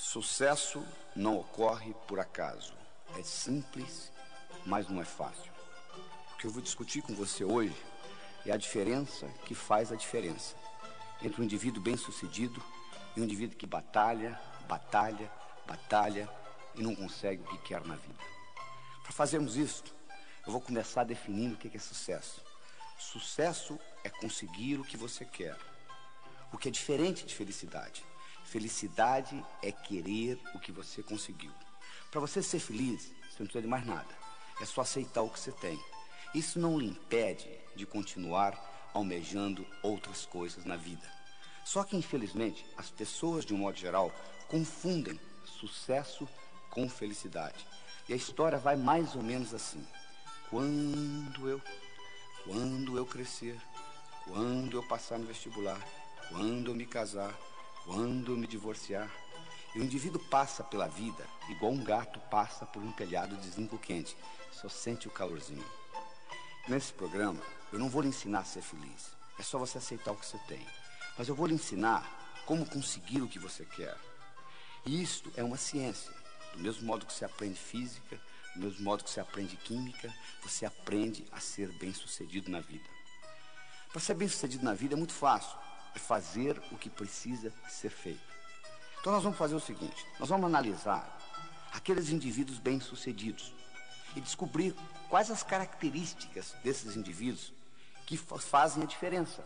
Sucesso não ocorre por acaso. É simples, mas não é fácil. O que eu vou discutir com você hoje é a diferença que faz a diferença entre um indivíduo bem-sucedido e um indivíduo que batalha e não consegue o que quer na vida. Para fazermos isso, eu vou começar definindo o que é sucesso. Sucesso é conseguir o que você quer, o que é diferente de felicidade. Felicidade é querer o que você conseguiu. Para você ser feliz, você não precisa de mais nada. É só aceitar o que você tem. Isso não lhe impede de continuar almejando outras coisas na vida. Só que, infelizmente, as pessoas, de um modo geral, confundem sucesso com felicidade. E a história vai mais ou menos assim. Quando eu crescer, quando eu passar no vestibular, quando eu me casar, quando eu me divorciar. E o indivíduo passa pela vida igual um gato passa por um telhado de zinco quente. Só sente o calorzinho. Nesse programa, eu não vou lhe ensinar a ser feliz. É só você aceitar o que você tem. Mas eu vou lhe ensinar como conseguir o que você quer. E isto é uma ciência. Do mesmo modo que você aprende física, do mesmo modo que você aprende química, você aprende a ser bem-sucedido na vida. Para ser bem-sucedido na vida é muito fácil. É fazer o que precisa ser feito. Então nós vamos fazer o seguinte, nós vamos analisar aqueles indivíduos bem-sucedidos e descobrir quais as características desses indivíduos que fazem a diferença.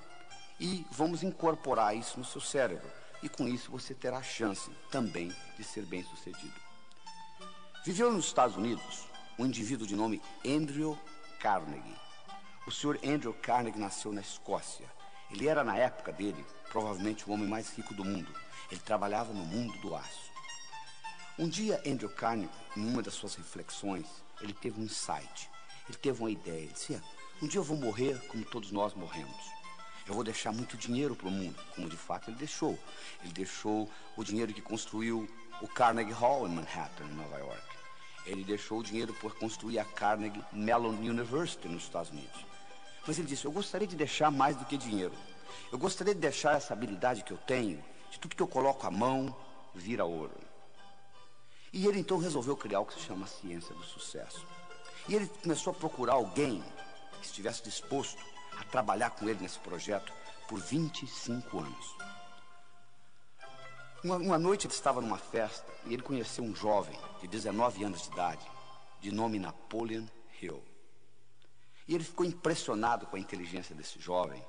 E vamos incorporar isso no seu cérebro. E com isso você terá a chance também de ser bem-sucedido. Viveu nos Estados Unidos um indivíduo de nome Andrew Carnegie. O senhor Andrew Carnegie nasceu na Escócia. Ele era, na época dele, provavelmente o homem mais rico do mundo. Ele trabalhava no mundo do aço. Um dia, Andrew Carnegie, em uma das suas reflexões, ele teve um insight. Ele teve uma ideia. Ele disse, um dia eu vou morrer como todos nós morremos. Eu vou deixar muito dinheiro para o mundo, como de fato ele deixou. Ele deixou o dinheiro que construiu o Carnegie Hall em Manhattan, em Nova York. Ele deixou o dinheiro por construir a Carnegie Mellon University nos Estados Unidos. Mas ele disse, eu gostaria de deixar mais do que dinheiro. Eu gostaria de deixar essa habilidade que eu tenho, de tudo que eu coloco a mão, vira ouro. E ele então resolveu criar o que se chama a ciência do sucesso. E ele começou a procurar alguém que estivesse disposto a trabalhar com ele nesse projeto por 25 anos. Uma noite ele estava numa festa e ele conheceu um jovem de 19 anos de idade, de nome Napoleon Hill. E ele ficou impressionado com a inteligência desse jovem.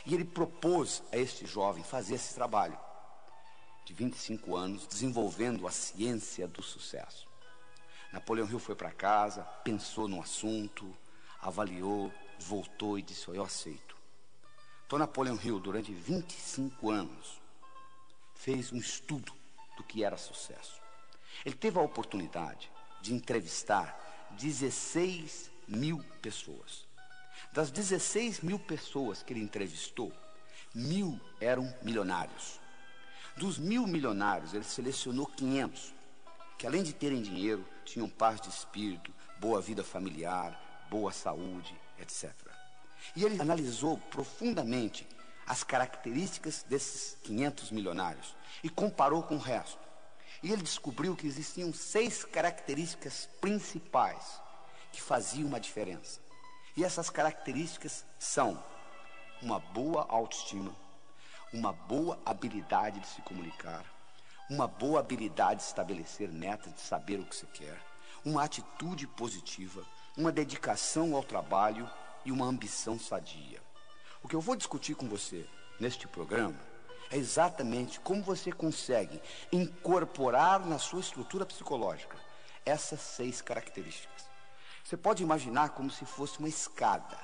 E ele propôs a este jovem fazer esse trabalho de 25 anos, desenvolvendo a ciência do sucesso. Napoleon Hill foi para casa, pensou no assunto, avaliou, voltou e disse, eu aceito. Então Napoleon Hill, durante 25 anos, fez um estudo do que era sucesso. Ele teve a oportunidade de entrevistar 16 mil pessoas. Das 16 mil pessoas que ele entrevistou, 1.000 eram milionários. Dos 1.000 milionários, ele selecionou 500, que além de terem dinheiro, tinham paz de espírito, boa vida familiar, boa saúde, etc. E ele analisou profundamente as características desses 500 milionários e comparou com o resto. E ele descobriu que existiam 6 características principais que faziam uma diferença. E essas características são uma boa autoestima, uma boa habilidade de se comunicar, uma boa habilidade de estabelecer metas, de saber o que você quer, uma atitude positiva, uma dedicação ao trabalho e uma ambição sadia. O que eu vou discutir com você neste programa é exatamente como você consegue incorporar na sua estrutura psicológica essas 6 características. Você pode imaginar como se fosse uma escada,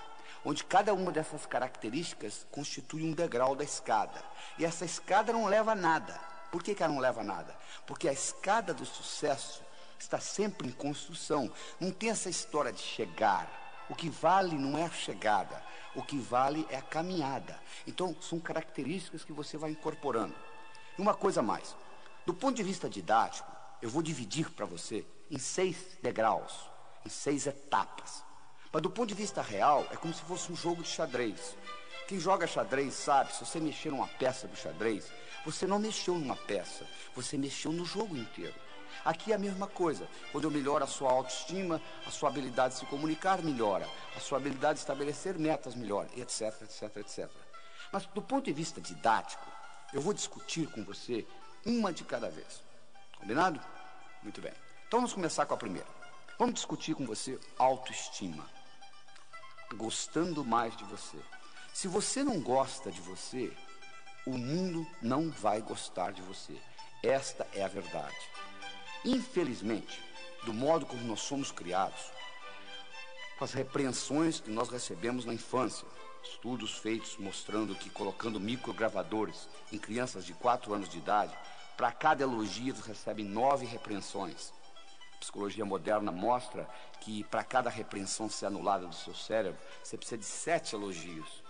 onde cada uma dessas características constitui um degrau da escada. E essa escada não leva a nada. Por que ela não leva a nada? Porque a escada do sucesso está sempre em construção. Não tem essa história de chegar. O que vale não é a chegada, o que vale é a caminhada. Então, são características que você vai incorporando. E uma coisa mais, do ponto de vista didático, eu vou dividir para você em 6 degraus, em 6 etapas. Mas do ponto de vista real, é como se fosse um jogo de xadrez. Quem joga xadrez sabe, se você mexer numa peça do xadrez, você não mexeu numa peça, você mexeu no jogo inteiro. Aqui é a mesma coisa. Quando eu melhoro a sua autoestima, a sua habilidade de se comunicar melhora, a sua habilidade de estabelecer metas melhora, etc, etc, etc. Mas do ponto de vista didático, eu vou discutir com você uma de cada vez. Combinado? Muito bem. Então vamos começar com a primeira. Vamos discutir com você autoestima. Gostando mais de você. Se você não gosta de você, o mundo não vai gostar de você. Esta é a verdade. Infelizmente, do modo como nós somos criados, com as repreensões que nós recebemos na infância, estudos feitos mostrando que colocando microgravadores em crianças de 4 anos de idade, para cada elogio eles recebem 9 repreensões. A psicologia moderna mostra que para cada repreensão ser anulada do seu cérebro, você precisa de 7 elogios.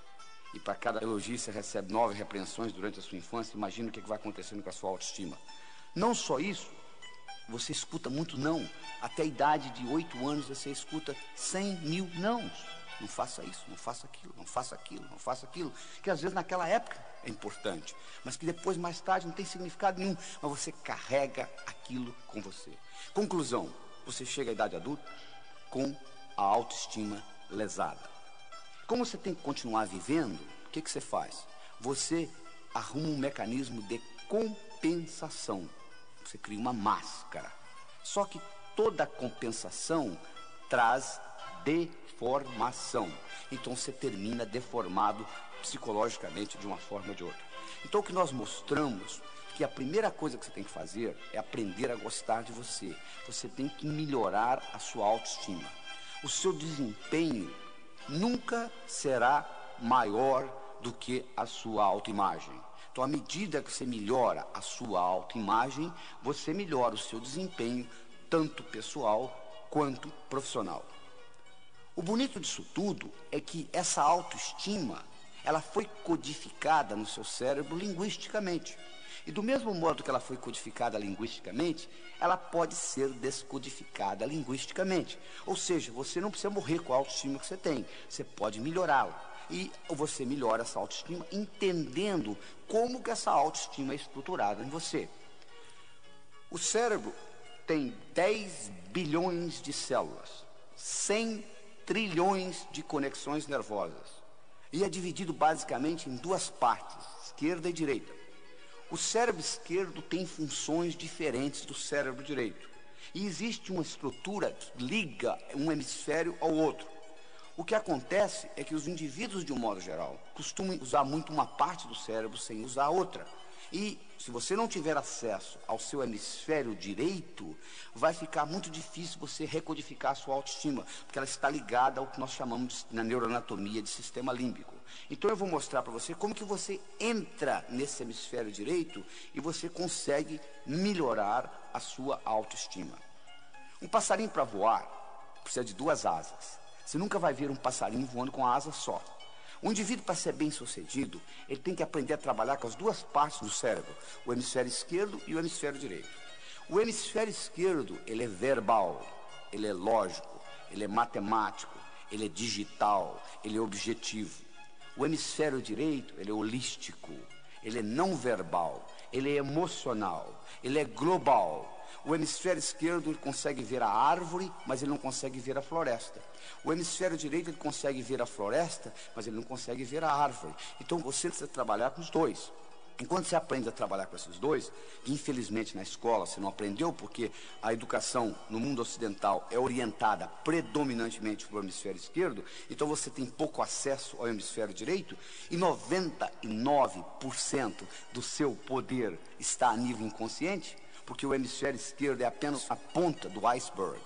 E para cada elogio você recebe 9 repreensões durante a sua infância. Imagina o que vai acontecendo com a sua autoestima. Não só isso, você escuta muito não. Até a idade de 8 anos você escuta 100 mil nãos. Não faça isso, não faça aquilo, não faça aquilo, não faça aquilo. Que às vezes naquela época é importante, mas que depois, mais tarde, não tem significado nenhum. Mas você carrega aquilo com você. Conclusão, você chega à idade adulta com a autoestima lesada. Como você tem que continuar vivendo, o que você faz? Você arruma um mecanismo de compensação. Você cria uma máscara. Só que toda compensação traz deformação. Então você termina deformado psicologicamente de uma forma ou de outra. Então o que nós mostramos que a primeira coisa que você tem que fazer é aprender a gostar de você. Você tem que melhorar a sua autoestima. O seu desempenho nunca será maior do que a sua autoimagem. Então, à medida que você melhora a sua autoimagem, você melhora o seu desempenho, tanto pessoal quanto profissional. O bonito disso tudo é que essa autoestima, ela foi codificada no seu cérebro linguisticamente. E do mesmo modo que ela foi codificada linguisticamente, ela pode ser descodificada linguisticamente. Ou seja, você não precisa morrer com a autoestima que você tem, você pode melhorá-la. E você melhora essa autoestima entendendo como que essa autoestima é estruturada em você. O cérebro tem 10 bilhões de células, 100 trilhões de conexões nervosas. E é dividido basicamente em 2 partes, esquerda e direita. O cérebro esquerdo tem funções diferentes do cérebro direito. E existe uma estrutura que liga um hemisfério ao outro. O que acontece é que os indivíduos, de um modo geral, costumam usar muito uma parte do cérebro sem usar a outra. E se você não tiver acesso ao seu hemisfério direito, vai ficar muito difícil você recodificar a sua autoestima, porque ela está ligada ao que nós chamamos na neuroanatomia de sistema límbico. Então eu vou mostrar para você como que você entra nesse hemisfério direito e você consegue melhorar a sua autoestima. Um passarinho para voar precisa de 2 asas. Você nunca vai ver um passarinho voando com a asa só. O indivíduo, para ser bem sucedido, ele tem que aprender a trabalhar com as 2 partes do cérebro, o hemisfério esquerdo e o hemisfério direito. O hemisfério esquerdo, ele é verbal, ele é lógico, ele é matemático, ele é digital, ele é objetivo. O hemisfério direito, ele é holístico, ele é não verbal, ele é emocional, ele é global. O hemisfério esquerdo ele consegue ver a árvore, mas ele não consegue ver a floresta. O hemisfério direito ele consegue ver a floresta, mas ele não consegue ver a árvore. Então você precisa trabalhar com os 2. Enquanto você aprende a trabalhar com esses 2, infelizmente na escola você não aprendeu, porque a educação no mundo ocidental é orientada predominantemente para o hemisfério esquerdo, então você tem pouco acesso ao hemisfério direito, e 99% do seu poder está a nível inconsciente, porque o hemisfério esquerdo é apenas a ponta do iceberg.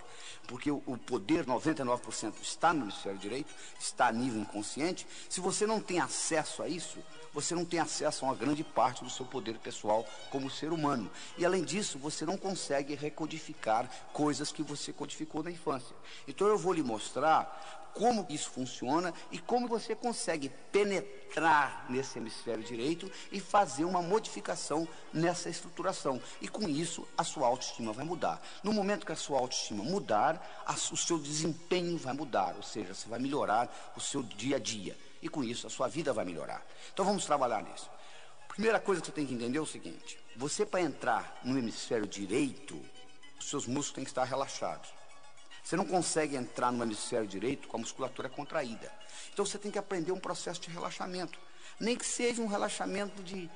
Porque o poder, 99%, está no hemisfério direito, está a nível inconsciente. Se você não tem acesso a isso, você não tem acesso a uma grande parte do seu poder pessoal como ser humano. E além disso, você não consegue recodificar coisas que você codificou na infância. Então eu vou lhe mostrar como isso funciona e como você consegue penetrar nesse hemisfério direito e fazer uma modificação nessa estruturação. E com isso, a sua autoestima vai mudar. No momento que a sua autoestima mudar, o seu desempenho vai mudar, ou seja, você vai melhorar o seu dia a dia. e com isso a sua vida vai melhorar. Então vamos trabalhar nisso. Primeira coisa que você tem que entender é o seguinte: você, para entrar no hemisfério direito, os seus músculos têm que estar relaxados. Você não consegue entrar no hemisfério direito com a musculatura contraída. Então você tem que aprender um processo de relaxamento. Nem que seja um relaxamento de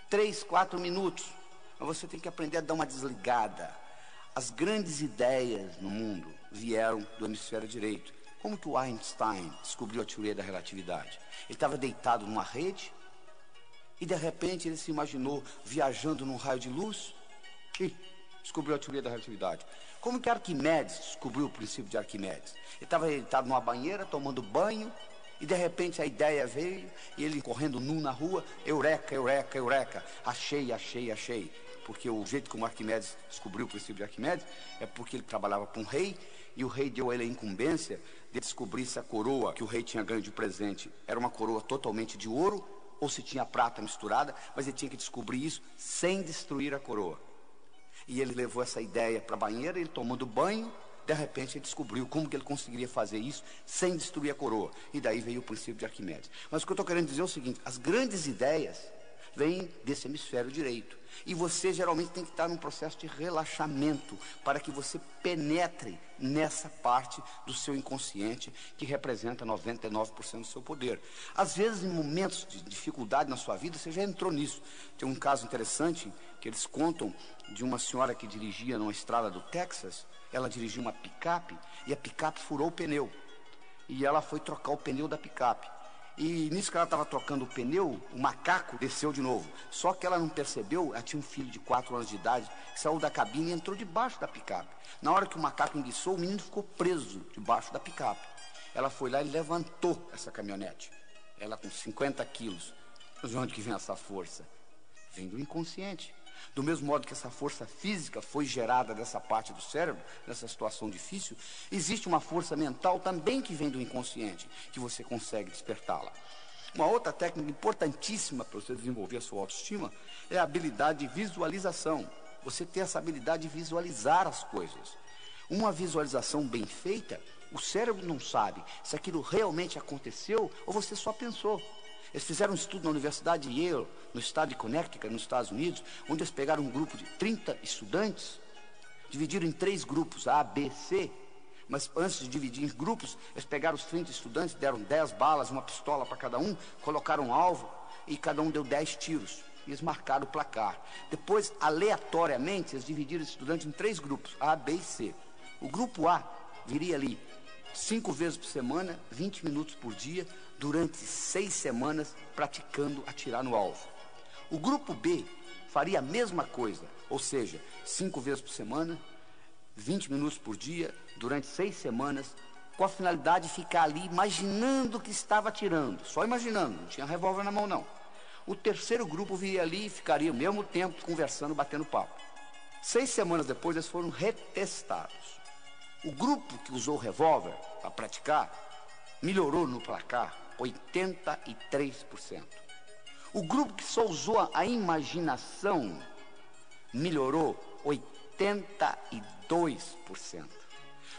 3, 4 minutos. Mas você tem que aprender a dar uma desligada. As grandes ideias no mundo vieram do hemisfério direito. Como que o Einstein descobriu a teoria da relatividade? Ele estava deitado numa rede e de repente ele se imaginou viajando num raio de luz e descobriu a teoria da relatividade. Como que Arquimedes descobriu o princípio de Arquimedes? Ele estava deitado numa banheira, tomando banho, e de repente a ideia veio, e ele correndo nu na rua, eureka, eureka, eureka, achei, achei, achei. Porque o jeito como Arquimedes descobriu o princípio de Arquimedes é porque ele trabalhava para um rei, e o rei deu a ele a incumbência de descobrir se a coroa que o rei tinha ganho de presente era uma coroa totalmente de ouro, ou se tinha prata misturada, mas ele tinha que descobrir isso sem destruir a coroa. E ele levou essa ideia para a banheira, ele tomando banho, de repente ele descobriu como que ele conseguiria fazer isso sem destruir a coroa. E daí veio o princípio de Arquimedes. Mas o que eu estou querendo dizer é o seguinte: as grandes ideias vêm desse hemisfério direito. E você geralmente tem que estar num processo de relaxamento para que você penetre nessa parte do seu inconsciente que representa 99% do seu poder. Às vezes, em momentos de dificuldade na sua vida, você já entrou nisso. Tem um caso interessante que eles contam de uma senhora que dirigia numa estrada do Texas. Ela dirigia uma picape e a picape furou o pneu. E ela foi trocar o pneu da picape. E nisso que ela estava trocando o pneu, o macaco desceu de novo. Só que ela não percebeu, ela tinha um filho de 4 anos de idade, que saiu da cabine e entrou debaixo da picape. Na hora que o macaco enguiçou, o menino ficou preso debaixo da picape. Ela foi lá e levantou essa caminhonete. Ela com 50 quilos. Mas de onde que vem essa força? Vem do inconsciente. Do mesmo modo que essa força física foi gerada dessa parte do cérebro, nessa situação difícil, existe uma força mental também que vem do inconsciente, que você consegue despertá-la. Uma outra técnica importantíssima para você desenvolver a sua autoestima é a habilidade de visualização. Você ter essa habilidade de visualizar as coisas. Uma visualização bem feita, o cérebro não sabe se aquilo realmente aconteceu ou você só pensou. Eles fizeram um estudo na Universidade de Yale, no estado de Connecticut, nos Estados Unidos, onde eles pegaram um grupo de 30 estudantes, dividiram em 3 grupos, A, B, C, mas antes de dividir em grupos, eles pegaram os 30 estudantes, deram 10 balas, uma pistola para cada um, colocaram um alvo e cada um deu 10 tiros. E eles marcaram o placar. Depois, aleatoriamente, eles dividiram os estudantes em 3 grupos, A, B e C. O grupo A viria ali 5 vezes por semana, 20 minutos por dia, durante 6 semanas, praticando atirar no alvo. O grupo B faria a mesma coisa, ou seja, 5 vezes por semana, 20 minutos por dia, durante 6 semanas, com a finalidade de ficar ali imaginando que estava atirando, só imaginando, não tinha revólver na mão não. O terceiro grupo viria ali e ficaria ao mesmo tempo conversando, batendo papo. 6 semanas depois, eles foram retestados. O grupo que usou o revólver para praticar melhorou no placar 83%. O grupo que só usou a imaginação melhorou 82%.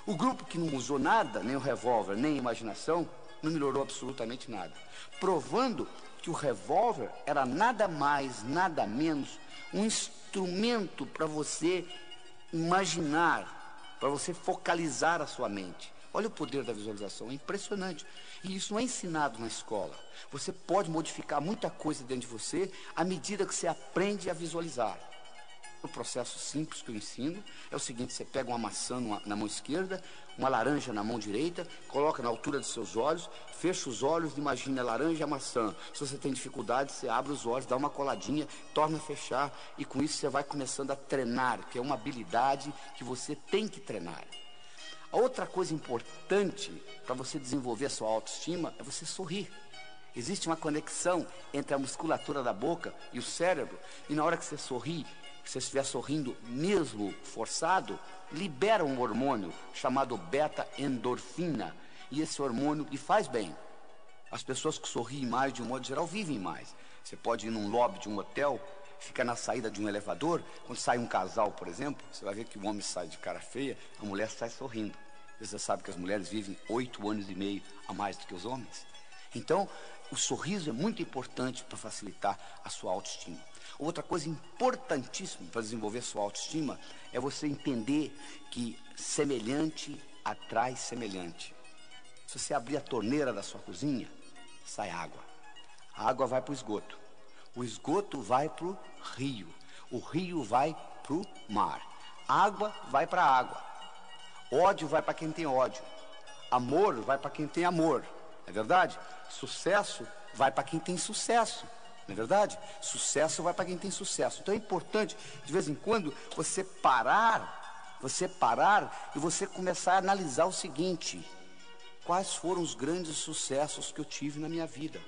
O grupo que não usou nada, nem o revólver, nem a imaginação, não melhorou absolutamente nada. Provando que o revólver era nada mais, nada menos um instrumento para você imaginar, para você focalizar a sua mente. Olha o poder da visualização, é impressionante. E isso não é ensinado na escola. Você pode modificar muita coisa dentro de você à medida que você aprende a visualizar. O processo simples que eu ensino é o seguinte: você pega uma maçã na mão esquerda, uma laranja na mão direita, coloca na altura dos seus olhos, fecha os olhos, imagina a laranja e a maçã. Se você tem dificuldade, você abre os olhos, dá uma coladinha, torna a fechar, e com isso você vai começando a treinar, que é uma habilidade que você tem que treinar. A outra coisa importante para você desenvolver a sua autoestima é você sorrir. Existe uma conexão entre a musculatura da boca e o cérebro, e na hora que você sorri, se você estiver sorrindo mesmo forçado, libera um hormônio chamado beta-endorfina, e esse hormônio lhe faz bem. As pessoas que sorriem mais, de um modo geral, vivem mais. Você pode ir num lobby de um hotel, fica na saída de um elevador, quando sai um casal, por exemplo, você vai ver que o homem sai de cara feia, a mulher sai sorrindo. Você sabe que as mulheres vivem 8 anos e meio a mais do que os homens. Então, o sorriso é muito importante para facilitar a sua autoestima. Outra coisa importantíssima para desenvolver sua autoestima é você entender que semelhante atrai semelhante. Se você abrir a torneira da sua cozinha, sai água. A água vai para o esgoto. O esgoto vai para o rio. O rio vai para o mar. Água vai para a água. Ódio vai para quem tem ódio. Amor vai para quem tem amor. Não é verdade? Sucesso vai para quem tem sucesso. Não é verdade? Sucesso vai para quem tem sucesso. Então é importante, de vez em quando, você parar e você começar a analisar o seguinte: quais foram os grandes sucessos que eu tive na minha vida?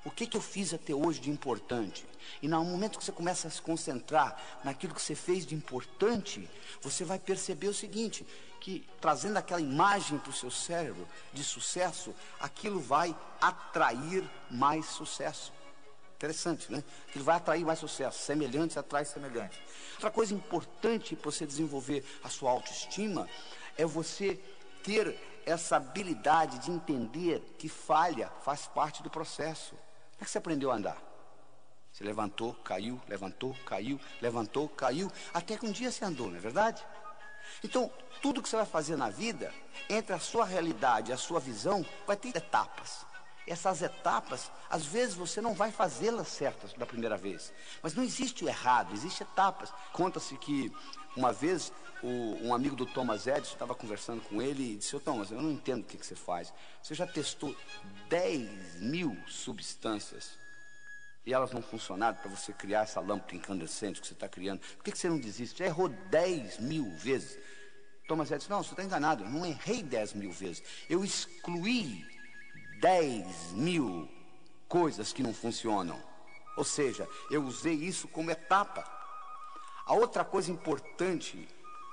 O que eu fiz até hoje de importante? E no momento que você começa a se concentrar naquilo que você fez de importante, você vai perceber o seguinte, que trazendo aquela imagem para o seu cérebro de sucesso, aquilo vai atrair mais sucesso. Interessante, né? Aquilo vai atrair mais sucesso. Semelhantes atrai semelhante. Outra coisa importante para você desenvolver a sua autoestima é você ter essa habilidade de entender que falha faz parte do processo. Como é que você aprendeu a andar? Você levantou, caiu, levantou, caiu, levantou, caiu, até que um dia você andou, não é verdade? Então, tudo que você vai fazer na vida, entre a sua realidade e a sua visão, vai ter etapas. Essas etapas, às vezes você não vai fazê-las certas da primeira vez. Mas não existe o errado, existem etapas. Conta-se que uma vez um amigo do Thomas Edison estava conversando com ele e disse: "Ô Thomas, eu não entendo o que você faz. Você já testou 10.000 substâncias e elas não funcionaram para você criar essa lâmpada incandescente que você está criando. Por que você não desiste? Já errou 10.000 vezes." Thomas Edison disse: "Não, você está enganado. Eu não errei 10.000 vezes. Eu excluí 10.000 coisas que não funcionam. Ou seja, eu usei isso como etapa." A outra coisa importante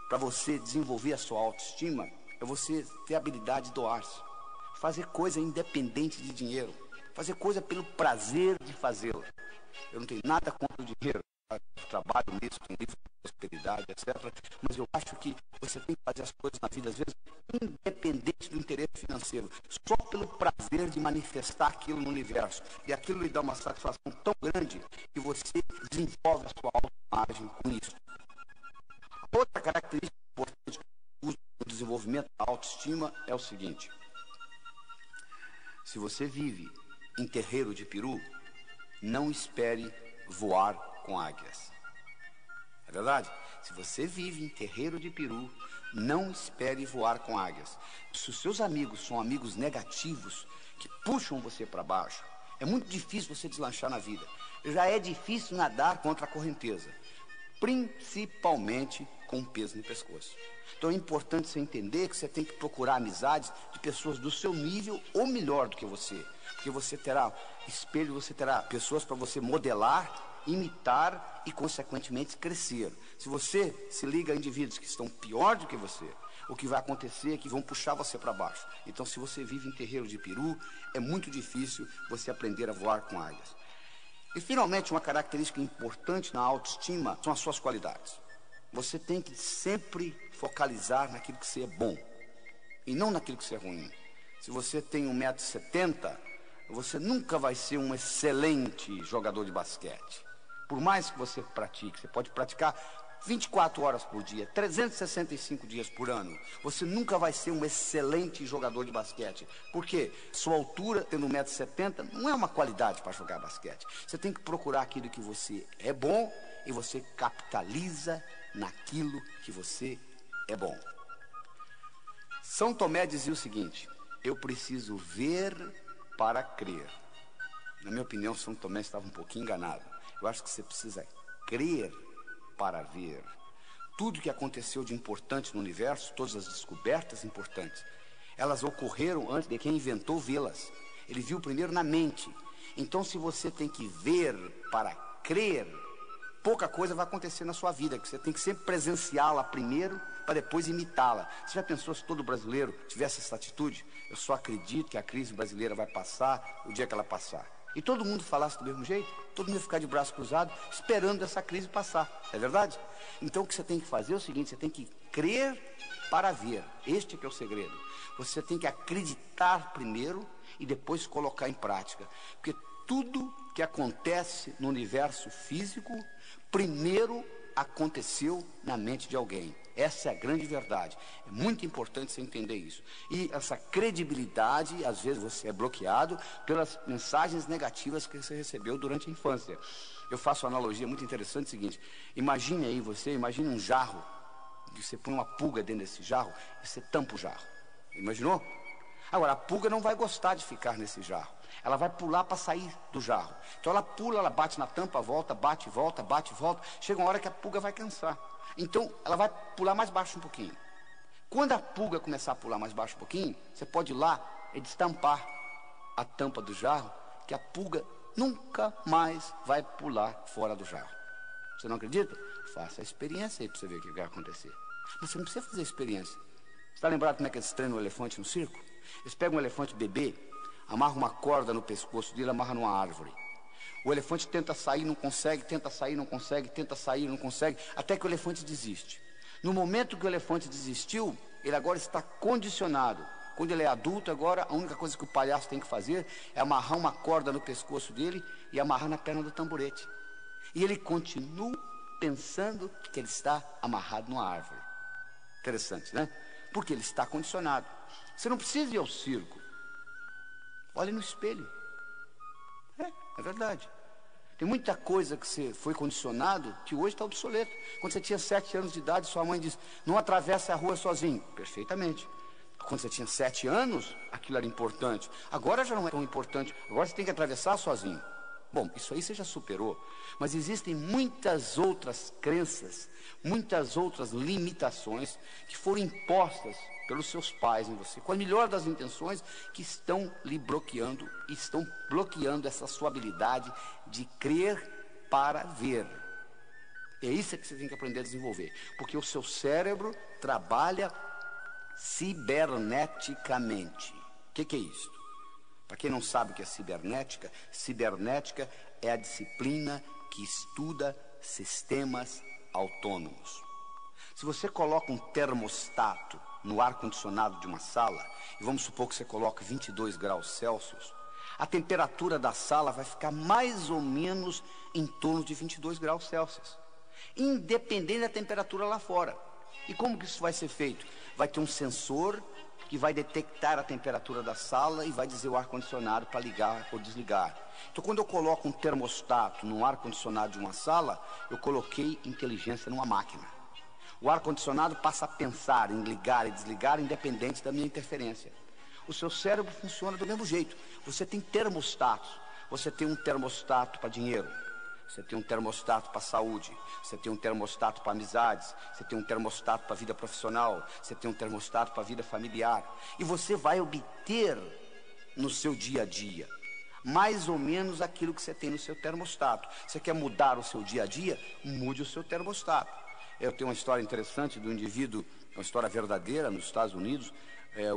para você desenvolver a sua autoestima é você ter a habilidade de doar-se. Fazer coisa independente de dinheiro. Fazer coisa pelo prazer de fazê-la. Eu não tenho nada contra o dinheiro. Eu trabalho nisso, com livro de prosperidade, etc. Mas eu acho que você tem que fazer as coisas na vida, às vezes, independente do interesse financeiro. Só pelo prazer de manifestar aquilo no universo. E aquilo lhe dá uma satisfação tão grande que você desenvolve a sua autoimagem com isso. Outra característica importante do desenvolvimento da autoestima é o seguinte: se você vive em terreiro de peru, não espere voar com águias. É verdade? Se você vive em terreiro de peru, não espere voar com águias. Se os seus amigos são amigos negativos, que puxam você para baixo, é muito difícil você deslanchar na vida. Já é difícil nadar contra a correnteza, principalmente com peso no pescoço. Então é importante você entender que você tem que procurar amizades de pessoas do seu nível ou melhor do que você. Porque você terá espelho, você terá pessoas para você modelar, imitar e, consequentemente, crescer. Se você se liga a indivíduos que estão pior do que você, o que vai acontecer é que vão puxar você para baixo. Então, se você vive em terreiro de peru, é muito difícil você aprender a voar com águias. E, finalmente, uma característica importante na autoestima são as suas qualidades. Você tem que sempre focalizar naquilo que você é bom e não naquilo que você é ruim. Se você tem 1,70 m, você nunca vai ser um excelente jogador de basquete. Por mais que você pratique, você pode praticar 24 horas por dia, 365 dias por ano. Você nunca vai ser um excelente jogador de basquete. Por quê? Sua altura, tendo 1,70 m, não é uma qualidade para jogar basquete. Você tem que procurar aquilo que você é bom e você capitaliza naquilo que você é bom. São Tomé dizia o seguinte: eu preciso ver para crer. Na minha opinião, São Tomé estava um pouquinho enganado. Eu acho que você precisa crer para ver. Tudo que aconteceu de importante no universo, todas as descobertas importantes, elas ocorreram antes de quem inventou vê-las. Ele viu primeiro na mente. Então, se você tem que ver para crer, pouca coisa vai acontecer na sua vida, que você tem que sempre presenciá-la primeiro para depois imitá-la. Você já pensou se todo brasileiro tivesse essa atitude? Eu só acredito que a crise brasileira vai passar o dia que ela passar. E todo mundo falasse do mesmo jeito, todo mundo ia ficar de braço cruzado, esperando essa crise passar. É verdade? Então o que você tem que fazer é o seguinte: você tem que crer para ver. Este é que é o segredo. Você tem que acreditar primeiro e depois colocar em prática. Porque tudo que acontece no universo físico, primeiro aconteceu na mente de alguém. Essa é a grande verdade. É muito importante você entender isso. E essa credibilidade, às vezes você é bloqueado pelas mensagens negativas que você recebeu durante a infância. Eu faço uma analogia muito interessante, seguinte: imagine aí imagine um jarro, que você põe uma pulga dentro desse jarro e você tampa o jarro. Imaginou? Agora, a pulga não vai gostar de ficar nesse jarro. Ela vai pular para sair do jarro. Então ela pula, ela bate na tampa, volta, bate, volta, bate, volta. Chega uma hora que a pulga vai cansar. Então ela vai pular mais baixo um pouquinho. Quando a pulga começar a pular mais baixo um pouquinho, você pode ir lá e destampar a tampa do jarro, que a pulga nunca mais vai pular fora do jarro. Você não acredita? Faça a experiência aí para você ver o que vai acontecer. Mas você não precisa fazer a experiência. Você está lembrado como é que eles treinam o elefante no circo? Eles pegam um elefante bebê, amarram uma corda no pescoço dele, amarram numa árvore. O elefante tenta sair, não consegue, tenta sair, não consegue, tenta sair, não consegue, até que o elefante desiste. No momento que o elefante desistiu, ele agora está condicionado. Quando ele é adulto, agora a única coisa que o palhaço tem que fazer é amarrar uma corda no pescoço dele e amarrar na perna do tamborete. E ele continua pensando que ele está amarrado numa árvore. Interessante, né? Porque ele está condicionado. Você não precisa ir ao circo. Olhe no espelho. É verdade. Tem muita coisa que você foi condicionado que hoje está obsoleto. Quando você tinha 7 anos de idade, sua mãe disse: não atravesse a rua sozinho. Perfeitamente. Quando você tinha 7 anos, aquilo era importante. Agora já não é tão importante. Agora você tem que atravessar sozinho. Bom, isso aí você já superou. Mas existem muitas outras crenças, muitas outras limitações que foram impostas pelos seus pais em você, com a melhor das intenções, que estão lhe bloqueando, estão bloqueando essa sua habilidade de crer para ver. É isso que você tem que aprender a desenvolver, porque o seu cérebro trabalha ciberneticamente. O que é isso? Para quem não sabe o que é cibernética, cibernética é a disciplina que estuda sistemas autônomos. Se você coloca um termostato no ar-condicionado de uma sala, e vamos supor que você coloque 22 graus Celsius, a temperatura da sala vai ficar mais ou menos em torno de 22 graus Celsius, independente da temperatura lá fora. E como que isso vai ser feito? Vai ter um sensor que vai detectar a temperatura da sala e vai dizer o ar-condicionado para ligar ou desligar. Então, quando eu coloco um termostato no ar-condicionado de uma sala, eu coloquei inteligência numa máquina. O ar-condicionado passa a pensar em ligar e desligar independente da minha interferência. O seu cérebro funciona do mesmo jeito. Você tem termostatos. Você tem um termostato para dinheiro. Você tem um termostato para saúde, você tem um termostato para amizades, você tem um termostato para vida profissional, você tem um termostato para vida familiar. E você vai obter no seu dia a dia mais ou menos aquilo que você tem no seu termostato. Você quer mudar o seu dia a dia? Mude o seu termostato. Eu tenho uma história interessante do indivíduo, uma história verdadeira nos Estados Unidos.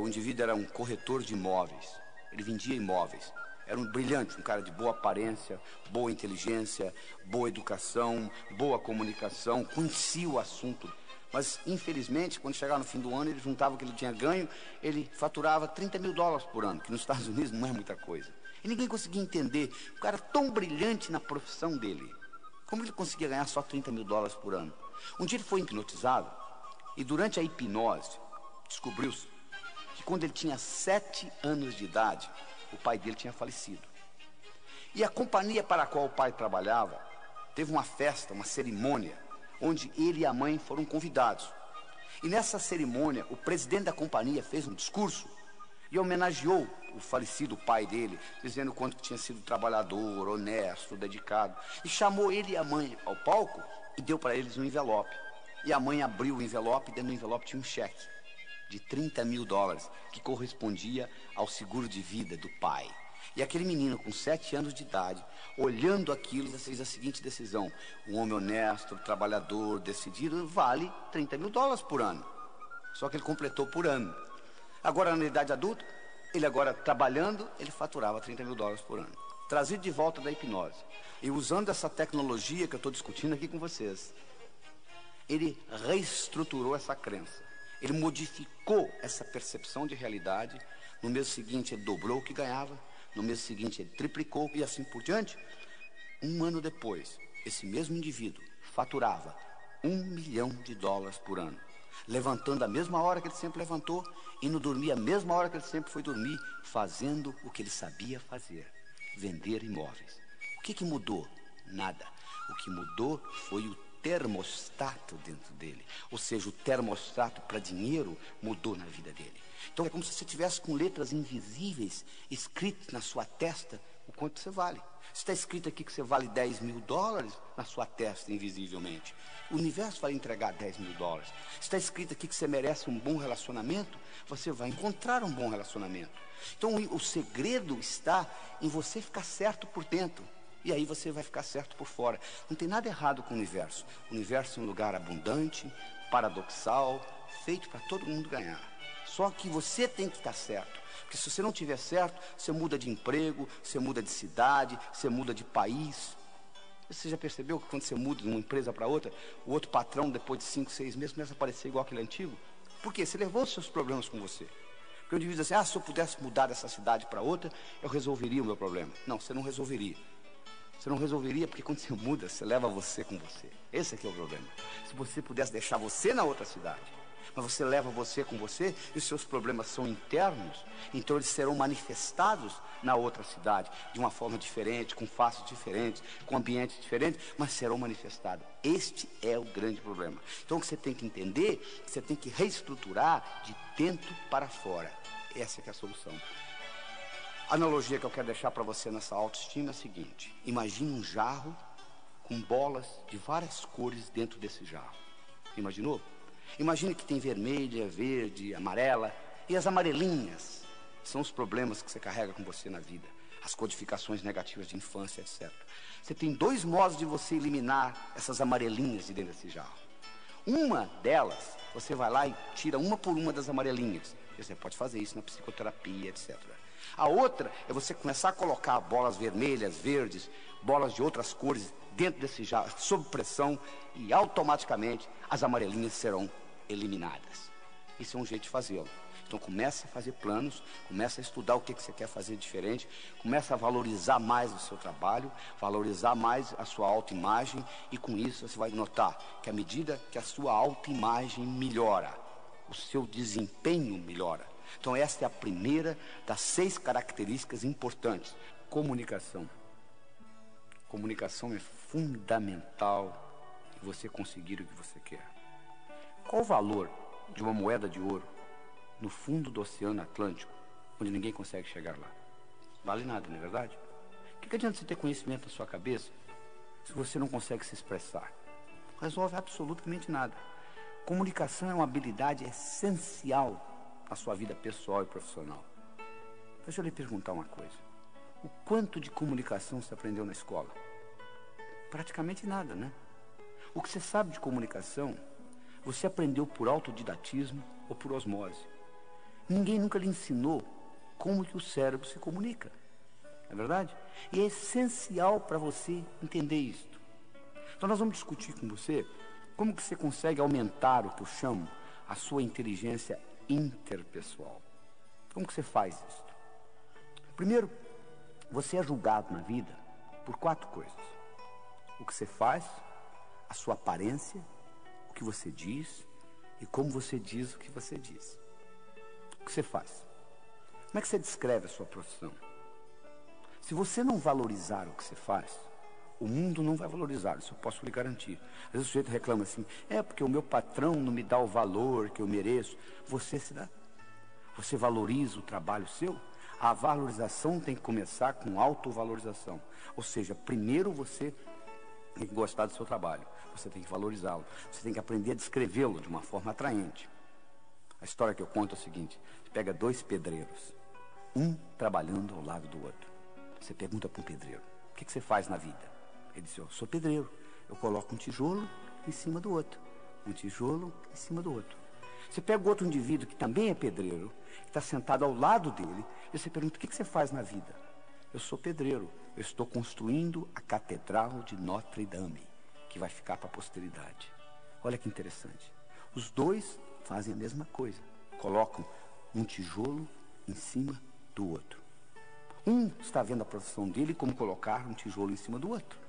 O indivíduo era um corretor de imóveis, ele vendia imóveis. Era um brilhante, um cara de boa aparência, boa inteligência, boa educação, boa comunicação, conhecia o assunto. Mas, infelizmente, quando chegava no fim do ano, ele juntava o que ele tinha ganho, ele faturava $30 mil por ano, que nos Estados Unidos não é muita coisa. E ninguém conseguia entender, o cara tão brilhante na profissão dele, como ele conseguia ganhar só $30 mil por ano? Um dia ele foi hipnotizado, e durante a hipnose, descobriu-se que quando ele tinha 7 anos de idade, o pai dele tinha falecido. E a companhia para a qual o pai trabalhava teve uma festa, uma cerimônia, onde ele e a mãe foram convidados. E nessa cerimônia, o presidente da companhia fez um discurso e homenageou o falecido pai dele, dizendo o quanto tinha sido trabalhador, honesto, dedicado. E chamou ele e a mãe ao palco e deu para eles um envelope. E a mãe abriu o envelope e dentro do envelope tinha um cheque de $30 mil, que correspondia ao seguro de vida do pai. E aquele menino com 7 anos de idade, olhando aquilo, fez a seguinte decisão: um homem honesto, trabalhador, decidido, vale $30 mil por ano. Só que ele completou por ano. Agora, na idade adulta, ele agora trabalhando, ele faturava $30 mil por ano. Trazido de volta da hipnose. E usando essa tecnologia que eu estou discutindo aqui com vocês. Ele reestruturou essa crença. Ele modificou essa percepção de realidade. No mês seguinte ele dobrou o que ganhava. No mês seguinte ele triplicou e assim por diante. Um ano depois, esse mesmo indivíduo faturava $1 milhão por ano, levantando a mesma hora que ele sempre levantou, indo dormir a mesma hora que ele sempre foi dormir, fazendo o que ele sabia fazer, vender imóveis. O que mudou? Nada. O que mudou foi o termostato dentro dele. Ou seja, o termostato para dinheiro mudou na vida dele. Então é como se você tivesse com letras invisíveis escritas na sua testa o quanto você vale. Está escrito aqui que você vale $10 mil na sua testa invisivelmente. O universo vai entregar $10 mil. Está escrito aqui que você merece um bom relacionamento. Você vai encontrar um bom relacionamento. Então o segredo está em você ficar certo por dentro. E aí você vai ficar certo por fora. Não tem nada errado com o universo. O universo é um lugar abundante, paradoxal, feito para todo mundo ganhar. Só que você tem que estar certo. Porque se você não estiver certo, você muda de emprego, você muda de cidade, você muda de país. Você já percebeu que quando você muda de uma empresa para outra, o outro patrão, depois de 5, 6 meses, começa a parecer igual aquele antigo? Por quê? Você levou os seus problemas com você. Porque o indivíduo diz assim, se eu pudesse mudar dessa cidade para outra, eu resolveria o meu problema. Não, você não resolveria. Você não resolveria porque quando você muda, você leva você com você. Esse aqui é o problema. Se você pudesse deixar você na outra cidade, mas você leva você com você e os seus problemas são internos, então eles serão manifestados na outra cidade, de uma forma diferente, com faces diferentes, com ambientes diferentes, mas serão manifestados. Este é o grande problema. Então o que você tem que entender, você tem que reestruturar de dentro para fora. Essa que é a solução. A analogia que eu quero deixar para você nessa autoestima é a seguinte: imagine um jarro com bolas de várias cores dentro desse jarro. Imaginou? Imagine que tem vermelha, verde, amarela, e as amarelinhas são os problemas que você carrega com você na vida, as codificações negativas de infância, etc. Você tem 2 modos de você eliminar essas amarelinhas de dentro desse jarro. Uma delas, você vai lá e tira uma por uma das amarelinhas. Você pode fazer isso na psicoterapia, etc. A outra é você começar a colocar bolas vermelhas, verdes, bolas de outras cores dentro desse jarro, sob pressão, e automaticamente as amarelinhas serão eliminadas. Isso é um jeito de fazê-lo. Então comece a fazer planos, comece a estudar o que você quer fazer diferente, comece a valorizar mais o seu trabalho, valorizar mais a sua autoimagem, e com isso você vai notar que à medida que a sua autoimagem melhora, o seu desempenho melhora. Então esta é a primeira das 6 características importantes. Comunicação. Comunicação é fundamental em você conseguir o que você quer. Qual o valor de uma moeda de ouro no fundo do Oceano Atlântico, onde ninguém consegue chegar lá? Vale nada, não é verdade? O que adianta você ter conhecimento na sua cabeça se você não consegue se expressar? Não resolve absolutamente nada. Comunicação é uma habilidade essencial na sua vida pessoal e profissional. Deixa eu lhe perguntar uma coisa. O quanto de comunicação você aprendeu na escola? Praticamente nada, né? O que você sabe de comunicação, você aprendeu por autodidatismo ou por osmose. Ninguém nunca lhe ensinou como que o cérebro se comunica. Não é verdade? E é essencial para você entender isto. Então nós vamos discutir com você como que você consegue aumentar o que eu chamo a sua inteligência interpessoal. Como que você faz isso? Primeiro, você é julgado na vida por 4 coisas: o que você faz, a sua aparência, o que você diz e como você diz o que você diz. O que você faz? Como é que você descreve a sua profissão? Se você não valorizar o que você faz, o mundo não vai valorizar, isso eu posso lhe garantir. Às vezes o sujeito reclama assim, porque o meu patrão não me dá o valor que eu mereço. Você se dá. Você valoriza o trabalho seu? A valorização tem que começar com autovalorização. Ou seja, primeiro você tem que gostar do seu trabalho, você tem que valorizá-lo, você tem que aprender a descrevê-lo de uma forma atraente. A história que eu conto é o seguinte: você pega 2 pedreiros, um trabalhando ao lado do outro. Você pergunta para um pedreiro: o que você faz na vida? Ele diz: eu sou pedreiro, eu coloco um tijolo em cima do outro, um tijolo em cima do outro. Você pega outro indivíduo que também é pedreiro, que está sentado ao lado dele, e você pergunta: o que você faz na vida? Eu sou pedreiro, eu estou construindo a Catedral de Notre Dame, que vai ficar para a posteridade. Olha que interessante. Os dois fazem a mesma coisa. Colocam um tijolo em cima do outro. Um está vendo a profissão dele como colocar um tijolo em cima do outro.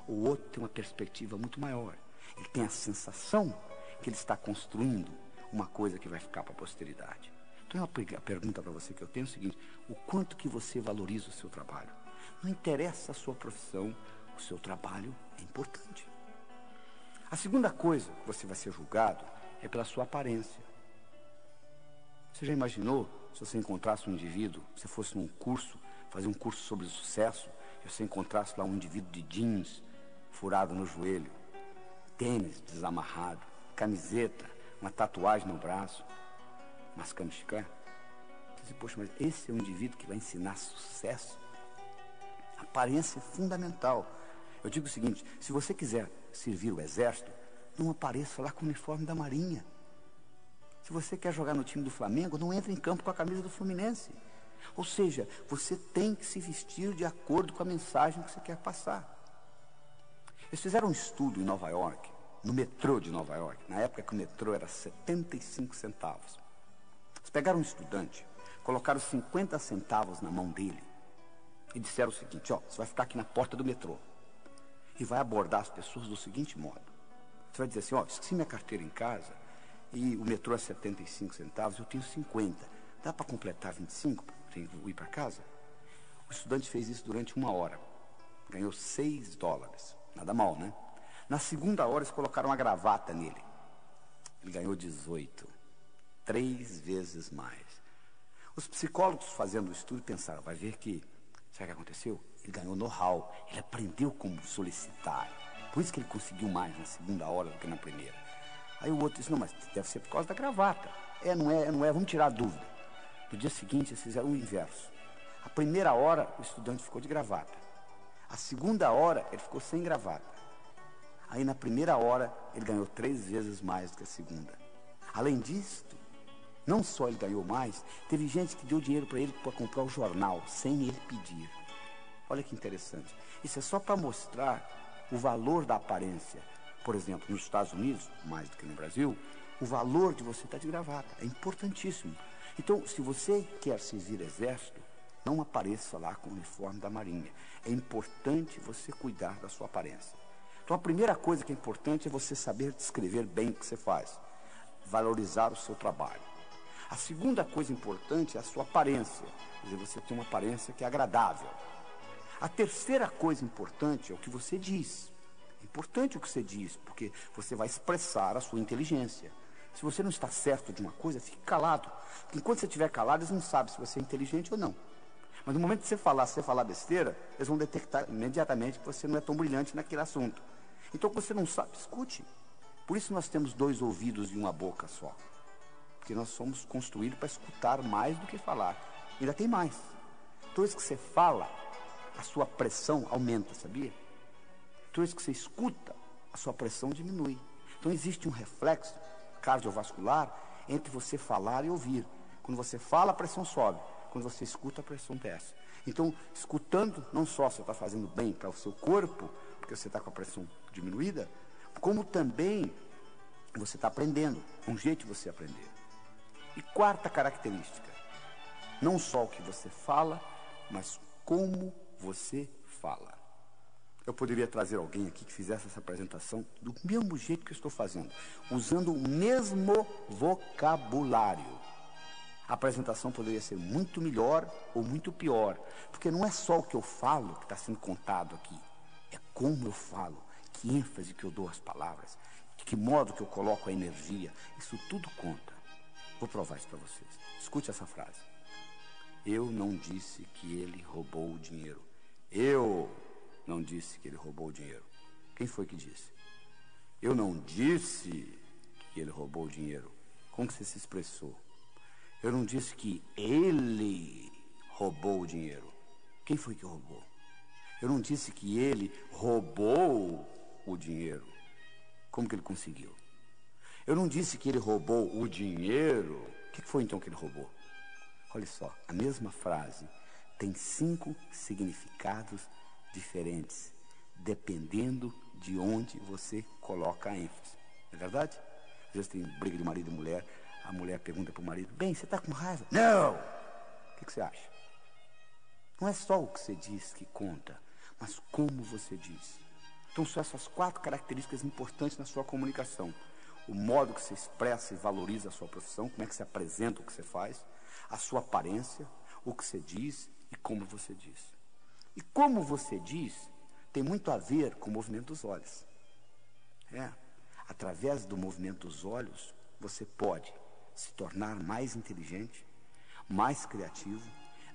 O outro tem uma perspectiva muito maior. Ele tem a sensação que ele está construindo uma coisa que vai ficar para a posteridade. Então, a pergunta para você que eu tenho é o seguinte: o quanto que você valoriza o seu trabalho? Não interessa a sua profissão, o seu trabalho é importante. A segunda coisa que você vai ser julgado é pela sua aparência. Você já imaginou se você encontrasse um indivíduo, se fosse num curso, fazer um curso sobre sucesso, e você encontrasse lá um indivíduo de jeans, furado no joelho, tênis desamarrado, camiseta, uma tatuagem no braço, mascando chiclete? Você diz, poxa, mas esse é um indivíduo que vai ensinar sucesso? A aparência é fundamental. Eu digo o seguinte: se você quiser servir o exército, não apareça lá com o uniforme da Marinha. Se você quer jogar no time do Flamengo, não entre em campo com a camisa do Fluminense. Ou seja, você tem que se vestir de acordo com a mensagem que você quer passar. Eles fizeram um estudo em Nova York, no metrô de Nova York, na época que o metrô era 75 centavos. Eles pegaram um estudante, colocaram 50 centavos na mão dele e disseram o seguinte: ó, você vai ficar aqui na porta do metrô e vai abordar as pessoas do seguinte modo. Você vai dizer assim: ó, esqueci minha carteira em casa e o metrô é 75 centavos, eu tenho 50. Dá para completar 25 para ir para casa? O estudante fez isso durante 1 hora. Ganhou $6. Nada mal, né? Na segunda hora, eles colocaram uma gravata nele. Ele ganhou 18. 3 vezes mais. Os psicólogos fazendo o estudo pensaram: vai ver que, sabe o que aconteceu? Ele ganhou know-how, ele aprendeu como solicitar. Por isso que ele conseguiu mais na segunda hora do que na primeira. Aí o outro disse: não, mas deve ser por causa da gravata. Não é, vamos tirar a dúvida. No dia seguinte, eles fizeram o inverso. A primeira hora, o estudante ficou de gravata. A segunda hora, ele ficou sem gravata. Aí na primeira hora, ele ganhou 3 vezes mais do que a segunda. Além disso, não só ele ganhou mais, teve gente que deu dinheiro para ele para comprar o jornal, sem ele pedir. Olha que interessante. Isso é só para mostrar o valor da aparência. Por exemplo, nos Estados Unidos, mais do que no Brasil, o valor de você estar de gravata é importantíssimo. Então, se você quer servir exército, não apareça lá com o uniforme da Marinha. É importante você cuidar da sua aparência. Então, a primeira coisa que é importante é você saber descrever bem o que você faz, valorizar o seu trabalho. A segunda coisa importante é a sua aparência, quer dizer, você tem uma aparência que é agradável. A terceira coisa importante é o que você diz. É importante o que você diz, porque você vai expressar a sua inteligência. Se você não está certo de uma coisa, fique calado. Porque enquanto você estiver calado, eles não sabem se você é inteligente ou não. Mas no momento que você falar besteira, eles vão detectar imediatamente que você não é tão brilhante naquele assunto. Então, quando você não sabe, escute. Por isso nós temos 2 ouvidos e uma boca só. Porque nós somos construídos para escutar mais do que falar. E ainda tem mais. Toda vez que você fala, a sua pressão aumenta, sabia? Toda vez que você escuta, a sua pressão diminui. Então existe um reflexo cardiovascular entre você falar e ouvir. Quando você fala, a pressão sobe. Quando você escuta, a pressão desce. Então, escutando, não só você está fazendo bem para o seu corpo, porque você está com a pressão diminuída, como também você está aprendendo, um jeito de você aprender. E quarta característica, não só o que você fala, mas como você fala. Eu poderia trazer alguém aqui que fizesse essa apresentação do mesmo jeito que eu estou fazendo, usando o mesmo vocabulário. A apresentação poderia ser muito melhor ou muito pior, porque não é só o que eu falo que está sendo contado aqui, é como eu falo, que ênfase que eu dou às palavras, de que modo que eu coloco a energia, isso tudo conta. Vou provar isso para vocês. Escute essa frase. Eu não disse que ele roubou o dinheiro. Eu não disse que ele roubou o dinheiro. Quem foi que disse? Eu não disse que ele roubou o dinheiro. Como que você se expressou? Eu não disse que ele roubou o dinheiro. Quem foi que roubou? Eu não disse que ele roubou o dinheiro. Como que ele conseguiu? Eu não disse que ele roubou o dinheiro. O que foi então que ele roubou? Olha só, a mesma frase tem 5 significados diferentes, dependendo de onde você coloca a ênfase. é verdade? Às vezes tem briga de marido e mulher, a mulher pergunta para o marido, bem, você está com raiva? Não! O que você acha? Não é só o que você diz que conta, mas como você diz. Então são essas 4 características importantes na sua comunicação. O modo que você expressa e valoriza a sua profissão, como é que você apresenta o que você faz, a sua aparência, o que você diz e como você diz. E como você diz tem muito a ver com o movimento dos olhos. Através do movimento dos olhos, você pode se tornar mais inteligente, mais criativo,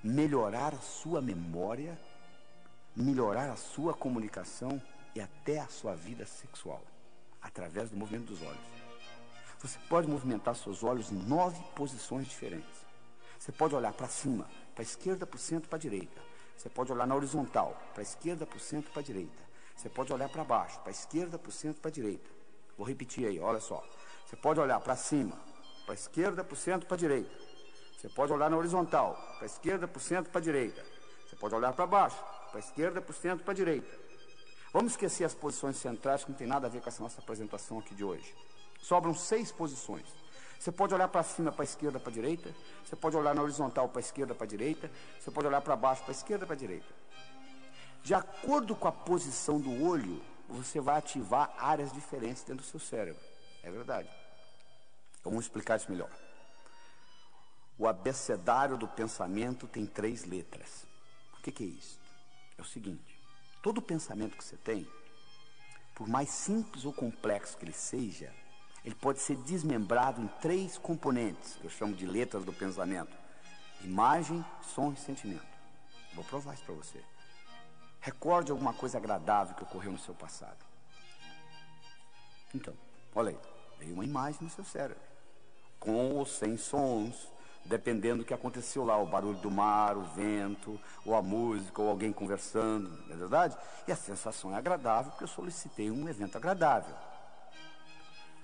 melhorar a sua memória, melhorar a sua comunicação e até a sua vida sexual, através do movimento dos olhos. Você pode movimentar seus olhos em 9 posições diferentes. Você pode olhar para cima, para a esquerda, para o centro, para a direita. Você pode olhar na horizontal, para a esquerda, para o centro, para a direita. Você pode olhar para baixo, para a esquerda, para o centro, para a direita. Vou repetir aí, olha só. Você pode olhar para cima, para a esquerda, para o centro, para a direita. Você pode olhar na horizontal, para a esquerda, para o centro, para a direita. Você pode olhar para baixo, para a esquerda, para o centro, para a direita. Vamos esquecer as posições centrais que não tem nada a ver com essa nossa apresentação aqui de hoje. Sobram 6 posições. Você pode olhar para cima, para a esquerda, para a direita. Você pode olhar na horizontal, para a esquerda, para a direita. Você pode olhar para baixo, para a esquerda, para a direita. De acordo com a posição do olho, você vai ativar áreas diferentes dentro do seu cérebro. É verdade. Então, vamos explicar isso melhor. O abecedário do pensamento tem 3 letras. O que é isso? É o seguinte. Todo pensamento que você tem, por mais simples ou complexo que ele seja, ele pode ser desmembrado em 3 componentes, que eu chamo de letras do pensamento. Imagem, som e sentimento. Vou provar isso para você. Recorde alguma coisa agradável que ocorreu no seu passado. Então, olha aí, veio uma imagem no seu cérebro, com ou sem sons, dependendo do que aconteceu lá, o barulho do mar, o vento, ou a música, ou alguém conversando, não é verdade? E a sensação é agradável, porque eu solicitei um evento agradável.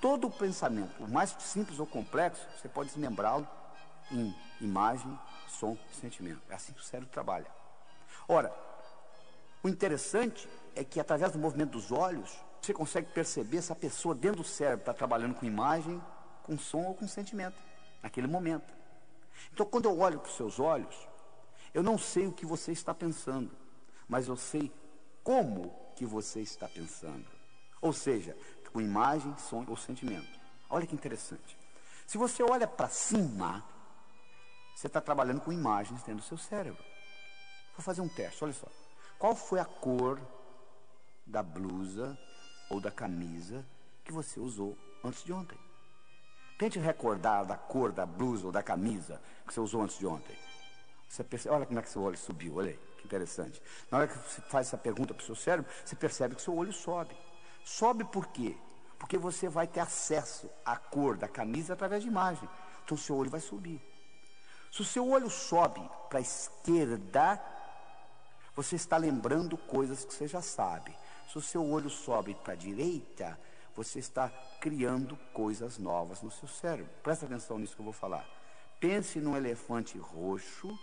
Todo o pensamento, o mais simples ou complexo, você pode desmembrá-lo em imagem, som e sentimento. É assim que o cérebro trabalha. Ora, o interessante é que através do movimento dos olhos, você consegue perceber se a pessoa dentro do cérebro está trabalhando com imagem, com som ou com sentimento, naquele momento. Então, quando eu olho para os seus olhos, eu não sei o que você está pensando, mas eu sei como que você está pensando. Ou seja, com imagem, som ou sentimento. Olha que interessante. Se você olha para cima, você está trabalhando com imagens dentro do seu cérebro. Vou fazer um teste, olha só. Qual foi a cor da blusa ou da camisa que você usou antes de ontem? Tente recordar da cor da blusa ou da camisa que você usou antes de ontem. Você percebe, olha como é que seu olho subiu, olha aí, que interessante. Na hora que você faz essa pergunta para o seu cérebro, você percebe que seu olho sobe. Sobe por quê? Porque você vai ter acesso à cor da camisa através de imagem. Então o seu olho vai subir. Se o seu olho sobe para a esquerda, você está lembrando coisas que você já sabe. Se o seu olho sobe para a direita, você está criando coisas novas no seu cérebro. Presta atenção nisso que eu vou falar. Pense num elefante roxo,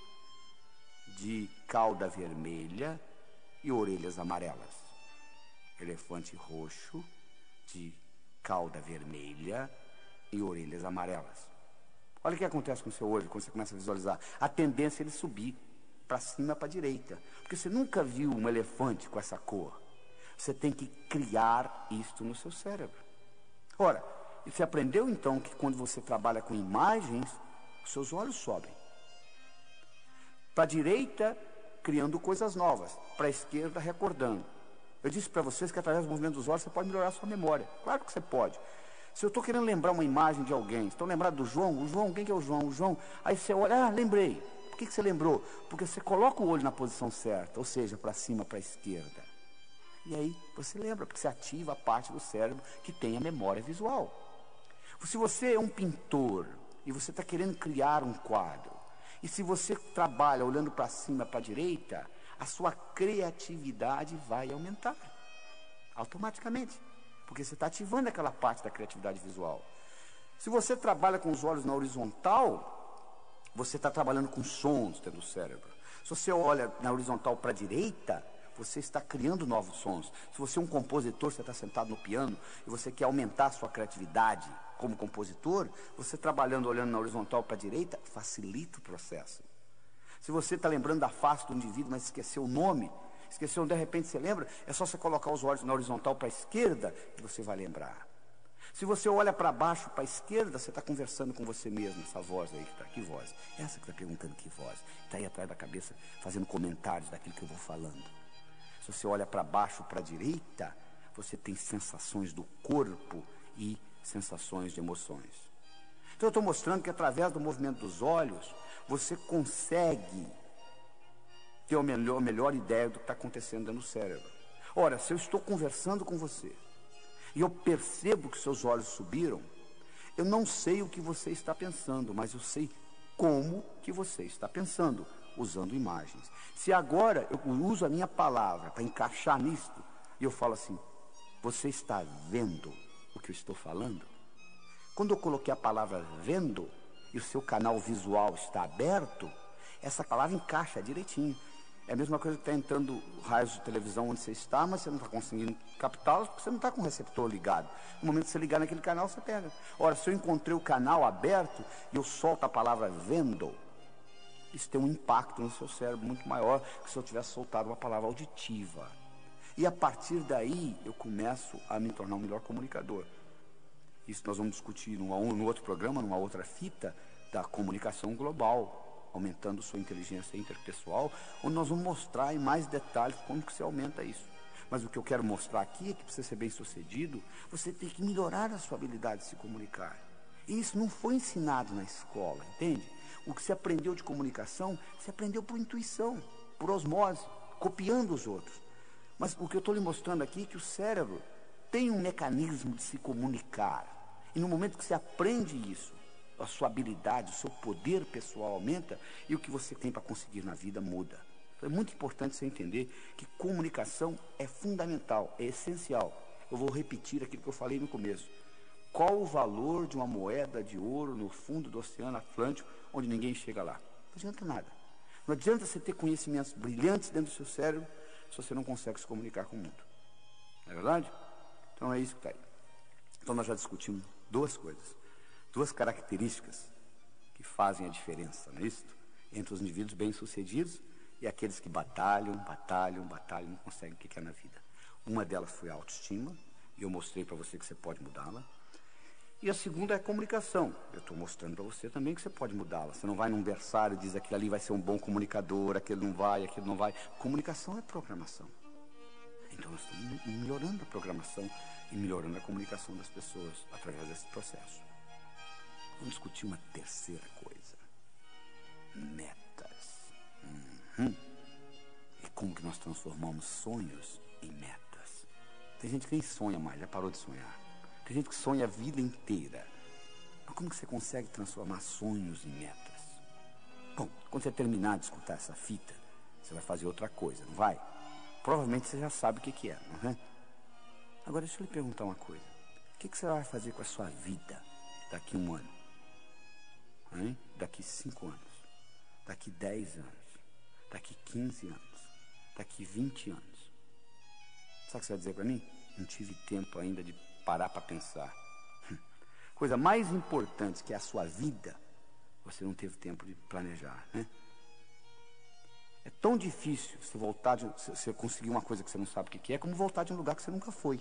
de cauda vermelha e orelhas amarelas. Elefante roxo, de cauda vermelha e orelhas amarelas. Olha o que acontece com o seu olho quando você começa a visualizar. A tendência é ele subir para cima, para a direita. Porque você nunca viu um elefante com essa cor. Você tem que criar isto no seu cérebro. Ora, você aprendeu então que quando você trabalha com imagens, os seus olhos sobem. Para a direita, criando coisas novas. Para a esquerda, recordando. Eu disse para vocês que através do movimento dos olhos você pode melhorar a sua memória. Claro que você pode. Se eu estou querendo lembrar uma imagem de alguém, estão lembrados do João? O João, quem que é o João? O João. Aí você olha, lembrei. Por que você lembrou? Porque você coloca o olho na posição certa, ou seja, para cima, para a esquerda. E aí você lembra, porque você ativa a parte do cérebro que tem a memória visual. Se você é um pintor e você está querendo criar um quadro, e se você trabalha olhando para cima, para a direita, a sua criatividade vai aumentar automaticamente, porque você está ativando aquela parte da criatividade visual. Se você trabalha com os olhos na horizontal, você está trabalhando com sons dentro do cérebro. Se você olha na horizontal para a direita, você está criando novos sons. Se você é um compositor, você está sentado no piano e você quer aumentar a sua criatividade como compositor, você trabalhando, olhando na horizontal para a direita, facilita o processo. Se você está lembrando da face do indivíduo, mas esqueceu o nome, esqueceu, de repente você lembra, é só você colocar os olhos na horizontal para a esquerda que você vai lembrar. Se você olha para baixo, para a esquerda, você está conversando com você mesmo, essa voz aí que está, que voz? Essa que está perguntando que voz? Está aí atrás da cabeça, fazendo comentários daquilo que eu vou falando. Se você olha para baixo, para a direita, você tem sensações do corpo e sensações de emoções. Então eu estou mostrando que através do movimento dos olhos, você consegue ter a melhor ideia do que está acontecendo dentro do cérebro. Ora, se eu estou conversando com você, e eu percebo que seus olhos subiram, eu não sei o que você está pensando, mas eu sei como que você está pensando, usando imagens. Se agora eu uso a minha palavra para encaixar nisto, e eu falo assim, você está vendo o que eu estou falando? Quando eu coloquei a palavra vendo, e o seu canal visual está aberto, essa palavra encaixa direitinho. É a mesma coisa que está entrando raios de televisão onde você está, mas você não está conseguindo captá-los porque você não está com o receptor ligado. No momento que você ligar naquele canal, você pega. Ora, se eu encontrei o canal aberto e eu solto a palavra vendo, isso tem um impacto no seu cérebro muito maior que se eu tivesse soltado uma palavra auditiva. E a partir daí, eu começo a me tornar um melhor comunicador. Isso nós vamos discutir no outro programa, numa outra fita da comunicação global, aumentando sua inteligência interpessoal, onde nós vamos mostrar em mais detalhes como que se aumenta isso. Mas o que eu quero mostrar aqui é que para você ser bem sucedido, você tem que melhorar a sua habilidade de se comunicar. E isso não foi ensinado na escola, entende? O que você aprendeu de comunicação, você aprendeu por intuição, por osmose, copiando os outros. Mas o que eu estou lhe mostrando aqui é que o cérebro tem um mecanismo de se comunicar. E no momento que você aprende isso, a sua habilidade, o seu poder pessoal aumenta e o que você tem para conseguir na vida muda. Então é muito importante você entender que comunicação é fundamental, é essencial. Eu vou repetir aquilo que eu falei no começo. Qual o valor de uma moeda de ouro no fundo do Oceano Atlântico, onde ninguém chega lá? Não adianta nada. Não adianta você ter conhecimentos brilhantes dentro do seu cérebro se você não consegue se comunicar com o mundo. Não é verdade? Então é isso que está aí. Então nós já discutimos duas coisas. Duas características que fazem a diferença, não é isso? Entre os indivíduos bem-sucedidos e aqueles que batalham, não conseguem o que quer na vida. Uma delas foi a autoestima, e eu mostrei para você que você pode mudá-la. E a segunda é a comunicação. Eu estou mostrando para você também que você pode mudá-la. Você não vai num berçário e diz aquele ali vai ser um bom comunicador, aquele não vai, aquele não vai. Comunicação é programação. Então nós estamos melhorando a programação e melhorando a comunicação das pessoas através desse processo. Vamos discutir uma terceira coisa. Metas. E como que nós transformamos sonhos em metas. Tem gente que nem sonha mais, já parou de sonhar. Tem gente que sonha a vida inteira. Mas como que você consegue transformar sonhos em metas? Bom, quando você terminar de escutar essa fita, você vai fazer outra coisa, não vai? Provavelmente você já sabe o que é, não é? Agora deixa eu lhe perguntar uma coisa. O que você vai fazer com a sua vida daqui a um ano? Hein? Daqui 5 anos, daqui 10 anos, daqui 15 anos, daqui 20 anos. Sabe o que você vai dizer para mim? Não tive tempo ainda de parar para pensar. Coisa mais importante que é a sua vida, você não teve tempo de planejar, né? É tão difícil você voltar você conseguir uma coisa que você não sabe o que é, como voltar de um lugar que você nunca foi.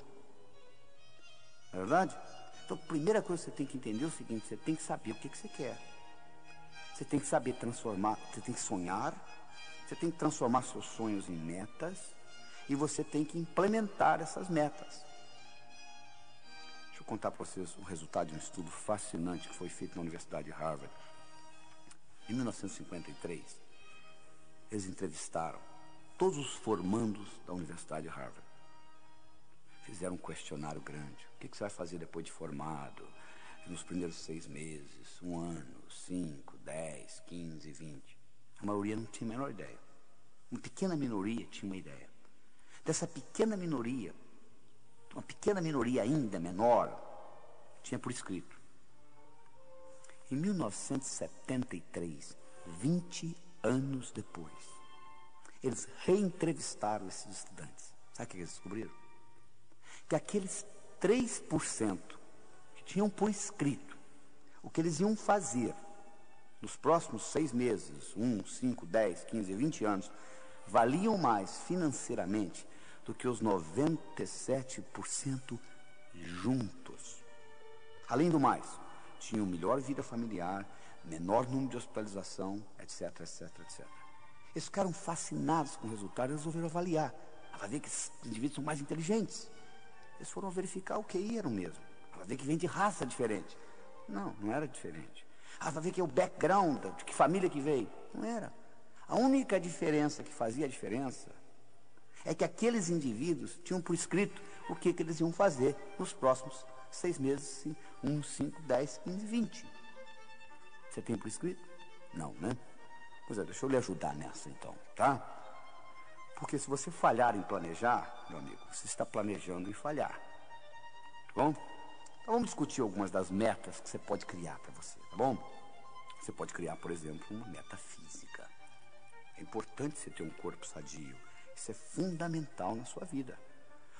Não é verdade? Então a primeira coisa que você tem que entender é o seguinte, você tem que saber o que você quer. Você tem que saber transformar, você tem que sonhar, você tem que transformar seus sonhos em metas e você tem que implementar essas metas. Deixa eu contar para vocês o resultado de um estudo fascinante que foi feito na Universidade de Harvard. Em 1953, eles entrevistaram todos os formandos da Universidade de Harvard. Fizeram um questionário grande. O que você vai fazer depois de formado? Nos primeiros 6 meses, 1 ano, 5, 10, 15, 20. A maioria não tinha a menor ideia. Uma pequena minoria tinha uma ideia. Dessa pequena minoria, uma pequena minoria ainda menor, tinha por escrito. Em 1973, 20 anos depois, Eles reentrevistaram esses estudantes. Sabe o que eles descobriram? Que aqueles 3% que tinham por escrito o que eles iam fazer nos próximos 6 meses, 1, 5, 10, 15, 20 anos, valiam mais financeiramente do que os 97% juntos. Além do mais, tinham melhor vida familiar, menor número de hospitalização, etc, etc, etc. Eles ficaram fascinados com o resultado e resolveram avaliar. Vai ver que esses indivíduos são mais inteligentes. Eles foram verificar o QI era o mesmo. Vai ver que vem de raça diferente. Não, não era diferente. Vai ver que é o background, de que família que veio. Não era. A única diferença que fazia a diferença é que aqueles indivíduos tinham por escrito o que eles iam fazer nos próximos 6 meses, 1, 5, 10, 15, 20. Você tem por escrito? Não, né? Pois é, deixa eu lhe ajudar nessa então, tá? Porque se você falhar em planejar, meu amigo, você está planejando em falhar. Tá bom? Então vamos discutir algumas das metas que você pode criar para você, tá bom? Você pode criar, por exemplo, uma meta física. É importante você ter um corpo sadio. Isso é fundamental na sua vida.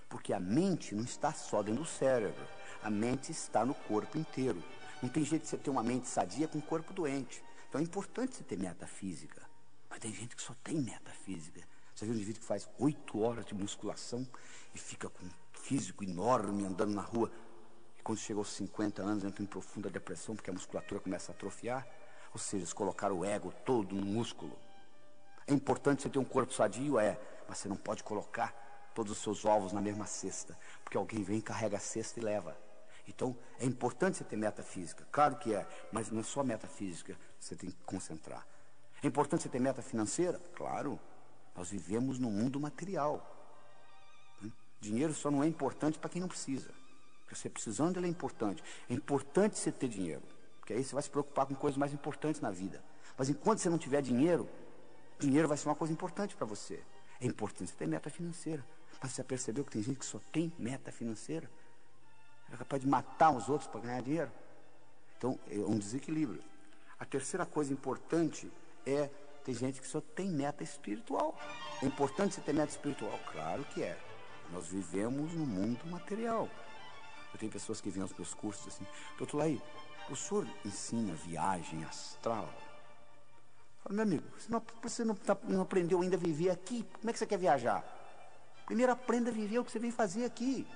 Porque a mente não está só dentro do cérebro. A mente está no corpo inteiro. Não tem jeito de você ter uma mente sadia com um corpo doente. Então é importante você ter meta física. Mas tem gente que só tem meta física. Você viu um indivíduo que faz 8 horas de musculação e fica com um físico enorme andando na rua. E quando chega aos 50 anos entra em profunda depressão porque a musculatura começa a atrofiar. Ou seja, eles colocaram o ego todo no músculo. É importante você ter um corpo sadio, mas você não pode colocar todos os seus ovos na mesma cesta, porque alguém vem, carrega a cesta e leva. Então, é importante você ter meta física, claro que é, mas não é só meta física, você tem que concentrar. É importante você ter meta financeira? Claro, nós vivemos num mundo material. Dinheiro só não é importante para quem não precisa. Porque você precisando, ele é importante. É importante você ter dinheiro, porque aí você vai se preocupar com coisas mais importantes na vida. Mas enquanto você não tiver dinheiro, dinheiro vai ser uma coisa importante para você. É importante você ter meta financeira. Mas você já percebeu que tem gente que só tem meta financeira? É capaz de matar os outros para ganhar dinheiro? Então, é um desequilíbrio. A terceira coisa importante é, tem gente que só tem meta espiritual. É importante você ter meta espiritual? Claro que é. Nós vivemos num mundo material. Eu tenho pessoas que vêm aos meus cursos assim, doutor Laí, o senhor ensina viagem astral? Eu falo, meu amigo, você não aprendeu ainda a viver aqui, como é que você quer viajar? Primeiro aprenda a viver o que você vem fazer aqui.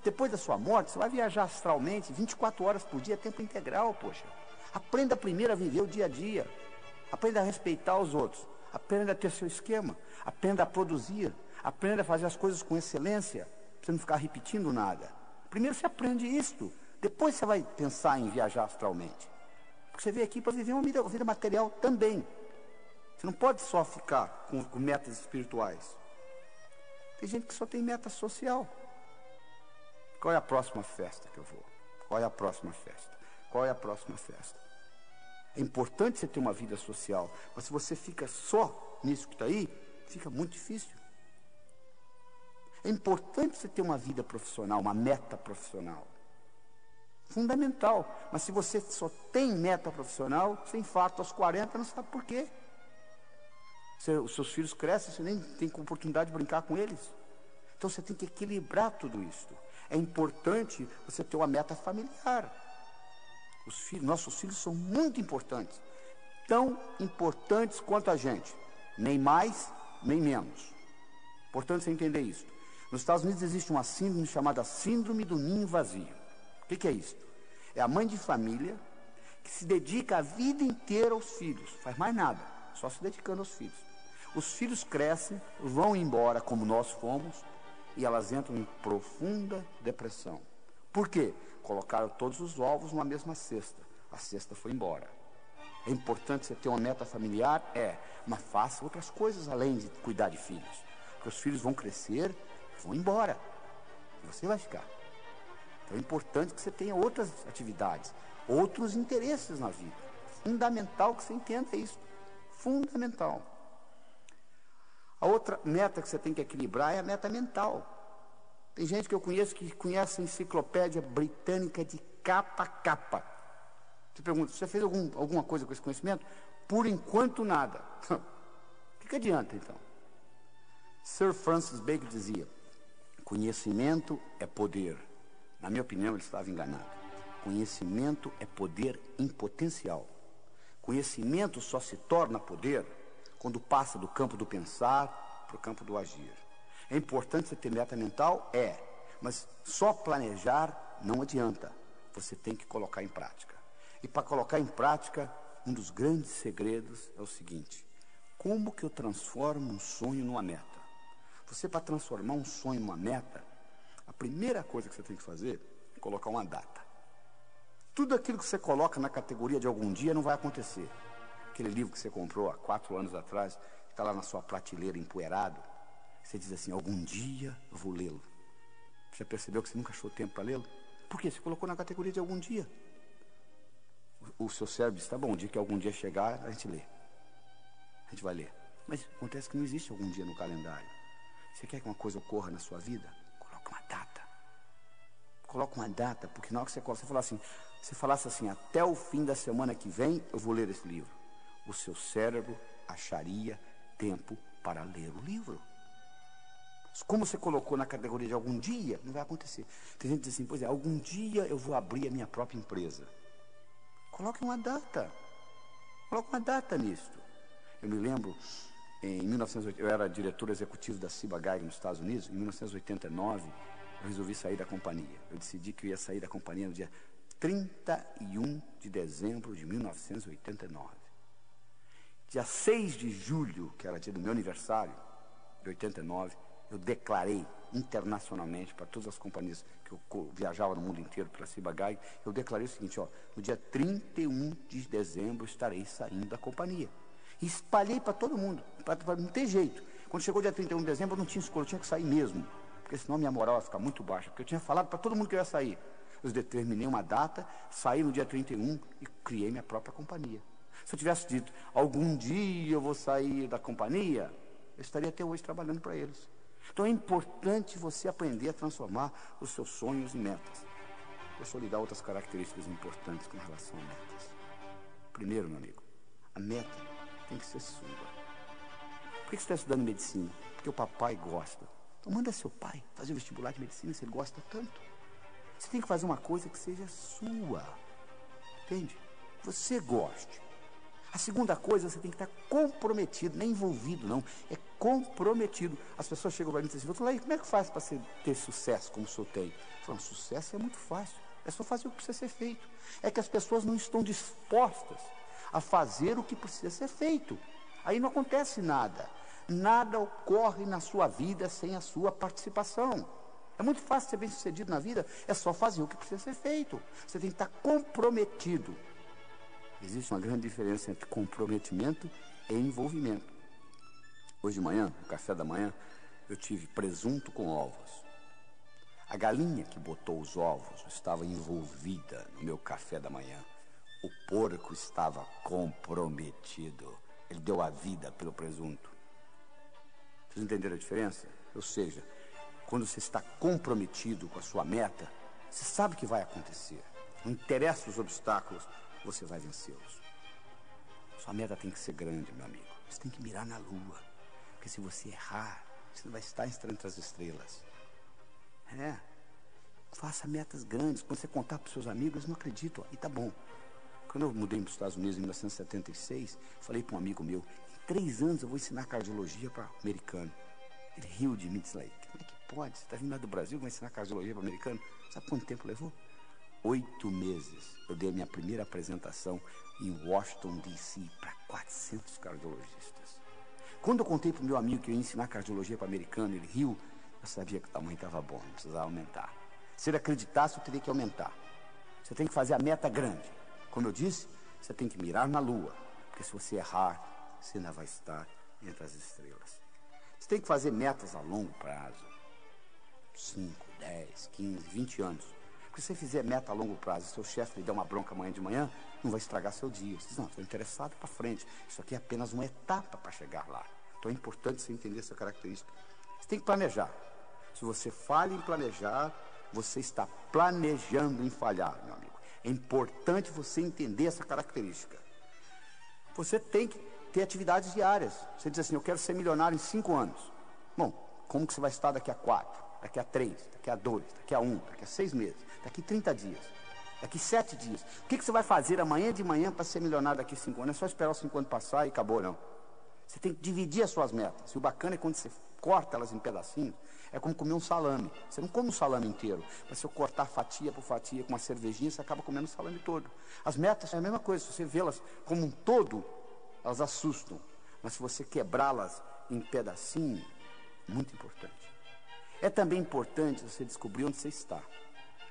Depois da sua morte, você vai viajar astralmente, 24 horas por dia, tempo integral, poxa. Aprenda primeiro a viver o dia a dia. Aprenda a respeitar os outros. Aprenda a ter seu esquema. Aprenda a produzir. Aprenda a fazer as coisas com excelência, para você não ficar repetindo nada. Primeiro você aprende isto, depois você vai pensar em viajar astralmente. Porque você veio aqui para viver uma vida material também. Você não pode só ficar com metas espirituais. Tem gente que só tem meta social. Qual é a próxima festa que eu vou? Qual é a próxima festa? Qual é a próxima festa? É importante você ter uma vida social, mas se você fica só nisso que está aí, fica muito difícil. É importante você ter uma vida profissional, uma meta profissional. Fundamental. Mas se você só tem meta profissional, você infarta aos 40, não sabe por quê. Os seus filhos crescem, você nem tem oportunidade de brincar com eles. Então você tem que equilibrar tudo isso. É importante você ter uma meta familiar. Nossos filhos são muito importantes. Tão importantes quanto a gente. Nem mais, nem menos. Importante você entender isso. Nos Estados Unidos existe uma síndrome chamada síndrome do ninho vazio. O que é isso? É a mãe de família que se dedica a vida inteira aos filhos. Faz mais nada, só se dedicando aos filhos. Os filhos crescem, vão embora como nós fomos, e elas entram em profunda depressão. Por quê? Colocaram todos os ovos numa mesma cesta. A cesta foi embora. É importante você ter uma meta familiar? Mas faça outras coisas além de cuidar de filhos. Porque os filhos vão crescer, vão embora. E você vai ficar. Então é importante que você tenha outras atividades, outros interesses na vida. Fundamental que você entenda isso. Fundamental. A outra meta que você tem que equilibrar é a meta mental. Tem gente que eu conheço que conhece a enciclopédia britânica de capa a capa. Você pergunta, você fez alguma coisa com esse conhecimento? Por enquanto nada. O que que adianta, então? Sir Francis Bacon dizia, conhecimento é poder. Na minha opinião, ele estava enganado. Conhecimento é poder em potencial. Conhecimento só se torna poder quando passa do campo do pensar para o campo do agir. É importante você ter meta mental? É. Mas só planejar não adianta. Você tem que colocar em prática. E para colocar em prática, um dos grandes segredos é o seguinte: como que eu transformo um sonho numa meta? Você, para transformar um sonho numa meta, a primeira coisa que você tem que fazer é colocar uma data. Tudo aquilo que você coloca na categoria de algum dia não vai acontecer. Aquele livro que você comprou há 4 anos atrás, que está lá na sua prateleira empoeirado, você diz assim, algum dia eu vou lê-lo. Já percebeu que você nunca achou tempo para lê-lo? Por quê? Você colocou na categoria de algum dia. O seu cérebro diz, tá bom, o dia que algum dia chegar, a gente lê. A gente vai ler. Mas acontece que não existe algum dia no calendário. Você quer que uma coisa ocorra na sua vida? Coloca uma data. Coloca uma data, porque na hora que você falasse assim, até o fim da semana que vem, eu vou ler esse livro. O seu cérebro acharia tempo para ler o livro. Como você colocou na categoria de algum dia, não vai acontecer. Tem gente que diz assim, pois é, algum dia eu vou abrir a minha própria empresa. Coloque uma data. Coloque uma data nisto. Eu me lembro, em 1980, eu era diretor executivo da Ciba Geigy nos Estados Unidos. Em 1989, eu resolvi sair da companhia. Eu decidi que eu ia sair da companhia no dia 31 de dezembro de 1989. Dia 6 de julho, que era dia do meu aniversário, de 89, eu declarei internacionalmente para todas as companhias que eu viajava no mundo inteiro pela Ciba Geigy, eu declarei o seguinte, ó, no dia 31 de dezembro eu estarei saindo da companhia. E espalhei para todo mundo, para não ter jeito. Quando chegou o dia 31 de dezembro eu não tinha escolha, eu tinha que sair mesmo, porque senão minha moral ia ficar muito baixa, porque eu tinha falado para todo mundo que eu ia sair. Eu determinei uma data, saí no dia 31 e criei minha própria companhia. Se eu tivesse dito, algum dia eu vou sair da companhia, eu estaria até hoje trabalhando para eles. Então é importante você aprender a transformar os seus sonhos em metas. Deixa eu lhe dar outras características importantes com relação a metas. Primeiro, meu amigo, a meta tem que ser sua. Por que você está estudando medicina? Porque o papai gosta. Então manda seu pai fazer o vestibular de medicina se ele gosta tanto. Você tem que fazer uma coisa que seja sua. Entende? Você goste. A segunda coisa, você tem que estar comprometido, nem envolvido não, é comprometido. As pessoas chegam para mim e dizem assim, como é que faz para ter sucesso como o senhor tem? Eu falo, sucesso é muito fácil, é só fazer o que precisa ser feito. É que as pessoas não estão dispostas a fazer o que precisa ser feito. Aí não acontece nada. Nada ocorre na sua vida sem a sua participação. É muito fácil ser bem sucedido na vida, é só fazer o que precisa ser feito. Você tem que estar comprometido. Existe uma grande diferença entre comprometimento e envolvimento. Hoje de manhã, no café da manhã, eu tive presunto com ovos. A galinha que botou os ovos estava envolvida no meu café da manhã. O porco estava comprometido. Ele deu a vida pelo presunto. Vocês entenderam a diferença? Ou seja, quando você está comprometido com a sua meta, você sabe o que vai acontecer. Não interessa os obstáculos, você vai vencê-los. Sua meta tem que ser grande, meu amigo. Você tem que mirar na lua. Porque se você errar, você não vai estar entre as estrelas. Faça metas grandes. Quando você contar para os seus amigos, eles não acreditam. E tá bom. Quando eu mudei para os Estados Unidos em 1976, falei para um amigo meu, em 3 anos eu vou ensinar cardiologia para americano. Ele riu de mim e disse, como é que pode? Você está vindo lá do Brasil, vai ensinar cardiologia para americano? Sabe quanto tempo levou? 8 meses. Eu dei a minha primeira apresentação em Washington, D.C. para 400 cardiologistas. Quando eu contei para o meu amigo que eu ia ensinar cardiologia para americano, ele riu, eu sabia que o tamanho estava bom, não precisava aumentar. Se ele acreditasse, eu teria que aumentar. Você tem que fazer a meta grande. Como eu disse, você tem que mirar na lua, porque se você errar, você ainda vai estar entre as estrelas. Você tem que fazer metas a longo prazo. 5, 10, 15, 20 anos. Porque se você fizer meta a longo prazo, seu chefe lhe der uma bronca amanhã de manhã, não vai estragar seu dia. Você diz, não, estou interessado para frente. Isso aqui é apenas uma etapa para chegar lá. Então é importante você entender essa característica. Você tem que planejar. Se você falha em planejar, você está planejando em falhar, meu amigo. É importante você entender essa característica. Você tem que ter atividades diárias. Você diz assim, eu quero ser milionário em 5 anos. Bom, como que você vai estar daqui a 4, daqui a 3, daqui a 2, daqui a 1, daqui a 6 meses, daqui a 30 dias, daqui a 7 dias? O que você vai fazer amanhã de manhã para ser milionário daqui a 5 anos? É só esperar os 5 anos passar e acabou, não. Você tem que dividir as suas metas. E o bacana é quando você corta elas em pedacinhos, é como comer um salame. Você não come um salame inteiro, mas se eu cortar fatia por fatia com uma cervejinha, você acaba comendo o salame todo. As metas é a mesma coisa, se você vê-las como um todo, elas assustam. Mas se você quebrá-las em pedacinhos, muito importante. É também importante você descobrir onde você está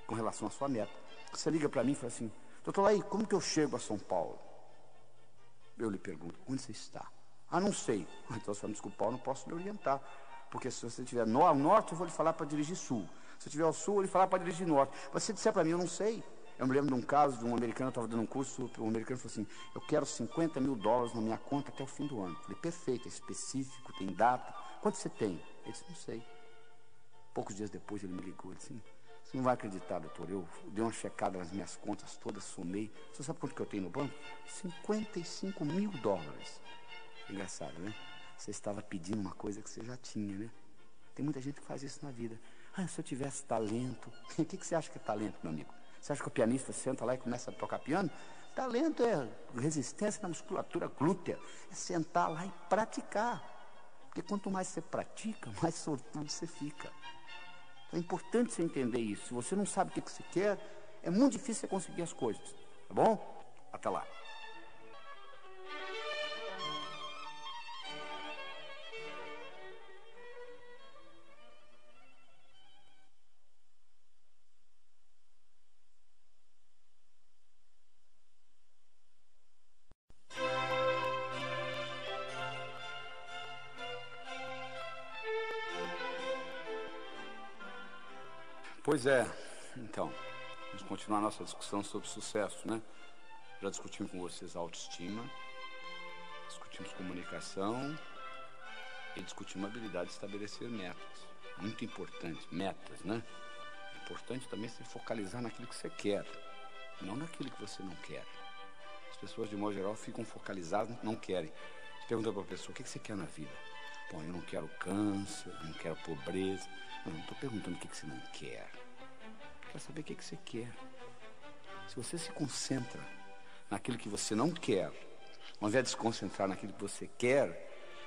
com relação à sua meta. Você liga para mim e fala assim, doutor Laí, como que eu chego a São Paulo? Eu lhe pergunto, onde você está? Ah, não sei. Então, se eu me desculpar, eu não posso lhe orientar. Porque se você estiver ao norte, eu vou lhe falar para dirigir sul. Se eu estiver ao sul, eu vou lhe falar para dirigir norte. Mas se você disser para mim, eu não sei. Eu me lembro de um caso de um americano, eu estava dando um curso, um americano falou assim, eu quero $50 mil na minha conta até o fim do ano. Eu falei, perfeito, é específico, tem data. Quanto você tem? Ele disse, não sei. Poucos dias depois ele me ligou, ele disse, você não vai acreditar, doutor, eu dei uma checada nas minhas contas todas, somei. Você sabe quanto que eu tenho no banco? $55 mil. Engraçado, né? Você estava pedindo uma coisa que você já tinha, né? Tem muita gente que faz isso na vida. Ah, se eu tivesse talento. O que você acha que é talento, meu amigo? Você acha que o pianista senta lá e começa a tocar piano? Talento é resistência na musculatura glútea. É sentar lá e praticar. Porque quanto mais você pratica, mais sortudo você fica. Então é importante você entender isso. Se você não sabe o que você quer, é muito difícil você conseguir as coisas. Tá bom? Até lá. Pois é, então, vamos continuar a nossa discussão sobre sucesso, né? Já discutimos com vocês autoestima, discutimos comunicação e discutimos a habilidade de estabelecer metas. Muito importante, metas, né? É importante também se focalizar naquilo que você quer, não naquilo que você não quer. As pessoas, de modo geral, ficam focalizadas, não querem. Você pergunta para a pessoa, o que você quer na vida? Bom, eu não quero câncer, não quero pobreza. Não estou perguntando o que você não quer. Quero saber o que você quer. Se você se concentra naquilo que você não quer, ao invés de se concentrar naquilo que você quer,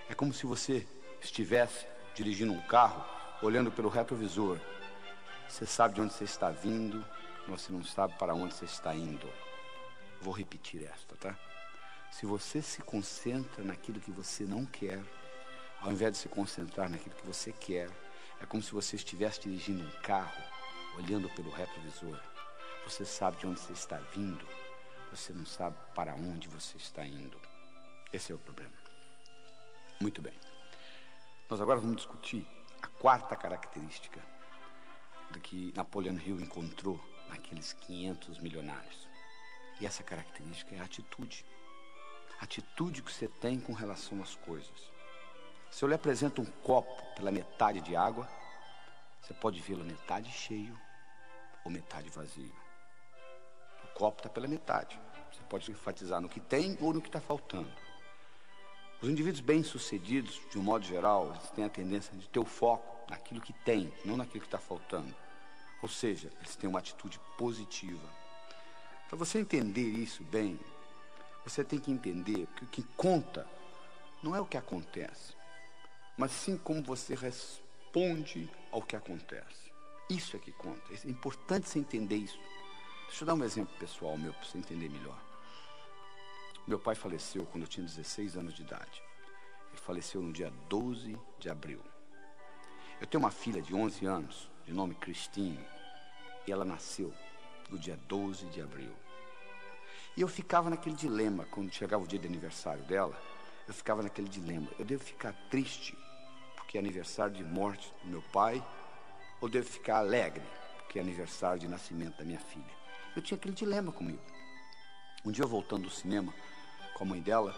é como se você estivesse dirigindo um carro, olhando pelo retrovisor. Você sabe de onde você está vindo, mas você não sabe para onde você está indo. Vou repetir esta, tá? Se você se concentra naquilo que você não quer, ao invés de se concentrar naquilo que você quer, é como se você estivesse dirigindo um carro, olhando pelo retrovisor. Você sabe de onde você está vindo, você não sabe para onde você está indo. Esse é o problema. Muito bem. Nós agora vamos discutir a quarta característica do que Napoleon Hill encontrou naqueles 500 milionários. E essa característica é a atitude. A atitude que você tem com relação às coisas. Se eu lhe apresento um copo pela metade de água, você pode vê-lo metade cheio ou metade vazio. O copo está pela metade. Você pode enfatizar no que tem ou no que está faltando. Os indivíduos bem-sucedidos, de um modo geral, eles têm a tendência de ter o foco naquilo que tem, não naquilo que está faltando. Ou seja, eles têm uma atitude positiva. Para você entender isso bem, você tem que entender que o que conta não é o que acontece, mas sim como você responde ao que acontece. Isso é que conta. É importante você entender isso. Deixa eu dar um exemplo pessoal meu, para você entender melhor. Meu pai faleceu quando eu tinha 16 anos de idade. Ele faleceu no dia 12 de abril. Eu tenho uma filha de 11 anos, de nome Cristine, e ela nasceu no dia 12 de abril. E eu ficava naquele dilema, quando chegava o dia de aniversário dela, eu ficava naquele dilema. Eu devo ficar triste porque é aniversário de morte do meu pai, ou devo ficar alegre porque é aniversário de nascimento da minha filha? Eu tinha aquele dilema comigo. Um dia eu voltando do cinema com a mãe dela,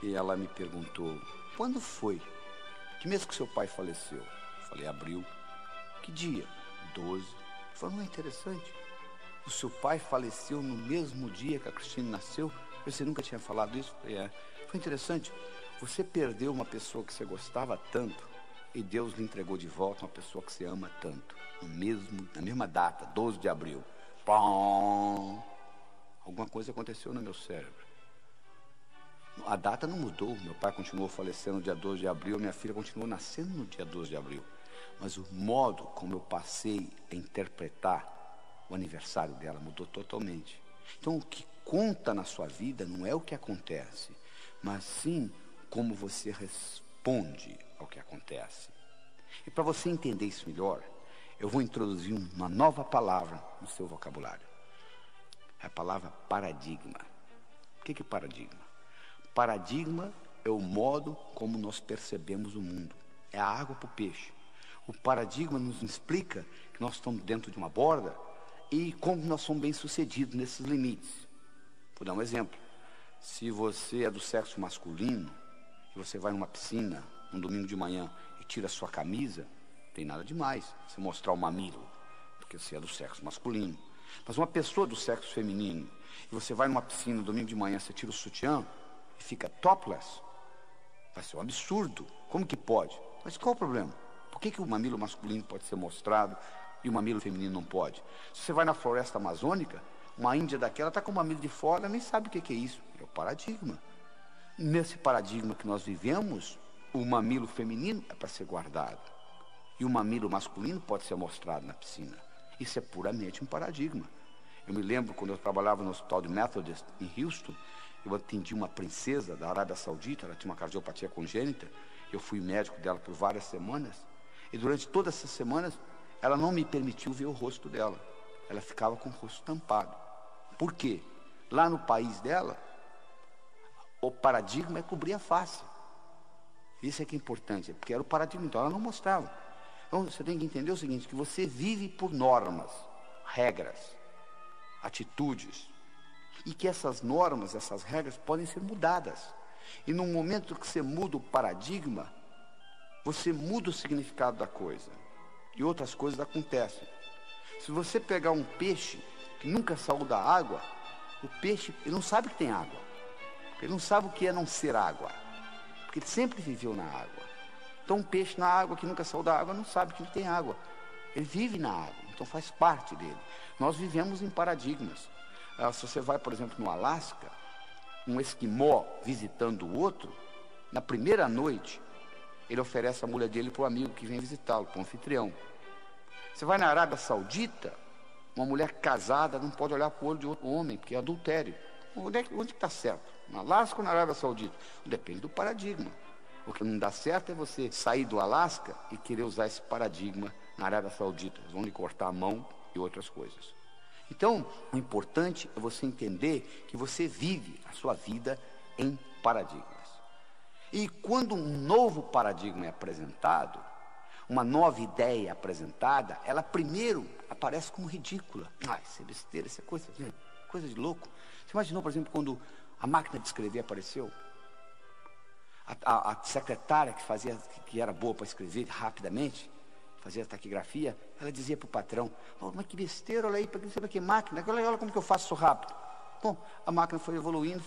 e ela me perguntou, quando foi? Que mês que seu pai faleceu? Eu falei, abril. Que dia? 12. Ela falou, não é interessante? O seu pai faleceu no mesmo dia que a Cristina nasceu? Você nunca tinha falado isso? Eu falei, Foi interessante. Você perdeu uma pessoa que você gostava tanto e Deus lhe entregou de volta uma pessoa que você ama tanto. Na mesma data, 12 de abril. Pum! Alguma coisa aconteceu no meu cérebro. A data não mudou. Meu pai continuou falecendo no dia 12 de abril, minha filha continuou nascendo no dia 12 de abril. Mas o modo como eu passei a interpretar o aniversário dela mudou totalmente. Então, o que conta na sua vida não é o que acontece, mas sim como você responde ao que acontece. E para você entender isso melhor, eu vou introduzir uma nova palavra no seu vocabulário. É a palavra paradigma. O que é paradigma? Paradigma é o modo como nós percebemos o mundo. É a água para o peixe. O paradigma nos explica que nós estamos dentro de uma borda e como nós somos bem-sucedidos nesses limites. Vou dar um exemplo. Se você é do sexo masculino e você vai numa piscina um domingo de manhã e tira a sua camisa, não tem nada demais você mostrar o mamilo, porque você é do sexo masculino. Mas uma pessoa do sexo feminino e você vai numa piscina no domingo de manhã, você tira o sutiã e fica topless, vai ser um absurdo. Como que pode? Mas qual o problema? Por que o mamilo masculino pode ser mostrado e o mamilo feminino não pode? Se você vai na floresta amazônica, uma índia daquela está com o mamilo de fora, nem sabe o que é isso. É o paradigma. Nesse paradigma que nós vivemos, o mamilo feminino é para ser guardado e o mamilo masculino pode ser mostrado na piscina. Isso é puramente um paradigma. Eu me lembro quando eu trabalhava no hospital de Methodist em Houston, eu atendi uma princesa da Arábia Saudita, ela tinha uma cardiopatia congênita, eu fui médico dela por várias semanas, e durante todas essas semanas, ela não me permitiu ver o rosto dela. Ela ficava com o rosto tampado. Por quê? Lá no país dela, o paradigma é cobrir a face. Isso é que é importante, porque era o paradigma, então ela não mostrava. Então você tem que entender o seguinte, que você vive por normas, regras, atitudes, e que essas normas, essas regras podem ser mudadas. E no momento que você muda o paradigma, você muda o significado da coisa. E outras coisas acontecem. Se você pegar um peixe que nunca saiu da água, o peixe, ele não sabe que tem água. Ele não sabe o que é não ser água. Porque ele sempre viveu na água. Então um peixe na água que nunca saiu da água não sabe que não tem água. Ele vive na água, então faz parte dele. Nós vivemos em paradigmas. Se você vai, por exemplo, no Alasca, um esquimó visitando o outro, na primeira noite, ele oferece a mulher dele para o amigo que vem visitá-lo, para o anfitrião. Você vai na Arábia Saudita, uma mulher casada não pode olhar para o olho de outro homem, porque é adultério. Onde está certo? No Alasca ou na Arábia Saudita? Depende do paradigma. O que não dá certo é você sair do Alasca e querer usar esse paradigma na Arábia Saudita. Eles vão lhe cortar a mão e outras coisas. Então, o importante é você entender que você vive a sua vida em paradigmas. E quando um novo paradigma é apresentado, uma nova ideia é apresentada, ela primeiro aparece como ridícula. Isso é besteira, isso é coisa de louco. Você imaginou, por exemplo, quando a máquina de escrever apareceu? A secretária que era boa para escrever rapidamente, fazia taquigrafia, ela dizia para o patrão, mas que besteira, olha aí, para que máquina, olha como que eu faço isso rápido. Bom, a máquina foi evoluindo,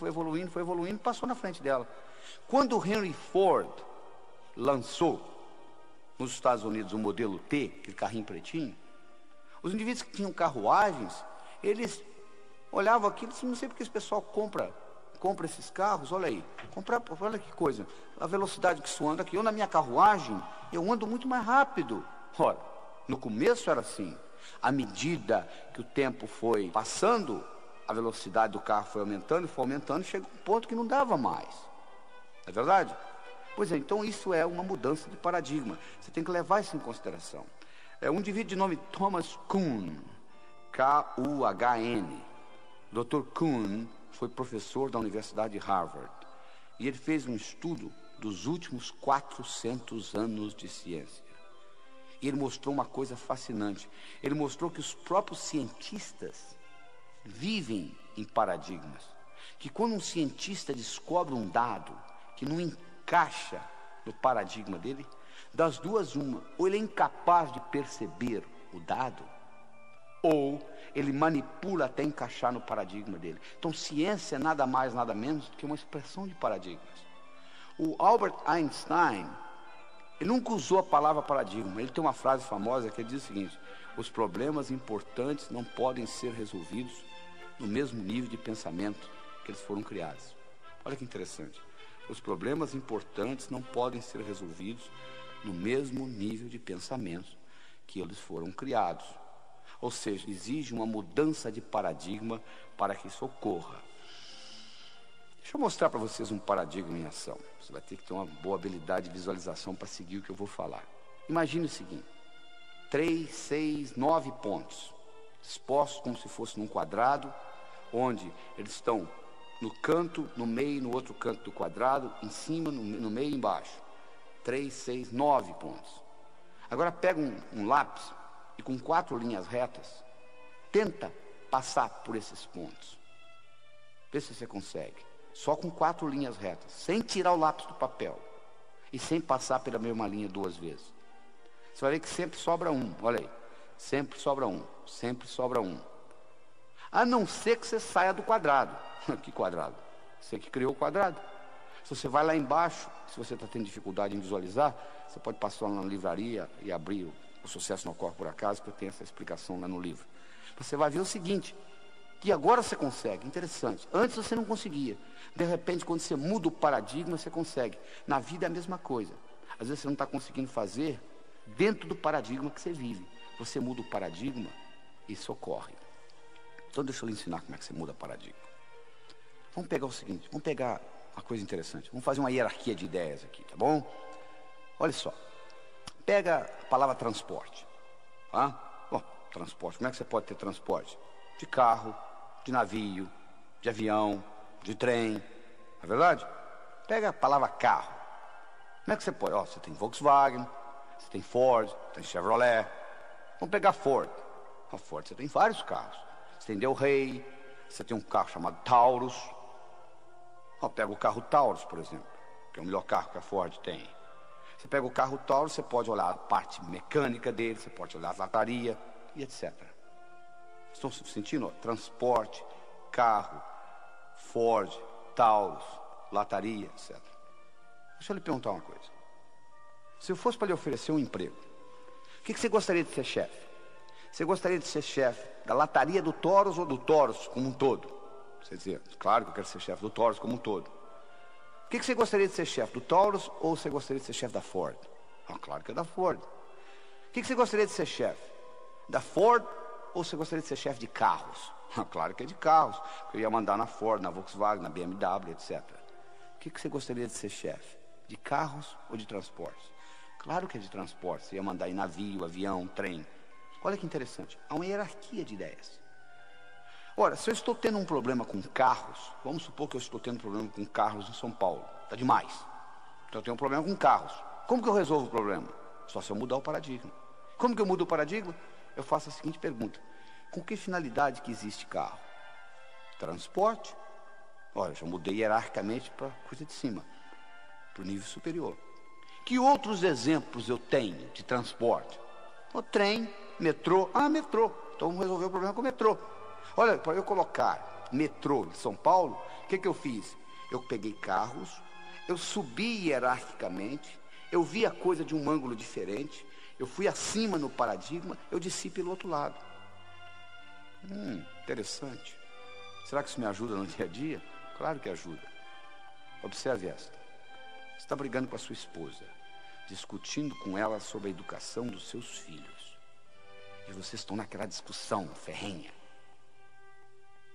passou na frente dela. Quando o Henry Ford lançou nos Estados Unidos o modelo T, aquele carrinho pretinho, os indivíduos que tinham carruagens, eles olhavam aquilo e diziam, não sei porque esse pessoal compra esses carros, olha aí, olha que coisa, a velocidade que isso anda aqui, eu na minha carruagem, eu ando muito mais rápido. Ora, no começo era assim, à medida que o tempo foi passando, a velocidade do carro foi aumentando, e chegou a um ponto que não dava mais. Não é verdade? Pois é, então isso é uma mudança de paradigma. Você tem que levar isso em consideração. Um indivíduo de nome Thomas Kuhn, K-U-H-N. Dr. Kuhn foi professor da Universidade de Harvard. E ele fez um estudo dos últimos 400 anos de ciência. E ele mostrou uma coisa fascinante. Ele mostrou que os próprios cientistas vivem em paradigmas. Que quando um cientista descobre um dado que não encaixa no paradigma dele, das duas uma, ou ele é incapaz de perceber o dado, ou ele manipula até encaixar no paradigma dele. Então, ciência é nada mais, nada menos do que uma expressão de paradigmas. O Albert Einstein, ele nunca usou a palavra paradigma. Ele tem uma frase famosa que diz o seguinte: os problemas importantes não podem ser resolvidos no mesmo nível de pensamento que eles foram criados. Olha que interessante. Os problemas importantes não podem ser resolvidos no mesmo nível de pensamento que eles foram criados. Ou seja, exige uma mudança de paradigma para que isso ocorra. Deixa eu mostrar para vocês um paradigma em ação. Você vai ter que ter uma boa habilidade de visualização para seguir o que eu vou falar. Imagine o seguinte: 3, 6, 9 pontos, expostos como se fosse num quadrado, onde eles estão no canto, no meio, no outro canto do quadrado, em cima, no meio e embaixo. 3, 6, 9 pontos. Agora pega um lápis e com 4 linhas retas, tenta passar por esses pontos. Vê se você consegue. Só com 4 linhas retas, sem tirar o lápis do papel e sem passar pela mesma linha 2 vezes. Você vai ver que sempre sobra um, olha aí. Sempre sobra um, sempre sobra um. A não ser que você saia do quadrado. Que quadrado? Você que criou o quadrado. Se você vai lá embaixo, se você está tendo dificuldade em visualizar, você pode passar lá na livraria e abrir O Sucesso Não Ocorre Por Acaso, que eu tenho essa explicação lá no livro. Você vai ver o seguinte, que agora você consegue, interessante. Antes você não conseguia. De repente, quando você muda o paradigma, você consegue. Na vida é a mesma coisa. Às vezes você não está conseguindo fazer dentro do paradigma que você vive. Você muda o paradigma, isso ocorre. Então deixa eu lhe ensinar como é que você muda paradigma. Vamos pegar o seguinte, vamos pegar uma coisa interessante. Vamos fazer uma hierarquia de ideias aqui, tá bom? Olha só. Pega a palavra transporte. Tá? Bom, transporte. Como é que você pode ter transporte? De carro, de navio, de avião, de trem. Não é verdade? Pega a palavra carro. Como é que você pode? Ó, você tem Volkswagen, você tem Ford, tem Chevrolet. Vamos pegar Ford. A Ford, você tem vários carros. Você tem Del Rey, você tem um carro chamado Taurus. Ó, pega o carro Taurus, por exemplo, que é o melhor carro que a Ford tem. Você pega o carro Taurus, você pode olhar a parte mecânica dele, você pode olhar a lataria e etc. Estão sentindo? Ó, transporte, carro, Ford, Taurus, lataria, etc. Deixa eu lhe perguntar uma coisa. Se eu fosse para lhe oferecer um emprego, o que você gostaria de ser chefe? Você gostaria de ser chefe da lataria do Taurus ou do Taurus como um todo? Você dizia, claro que eu quero ser chefe do Taurus como um todo. O que você gostaria de ser chefe, do Taurus ou você gostaria de ser chefe da Ford? Ah, claro que é da Ford. O que você gostaria de ser chefe? Da Ford ou você gostaria de ser chefe de carros? Ah, claro que é de carros. Eu ia mandar na Ford, na Volkswagen, na BMW, etc. O que você gostaria de ser chefe? De carros ou de transportes? Claro que é de transporte. Você ia mandar em navio, avião, trem. Olha que interessante. Há uma hierarquia de ideias. Ora, se eu estou tendo um problema com carros, vamos supor que eu estou tendo um problema com carros em São Paulo. Está demais. Então eu tenho um problema com carros. Como que eu resolvo o problema? Só se eu mudar o paradigma. Como que eu mudo o paradigma? Eu faço a seguinte pergunta. Com que finalidade que existe carro? Transporte? Olha, já mudei hierarquicamente para a coisa de cima, para o nível superior. Que outros exemplos eu tenho de transporte? O trem, metrô. Ah, metrô. Então vamos resolver o problema com o metrô. Olha, para eu colocar metrô em São Paulo, o que eu fiz? Eu peguei carros, eu subi hierarquicamente, eu vi a coisa de um ângulo diferente, eu fui acima no paradigma, eu desci pelo outro lado. Interessante. Será que isso me ajuda no dia a dia? Claro que ajuda. Observe esta. Você está brigando com a sua esposa, discutindo com ela sobre a educação dos seus filhos. E vocês estão naquela discussão ferrenha.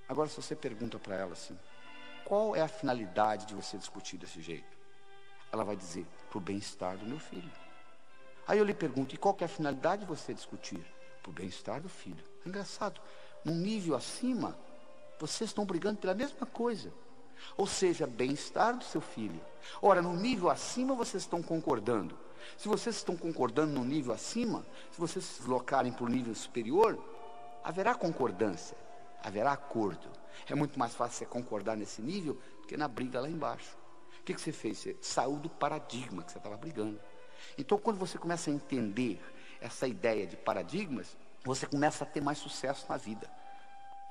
Agora, se você pergunta para ela assim, qual é a finalidade de você discutir desse jeito? Ela vai dizer, para o bem-estar do meu filho. Aí eu lhe pergunto, e qual que é a finalidade de você discutir? Para o bem-estar do filho. É engraçado, num nível acima, vocês estão brigando pela mesma coisa. Ou seja, bem-estar do seu filho. Ora, no nível acima vocês estão concordando. Se vocês estão concordando no nível acima, se vocês se deslocarem para o nível superior, haverá concordância, haverá acordo. É muito mais fácil você concordar nesse nível do que na briga lá embaixo. O que você fez? Você saiu do paradigma que você estava brigando. Então, quando você começa a entender essa ideia de paradigmas, você começa a ter mais sucesso na vida.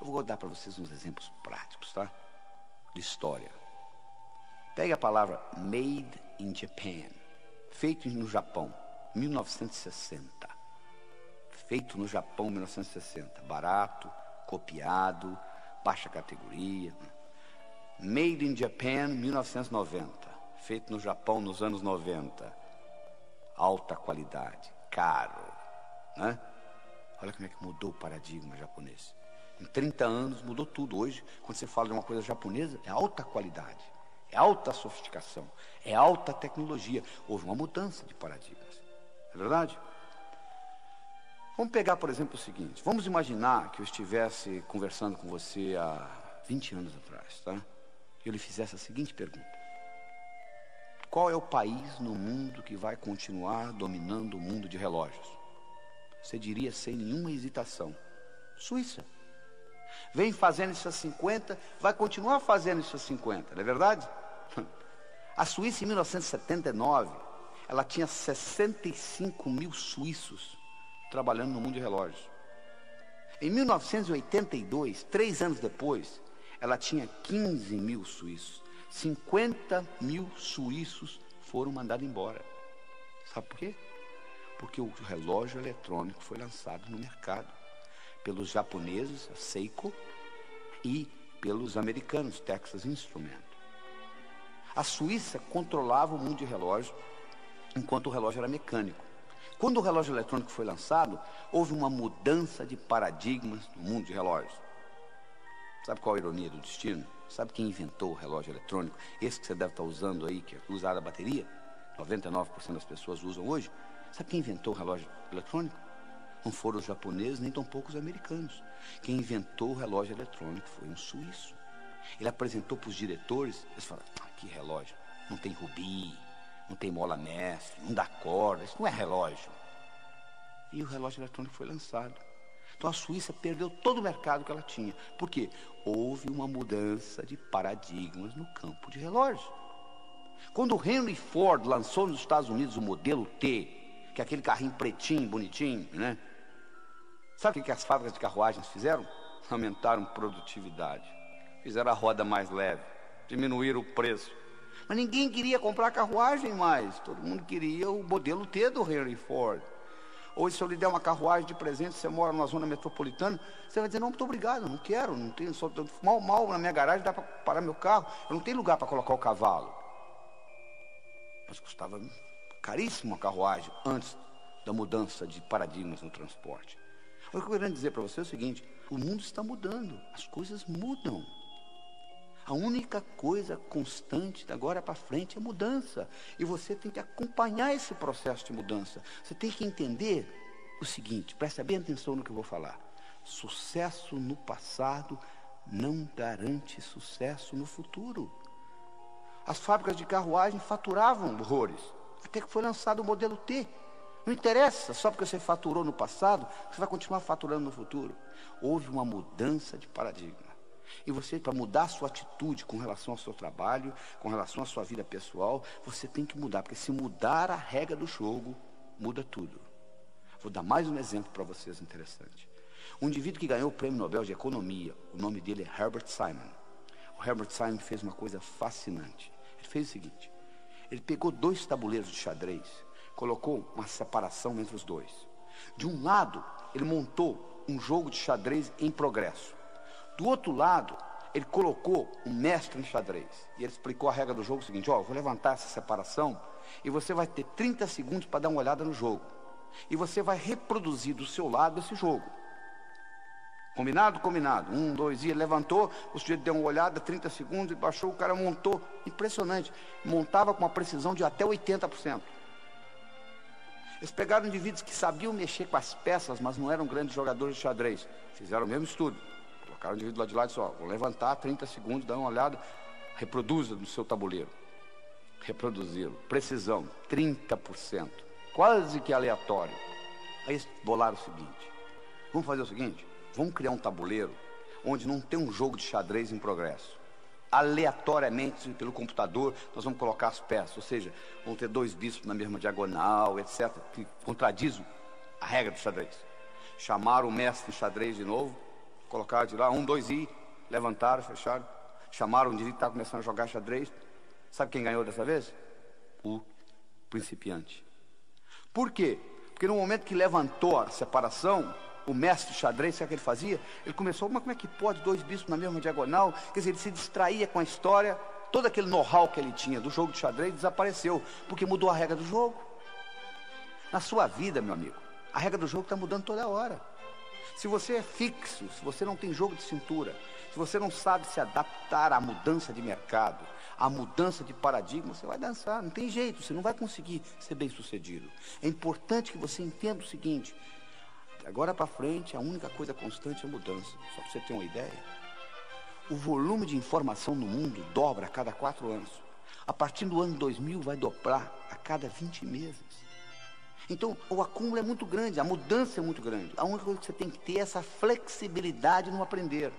Eu vou dar para vocês uns exemplos práticos, tá? De história. Pegue a palavra Made in Japan, feito no Japão, 1960. Feito no Japão, 1960. Barato, copiado, baixa categoria. Made in Japan, 1990. Feito no Japão nos anos 90. Alta qualidade, caro, né? Olha como é que mudou o paradigma japonês. Em 30 anos mudou tudo. Hoje, quando você fala de uma coisa japonesa, é alta qualidade, é alta sofisticação, é alta tecnologia. Houve uma mudança de paradigmas. É verdade? Vamos pegar, por exemplo, o seguinte. Vamos imaginar que eu estivesse conversando com você há 20 anos atrás, tá? E eu lhe fizesse a seguinte pergunta. Qual é o país no mundo que vai continuar dominando o mundo de relógios? Você diria sem nenhuma hesitação: Suíça. Vem fazendo isso há 50, vai continuar fazendo isso há 50, não é verdade? A Suíça, em 1979, ela tinha 65 mil suíços trabalhando no mundo de relógios. Em 1982, 3 anos depois, ela tinha 15 mil suíços. 50 mil suíços foram mandados embora. Sabe por quê? Porque o relógio eletrônico foi lançado no mercado pelos japoneses, a Seiko, e pelos americanos, Texas Instruments. A Suíça controlava o mundo de relógio, enquanto o relógio era mecânico. Quando o relógio eletrônico foi lançado, houve uma mudança de paradigmas no mundo de relógios. Sabe qual a ironia do destino? Sabe quem inventou o relógio eletrônico? Esse que você deve estar usando aí, que é usado a bateria, 99% das pessoas usam hoje. Sabe quem inventou o relógio eletrônico? Não foram os japoneses, nem tampouco os americanos. Quem inventou o relógio eletrônico foi um suíço. Ele apresentou para os diretores, eles falaram: que relógio, não tem rubi, não tem mola mestre, não dá corda, isso não é relógio. E o relógio eletrônico foi lançado. Então a Suíça perdeu todo o mercado que ela tinha. Por quê? Houve uma mudança de paradigmas no campo de relógios. Quando o Henry Ford lançou nos Estados Unidos o modelo T, que é aquele carrinho pretinho, bonitinho, né? Sabe o que as fábricas de carruagens fizeram? Aumentaram produtividade, fizeram a roda mais leve, diminuíram o preço. Mas ninguém queria comprar carruagem mais. Todo mundo queria o modelo T do Henry Ford. Hoje, se eu lhe der uma carruagem de presente, você mora numa zona metropolitana, você vai dizer: não, muito obrigado, não quero, não tenho, só mal na minha garagem dá para parar meu carro, eu não tenho lugar para colocar o cavalo. Mas custava caríssimo a carruagem antes da mudança de paradigmas no transporte. O que eu quero dizer para você é o seguinte: o mundo está mudando, as coisas mudam. A única coisa constante de agora para frente é mudança. E você tem que acompanhar esse processo de mudança. Você tem que entender o seguinte, preste bem atenção no que eu vou falar. Sucesso no passado não garante sucesso no futuro. As fábricas de carruagem faturavam horrores, até que foi lançado o modelo T. Não interessa, só porque você faturou no passado, você vai continuar faturando no futuro. Houve uma mudança de paradigma. E você, para mudar a sua atitude com relação ao seu trabalho, com relação à sua vida pessoal, você tem que mudar, porque se mudar a regra do jogo, muda tudo. Vou dar mais um exemplo para vocês interessante. Um indivíduo que ganhou o Prêmio Nobel de Economia, o nome dele é Herbert Simon. O Herbert Simon fez uma coisa fascinante. Ele fez o seguinte: ele pegou 2 tabuleiros de xadrez, colocou uma separação entre os dois. De um lado, ele montou um jogo de xadrez em progresso. Do outro lado, ele colocou um mestre em xadrez. E ele explicou a regra do jogo: o seguinte: eu vou levantar essa separação e você vai ter 30 segundos para dar uma olhada no jogo. E você vai reproduzir do seu lado esse jogo. Combinado? Combinado. 1, 2, e ele levantou, o sujeito deu uma olhada, 30 segundos, e baixou, o cara montou. Impressionante. Montava com uma precisão de até 80%. Eles pegaram indivíduos que sabiam mexer com as peças, mas não eram grandes jogadores de xadrez. Fizeram o mesmo estudo. Colocaram o indivíduo lá de lado e disse: vou levantar 30 segundos, dá uma olhada, reproduza no seu tabuleiro. Reproduziram. Precisão, 30%. Quase que aleatório. Aí eles bolaram o seguinte: vamos fazer o seguinte, vamos criar um tabuleiro onde não tem um jogo de xadrez em progresso. Aleatoriamente, pelo computador, nós vamos colocar as peças, ou seja, vão ter 2 bispos na mesma diagonal, etc., que contradizem a regra do xadrez. Chamaram o mestre em xadrez de novo, Colocaram de lá, 1, 2 e levantaram, fecharam, chamaram um indivíduo que estava começando a jogar xadrez. Sabe quem ganhou dessa vez? O principiante. Por quê? Porque no momento que levantou a separação, o mestre de xadrez, sabe o que ele fazia? Ele começou, mas como é que pode 2 bispos na mesma diagonal? Quer dizer, ele se distraía com a história, todo aquele know-how que ele tinha do jogo de xadrez desapareceu, porque mudou a regra do jogo. Na sua vida, meu amigo, a regra do jogo está mudando toda hora. Se você é fixo, se você não tem jogo de cintura, se você não sabe se adaptar à mudança de mercado, à mudança de paradigma, você vai dançar, não tem jeito, você não vai conseguir ser bem sucedido. É importante que você entenda o seguinte: agora para frente, a única coisa constante é a mudança. Só para você ter uma ideia, o volume de informação no mundo dobra a cada 4 anos. A partir do ano 2000 vai dobrar a cada 20 meses. Então, o acúmulo é muito grande, a mudança é muito grande. A única coisa que você tem que ter é essa flexibilidade no aprender.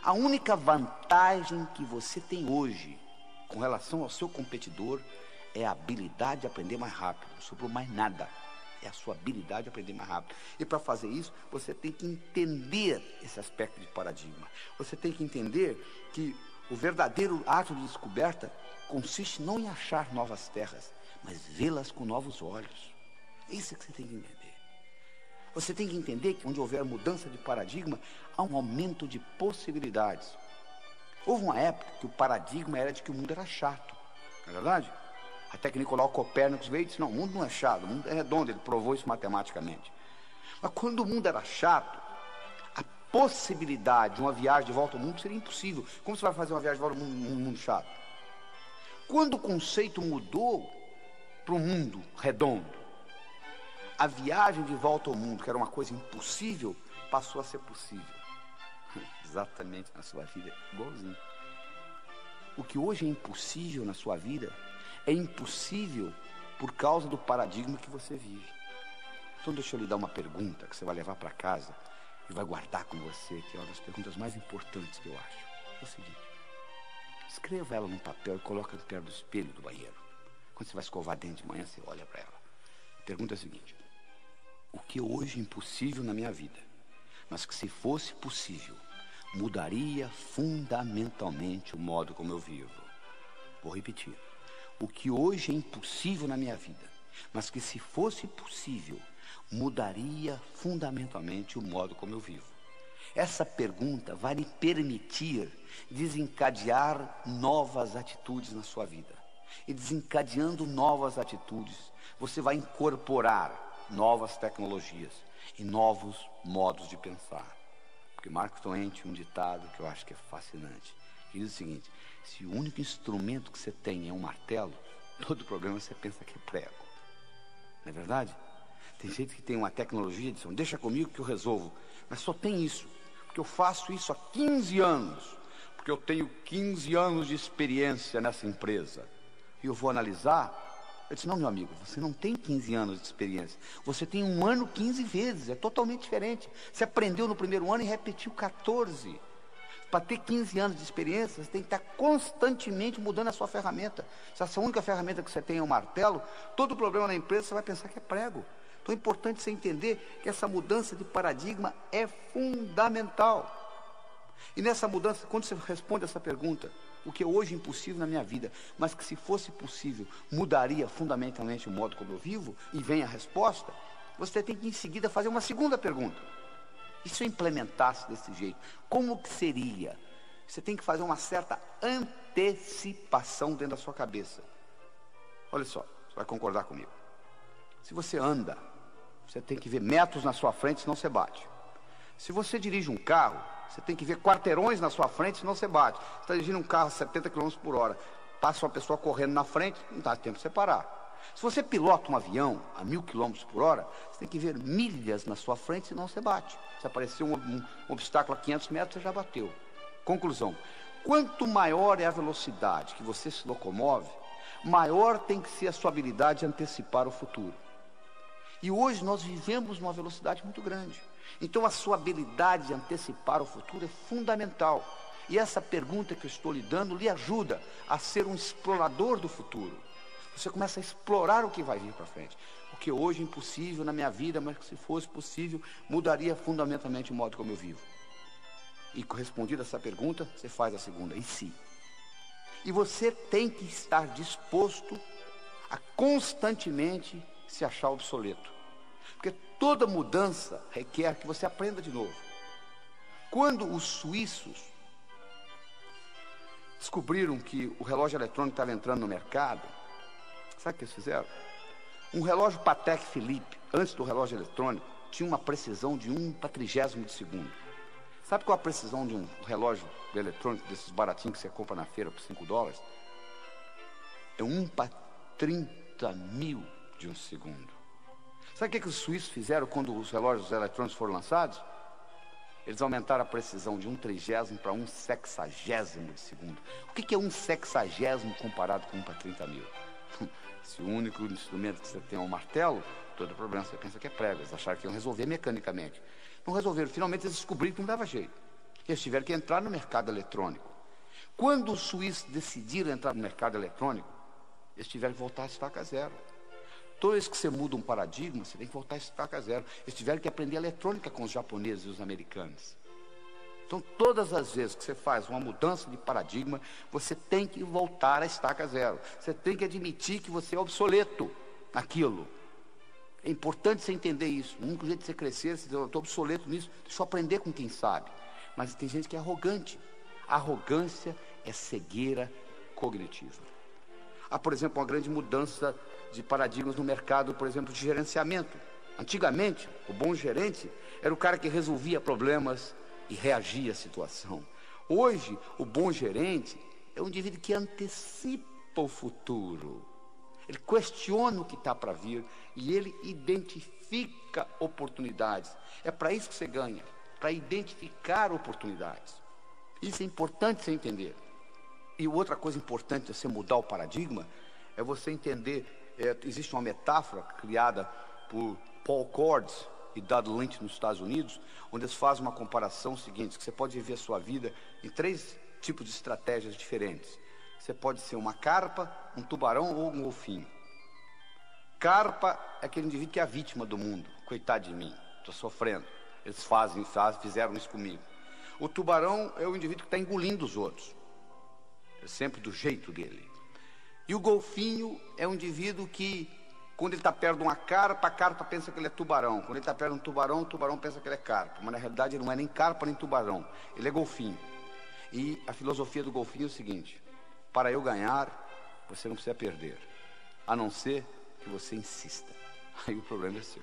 A única vantagem que você tem hoje com relação ao seu competidor é a habilidade de aprender mais rápido. Não sobrou mais nada. É a sua habilidade de aprender mais rápido. E para fazer isso, você tem que entender esse aspecto de paradigma. Você tem que entender que o verdadeiro ato de descoberta consiste não em achar novas terras, mas vê-las com novos olhos. É isso que você tem que entender. Você tem que entender que onde houver mudança de paradigma, há um aumento de possibilidades. Houve uma época que o paradigma era de que o mundo era chato, não é verdade? Até que Nicolau Copérnico veio e disse: não, o mundo não é chato, o mundo é redondo. Ele provou isso matematicamente. Mas quando o mundo era chato, a possibilidade de uma viagem de volta ao mundo seria impossível. Como você vai fazer uma viagem de volta ao mundo, mundo chato? Quando o conceito mudou para o mundo redondo, a viagem de volta ao mundo, que era uma coisa impossível, passou a ser possível. Exatamente na sua vida, igualzinho. O que hoje é impossível na sua vida é impossível por causa do paradigma que você vive. Então deixa eu lhe dar uma pergunta que você vai levar para casa e vai guardar com você, que é uma das perguntas mais importantes que eu acho. É o seguinte: escreva ela num papel e coloca perto do espelho do banheiro. Quando você vai escovar dente de manhã, você olha para ela. A pergunta é a seguinte: o que hoje é impossível na minha vida, mas que se fosse possível, mudaria fundamentalmente o modo como eu vivo? Vou repetir. O que hoje é impossível na minha vida, mas que se fosse possível, mudaria fundamentalmente o modo como eu vivo. Essa pergunta vai lhe permitir desencadear novas atitudes na sua vida. E desencadeando novas atitudes, você vai incorporar novas tecnologias e novos modos de pensar. Porque Mark Twain tinha um ditado que eu acho que é fascinante, que diz o seguinte: se o único instrumento que você tem é um martelo, todo problema você pensa que é prego. Não é verdade? Tem gente que tem uma tecnologia e diz: deixa comigo que eu resolvo. Mas só tem isso, porque eu faço isso há 15 anos, porque eu tenho 15 anos de experiência nessa empresa. E eu vou analisar. Eu disse: não, meu amigo, você não tem 15 anos de experiência. Você tem 1 ano 15 vezes, é totalmente diferente. Você aprendeu no primeiro ano e repetiu 14. Para ter 15 anos de experiência, você tem que estar constantemente mudando a sua ferramenta. Se essa única ferramenta que você tem é um martelo, todo problema na empresa você vai pensar que é prego. Então é importante você entender que essa mudança de paradigma é fundamental. E nessa mudança, quando você responde essa pergunta, o que é hoje impossível na minha vida, mas que se fosse possível, mudaria fundamentalmente o modo como eu vivo, e vem a resposta, você tem que em seguida fazer uma segunda pergunta. E se eu implementasse desse jeito, como que seria? Você tem que fazer uma certa antecipação dentro da sua cabeça. Olha só, você vai concordar comigo. Se você anda, você tem que ver metros na sua frente, senão você bate. Se você dirige um carro, você tem que ver quarteirões na sua frente, senão você bate. Você está dirigindo um carro a 70 km por hora, passa uma pessoa correndo na frente, não dá tempo de você parar. Se você pilota um avião a 1000 km por hora, você tem que ver milhas na sua frente, senão você bate. Se aparecer um obstáculo a 500 metros, você já bateu. Conclusão: quanto maior é a velocidade que você se locomove, maior tem que ser a sua habilidade de antecipar o futuro. E hoje nós vivemos numa velocidade muito grande. Então a sua habilidade de antecipar o futuro é fundamental. E essa pergunta que eu estou lhe dando lhe ajuda a ser um explorador do futuro. Você começa a explorar o que vai vir para frente. O que hoje é impossível na minha vida, mas que se fosse possível, mudaria fundamentalmente o modo como eu vivo. E respondida essa pergunta, você faz a segunda, e se? E você tem que estar disposto a constantemente se achar obsoleto. Porque toda mudança requer que você aprenda de novo. Quando os suíços descobriram que o relógio eletrônico estava entrando no mercado, sabe o que eles fizeram? Um relógio Patek Philippe, antes do relógio eletrônico, tinha uma precisão de 1/30 de segundo. Sabe qual a precisão de um relógio eletrônico, desses baratinhos que você compra na feira por $5? É 1/30.000 de um segundo. Sabe o que os suíços fizeram quando os relógios eletrônicos foram lançados? Eles aumentaram a precisão de 1/30 para 1/60 de segundo. O que é 1/60 comparado com 1/30.000? Se o único instrumento que você tem é um martelo, todo problema você pensa que é prego. Eles acharam que iam resolver mecanicamente. Não resolveram. Finalmente eles descobriram que não dava jeito. Eles tiveram que entrar no mercado eletrônico. Quando os suíços decidiram entrar no mercado eletrônico, eles tiveram que voltar a estaca zero. Toda vez que você muda um paradigma, você tem que voltar a estaca zero. Eles tiveram que aprender eletrônica com os japoneses e os americanos. Então, todas as vezes que você faz uma mudança de paradigma, você tem que voltar à estaca zero. Você tem que admitir que você é obsoleto naquilo. É importante você entender isso. O único jeito de você crescer, você dizer, eu estou obsoleto nisso, deixa eu aprender com quem sabe. Mas tem gente que é arrogante. A arrogância é cegueira cognitiva. Há, por exemplo, uma grande mudança de paradigmas no mercado, por exemplo, de gerenciamento. Antigamente, o bom gerente era o cara que resolvia problemas e reagia à situação. Hoje, o bom gerente é um indivíduo que antecipa o futuro. Ele questiona o que está para vir e ele identifica oportunidades. É para isso que você ganha, para identificar oportunidades. Isso é importante você entender. E outra coisa importante de você mudar o paradigma é você entender, existe uma metáfora criada por Paul Cordes e Dodd Lynch nos Estados Unidos, onde eles fazem uma comparação seguinte, que você pode viver a sua vida em 3 tipos de estratégias diferentes. Você pode ser uma carpa, um tubarão ou um golfinho. Carpa é aquele indivíduo que é a vítima do mundo. Coitado de mim, estou sofrendo. Eles fizeram isso comigo. O tubarão é o indivíduo que está engolindo os outros. É sempre do jeito dele. E o golfinho é um indivíduo que, quando ele está perto de uma carpa, a carpa pensa que ele é tubarão. Quando ele está perto de um tubarão, o tubarão pensa que ele é carpa. Mas na realidade ele não é nem carpa nem tubarão. Ele é golfinho. E a filosofia do golfinho é o seguinte: para eu ganhar, você não precisa perder, a não ser que você insista. Aí o problema é seu.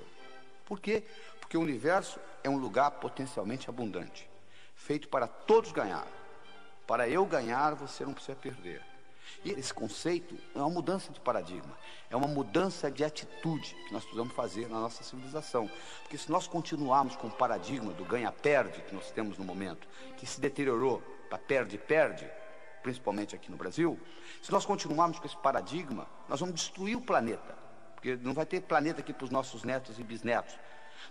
Por quê? Porque o universo é um lugar potencialmente abundante, feito para todos ganhar. Para eu ganhar, você não precisa perder. E esse conceito é uma mudança de paradigma, é uma mudança de atitude que nós precisamos fazer na nossa civilização. Porque se nós continuarmos com o paradigma do ganha-perde que nós temos no momento, que se deteriorou para perde-perde, principalmente aqui no Brasil, se nós continuarmos com esse paradigma, nós vamos destruir o planeta, porque não vai ter planeta aqui para os nossos netos e bisnetos.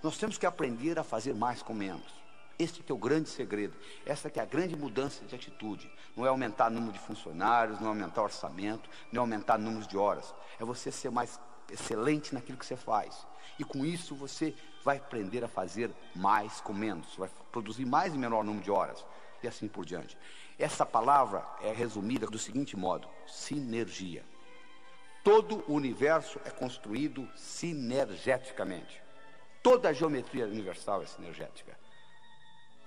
Nós temos que aprender a fazer mais com menos. Este que é o grande segredo, essa que é a grande mudança de atitude. Não é aumentar o número de funcionários, não é aumentar o orçamento, não é aumentar o número de horas. É você ser mais excelente naquilo que você faz. E com isso você vai aprender a fazer mais com menos. Você vai produzir mais em menor número de horas. E assim por diante. Essa palavra é resumida do seguinte modo: sinergia. Todo o universo é construído sinergeticamente. Toda a geometria universal é sinergética.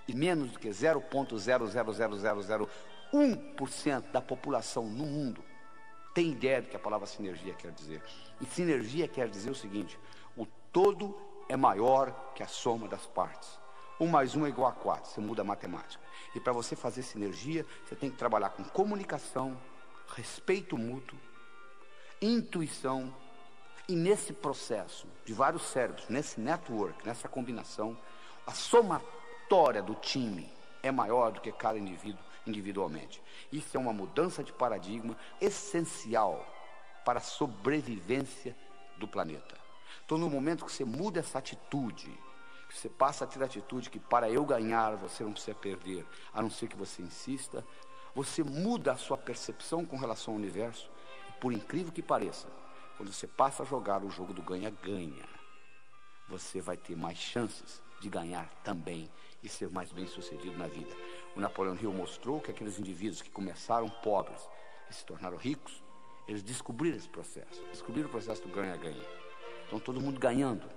E menos do que 0,00001% da população no mundo tem ideia do que a palavra sinergia quer dizer. E sinergia quer dizer o seguinte: o todo é maior que a soma das partes. 1 mais 1 é igual a 4, você muda a matemática. E para você fazer sinergia, você tem que trabalhar com comunicação, respeito mútuo, intuição. E nesse processo de vários cérebros, nesse network, nessa combinação, a somatória do time é maior do que cada indivíduo individualmente. Isso é uma mudança de paradigma essencial para a sobrevivência do planeta. Então, no momento que você muda essa atitude, que você passa a ter a atitude que para eu ganhar você não precisa perder, a não ser que você insista, você muda a sua percepção com relação ao universo. E, por incrível que pareça, quando você passa a jogar o jogo do ganha-ganha, você vai ter mais chances de ganhar também e ser mais bem sucedido na vida. O Napoleão Hill mostrou que aqueles indivíduos que começaram pobres e se tornaram ricos, eles descobriram esse processo, descobriram o processo do ganha-ganha. Então todo mundo ganhando.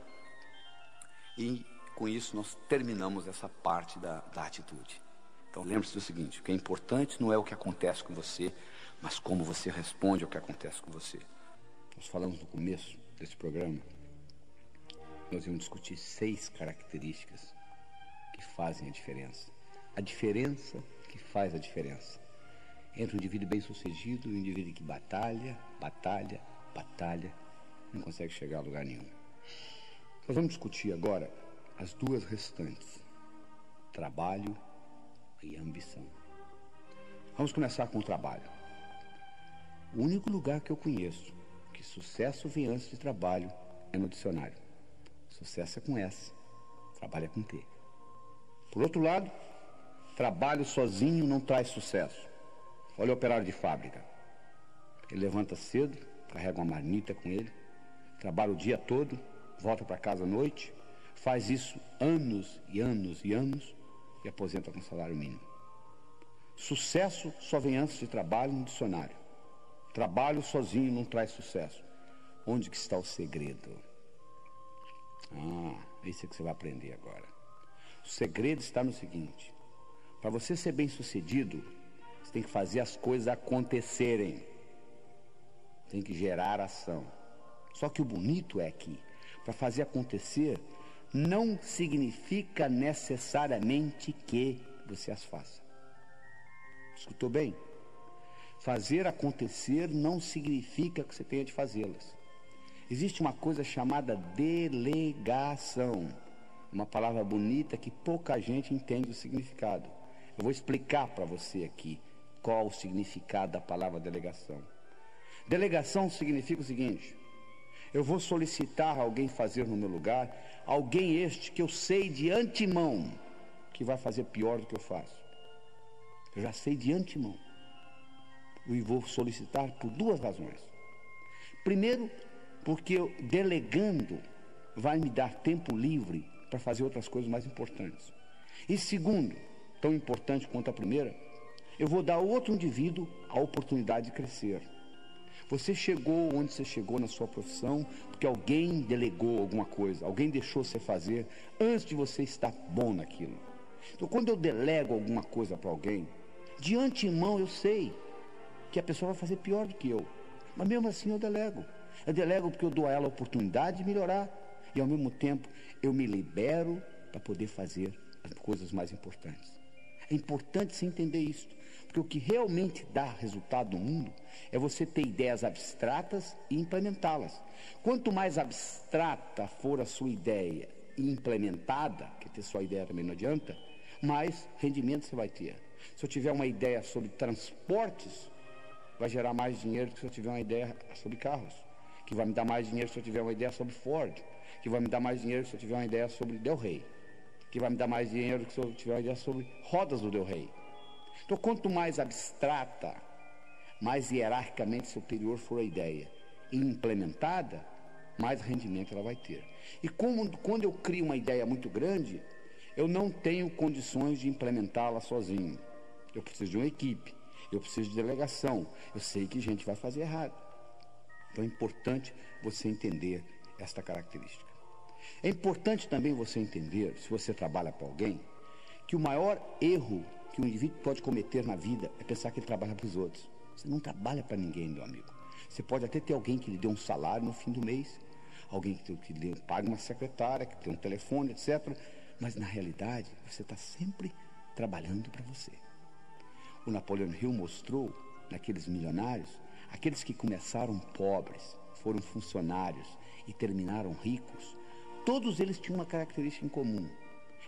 E com isso nós terminamos essa parte da atitude. Então lembre-se do seguinte, o que é importante não é o que acontece com você, mas como você responde ao que acontece com você. Nós falamos no começo desse programa, nós íamos discutir 6 características que fazem a diferença. A diferença que faz a diferença entre um indivíduo bem-sucedido e um indivíduo que batalha, não consegue chegar a lugar nenhum. Nós vamos discutir agora as 2 restantes, trabalho e ambição. Vamos começar com o trabalho. O único lugar que eu conheço que sucesso vem antes de trabalho é no dicionário. Sucesso é com S, trabalho é com T. Por outro lado, trabalho sozinho não traz sucesso. Olha o operário de fábrica. Ele levanta cedo, carrega uma marmita com ele, trabalha o dia todo, volta para casa à noite, faz isso anos e anos e anos e aposenta com salário mínimo. Sucesso só vem antes de trabalho no dicionário. Trabalho sozinho não traz sucesso. Onde que está o segredo? Isso é que você vai aprender agora. O segredo está no seguinte: para você ser bem-sucedido, você tem que fazer as coisas acontecerem. Tem que gerar ação. Só que o bonito é que, para fazer acontecer, não significa necessariamente que você as faça. Escutou bem? Fazer acontecer não significa que você tenha de fazê-las. Existe uma coisa chamada delegação. Uma palavra bonita que pouca gente entende o significado. Eu vou explicar para você aqui qual o significado da palavra delegação. Delegação significa o seguinte: eu vou solicitar a alguém fazer no meu lugar, alguém este que eu sei de antemão que vai fazer pior do que eu faço. Eu já sei de antemão. E vou solicitar por 2 razões. Primeiro, porque eu, delegando, vai me dar tempo livre para fazer outras coisas mais importantes. E segundo, tão importante quanto a primeira, eu vou dar ao outro indivíduo a oportunidade de crescer. Você chegou onde você chegou na sua profissão porque alguém delegou alguma coisa, alguém deixou você fazer antes de você estar bom naquilo. Então, quando eu delego alguma coisa para alguém, de antemão eu sei que a pessoa vai fazer pior do que eu, mas mesmo assim eu delego. Eu delego porque eu dou a ela a oportunidade de melhorar e ao mesmo tempo eu me libero para poder fazer as coisas mais importantes. É importante você entender isso, porque o que realmente dá resultado no mundo é você ter ideias abstratas e implementá-las. Quanto mais abstrata for a sua ideia e implementada, que ter só ideia também não adianta, mais rendimento você vai ter. Se eu tiver uma ideia sobre transportes, vai gerar mais dinheiro do que se eu tiver uma ideia sobre carros, que vai me dar mais dinheiro se eu tiver uma ideia sobre Ford, que vai me dar mais dinheiro se eu tiver uma ideia sobre Del Rey, que vai me dar mais dinheiro do que se eu tiver uma ideia sobre rodas do Del Rey. Então, quanto mais abstrata, mais hierarquicamente superior for a ideia e implementada, mais rendimento ela vai ter. E quando eu crio uma ideia muito grande, eu não tenho condições de implementá-la sozinho. Eu preciso de uma equipe, eu preciso de delegação, eu sei que gente vai fazer errado. Então é importante você entender esta característica. É importante também você entender, se você trabalha para alguém, que o maior erro que um indivíduo pode cometer na vida é pensar que ele trabalha para os outros. Você não trabalha para ninguém, meu amigo. Você pode até ter alguém que lhe dê um salário no fim do mês, alguém que lhe pague uma secretária, que tem um telefone, etc. Mas na realidade, você está sempre trabalhando para você. O Napoleão Hill mostrou, naqueles milionários, aqueles que começaram pobres, foram funcionários e terminaram ricos, todos eles tinham uma característica em comum.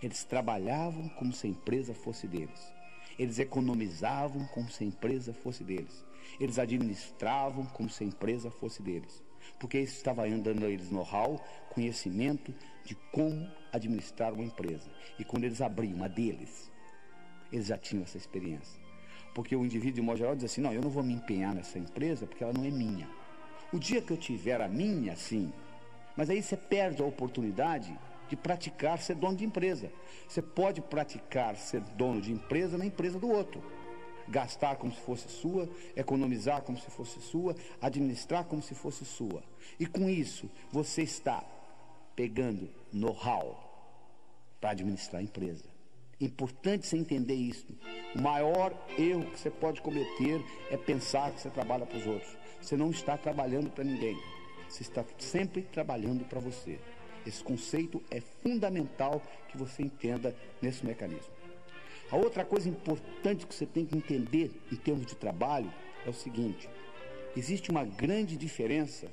Eles trabalhavam como se a empresa fosse deles. Eles economizavam como se a empresa fosse deles. Eles administravam como se a empresa fosse deles. Porque isso estava dando a eles know-how, conhecimento de como administrar uma empresa. E quando eles abriam a deles, eles já tinham essa experiência. Porque o indivíduo, de modo geral, diz assim: não, eu não vou me empenhar nessa empresa porque ela não é minha. O dia que eu tiver a minha, sim. Mas aí você perde a oportunidade de praticar ser dono de empresa. Você pode praticar ser dono de empresa na empresa do outro. Gastar como se fosse sua, economizar como se fosse sua, administrar como se fosse sua. E com isso, você está pegando know-how para administrar a empresa. É importante você entender isso. O maior erro que você pode cometer é pensar que você trabalha para os outros. Você não está trabalhando para ninguém. Você está sempre trabalhando para você. Esse conceito é fundamental que você entenda nesse mecanismo. A outra coisa importante que você tem que entender em termos de trabalho é o seguinte: existe uma grande diferença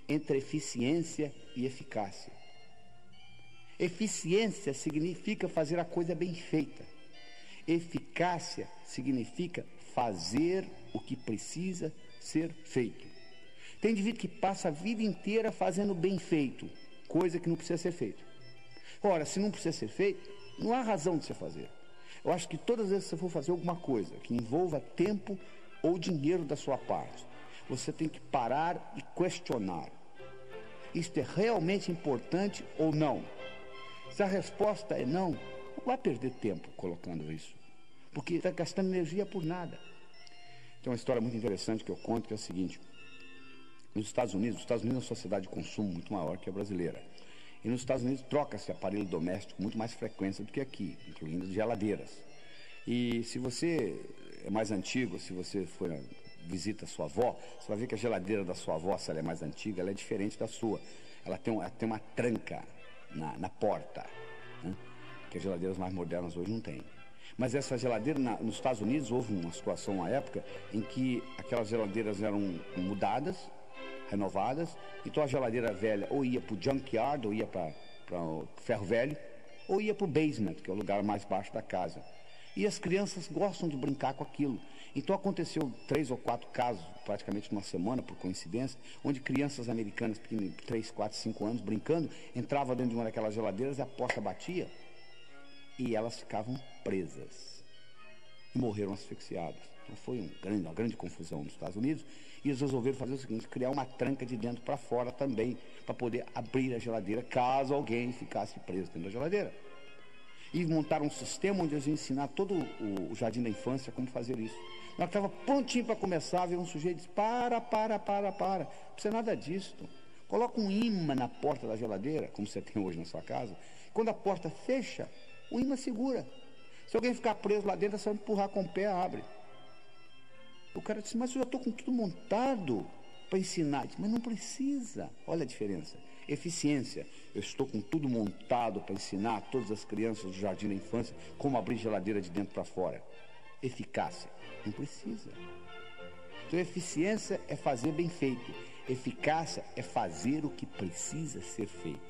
entre eficiência e eficácia. Eficiência significa fazer a coisa bem feita. Eficácia significa fazer o que precisa ser feito. Tem indivíduo que passa a vida inteira fazendo bem feito, coisa que não precisa ser feita. Ora, se não precisa ser feito, não há razão de você fazer. Eu acho que todas as vezes que você for fazer alguma coisa que envolva tempo ou dinheiro da sua parte, você tem que parar e questionar. Isto é realmente importante ou não? Se a resposta é não vai perder tempo colocando isso, porque está gastando energia por nada. Tem uma história muito interessante que eu conto, que é a seguinte: nos Estados Unidos é uma sociedade de consumo muito maior que a brasileira. E nos Estados Unidos troca-se aparelho doméstico com muito mais frequência do que aqui, incluindo geladeiras. E se você é mais antigo, se você for visita a sua avó, você vai ver que a geladeira da sua avó, se ela é mais antiga, ela é diferente da sua. Ela tem uma tranca na porta, né? Que as geladeiras mais modernas hoje não têm. Mas essa geladeira, nos Estados Unidos, houve uma situação, uma época, em que aquelas geladeiras eram mudadas, renovadas. Então a geladeira velha ou ia para o junkyard, ou ia para o ferro velho, ou ia para o basement, que é o lugar mais baixo da casa. E as crianças gostam de brincar com aquilo. Então aconteceu 3 ou 4 casos, praticamente numa semana, por coincidência, onde crianças americanas, pequenas, 3, 4, 5 anos, brincando, entravam dentro de uma daquelas geladeiras e a porta batia e elas ficavam presas e morreram asfixiadas. Então foi uma grande confusão nos Estados Unidos, e eles resolveram fazer o seguinte: criar uma tranca de dentro para fora também, para poder abrir a geladeira caso alguém ficasse preso dentro da geladeira. E montaram um sistema onde eles iam ensinar todo o jardim da infância como fazer isso. Nós estava prontinho para começar, veio um sujeito e disse: para, não precisa nada disso. Coloca um imã na porta da geladeira, como você tem hoje na sua casa. Quando a porta fecha, o imã segura. Se alguém ficar preso lá dentro, é só empurrar com o pé, abre. O cara disse: mas eu já estou com tudo montado para ensinar. Disse: mas não precisa. Olha a diferença. Eficiência: eu estou com tudo montado para ensinar a todas as crianças do jardim da infância como abrir geladeira de dentro para fora. Eficácia: não precisa. Então eficiência é fazer bem feito. Eficácia é fazer o que precisa ser feito.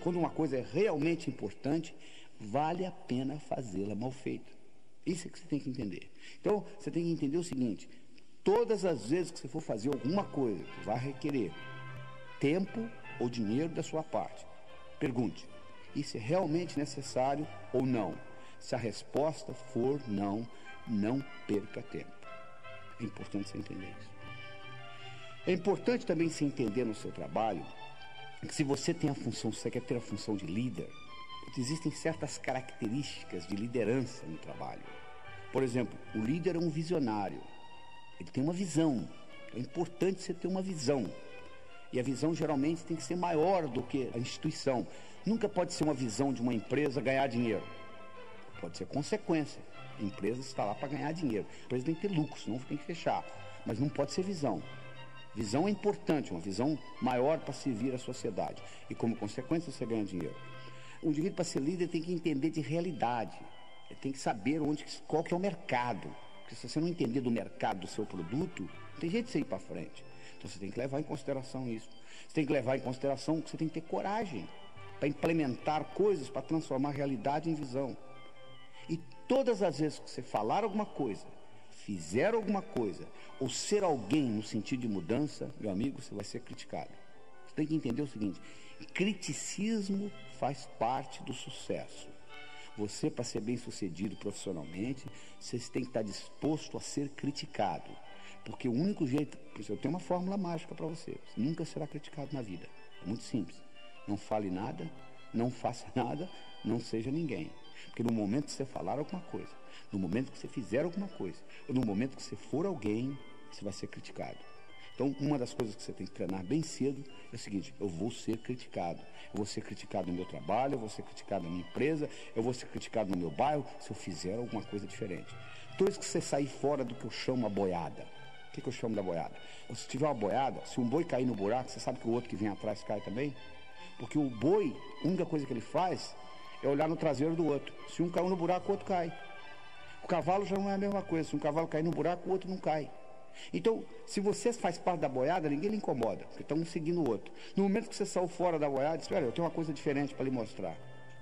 Quando uma coisa é realmente importante, vale a pena fazê-la mal feita. Isso é que você tem que entender. Então você tem que entender o seguinte: todas as vezes que você for fazer alguma coisa que vai requerer tempo ou dinheiro da sua parte, pergunte: isso é realmente necessário ou não? Se a resposta for não, não perca tempo. É importante você entender isso. É importante também você entender no seu trabalho que, se você tem a função, se você quer ter a função de líder, existem certas características de liderança no trabalho. Por exemplo, o líder é um visionário. Ele tem uma visão. É importante você ter uma visão. E a visão geralmente tem que ser maior do que a instituição. Nunca pode ser uma visão de uma empresa ganhar dinheiro. Pode ser consequência. A empresa está lá para ganhar dinheiro. A empresa tem que ter lucro, senão tem que fechar. Mas não pode ser visão. Visão é importante, uma visão maior para servir a sociedade. E como consequência você ganha dinheiro. O indivíduo, para ser líder, tem que entender de realidade. Ele tem que saber qual que é o mercado. Porque se você não entender do mercado do seu produto, não tem jeito de você ir para frente. Então você tem que levar em consideração isso. Você tem que levar em consideração que você tem que ter coragem para implementar coisas, para transformar a realidade em visão. E todas as vezes que você falar alguma coisa, fizer alguma coisa, ou ser alguém no sentido de mudança, meu amigo, você vai ser criticado. Você tem que entender o seguinte: criticismo faz parte do sucesso. Você, para ser bem sucedido profissionalmente, você tem que estar disposto a ser criticado. Porque o único jeito, eu tenho uma fórmula mágica para você: você nunca será criticado na vida. É muito simples. Não fale nada, Não faça nada, não seja ninguém. Porque no momento que você falar alguma coisa, no momento que você fizer alguma coisa, ou no momento que você for alguém, você vai ser criticado. Então, uma das coisas que você tem que treinar bem cedo é o seguinte: eu vou ser criticado. Eu vou ser criticado no meu trabalho, eu vou ser criticado na minha empresa, eu vou ser criticado no meu bairro, se eu fizer alguma coisa diferente. Toda vez que você sair fora do que eu chamo a boiada. O que eu chamo da boiada? Se tiver uma boiada, se um boi cair no buraco, você sabe que o outro que vem atrás cai também? Porque o boi, a única coisa que ele faz é olhar no traseiro do outro. Se um caiu no buraco, o outro cai. O cavalo já não é a mesma coisa. Se um cavalo cair no buraco, o outro não cai. Então, se você faz parte da boiada, ninguém lhe incomoda, porque estão um seguindo o outro. No momento que você saiu fora da boiada, diz: olha, eu tenho uma coisa diferente para lhe mostrar.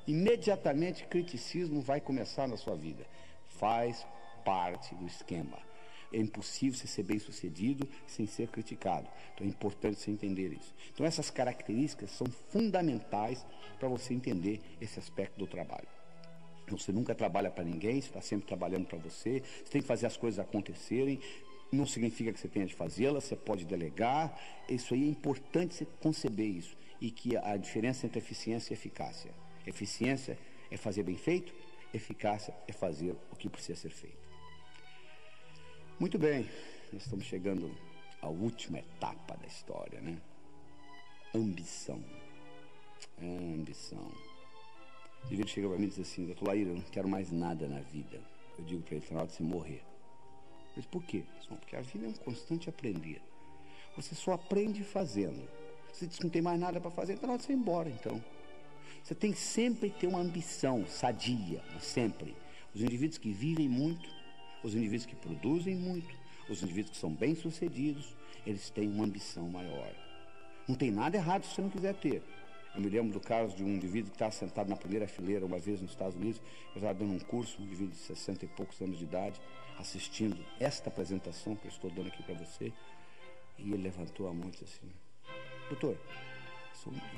Imediatamente, criticismo vai começar na sua vida. Faz parte do esquema. É impossível você ser bem sucedido sem ser criticado. Então é importante você entender isso. Então essas características são fundamentais para você entender esse aspecto do trabalho. Então, você nunca trabalha para ninguém, você está sempre trabalhando para você, você tem que fazer as coisas acontecerem. Não significa que você tenha de fazê-las, você pode delegar. Isso aí é importante você conceber isso. E que a diferença entre eficiência e eficácia. Eficiência é fazer bem feito, eficácia é fazer o que precisa ser feito. Muito bem, nós estamos chegando à última etapa da história, né? Ambição. Ambição. O indivíduo chega para mim e diz assim: doutor Laíra, eu não quero mais nada na vida. Eu digo para ele: na hora de você morrer. Mas por quê? Porque a vida é um constante aprender. Você só aprende fazendo. Você diz que não tem mais nada para fazer, então na hora de você ir embora, então. Você tem que sempre ter uma ambição sadia, sempre. Os indivíduos que vivem muito, os indivíduos que produzem muito, os indivíduos que são bem-sucedidos, eles têm uma ambição maior. Não tem nada errado se você não quiser ter. Eu me lembro do caso de um indivíduo que estava sentado na primeira fileira uma vez nos Estados Unidos. Eu estava dando um curso, um indivíduo de 60 e poucos anos de idade, assistindo esta apresentação que eu estou dando aqui para você. E ele levantou a mão e disse assim: doutor,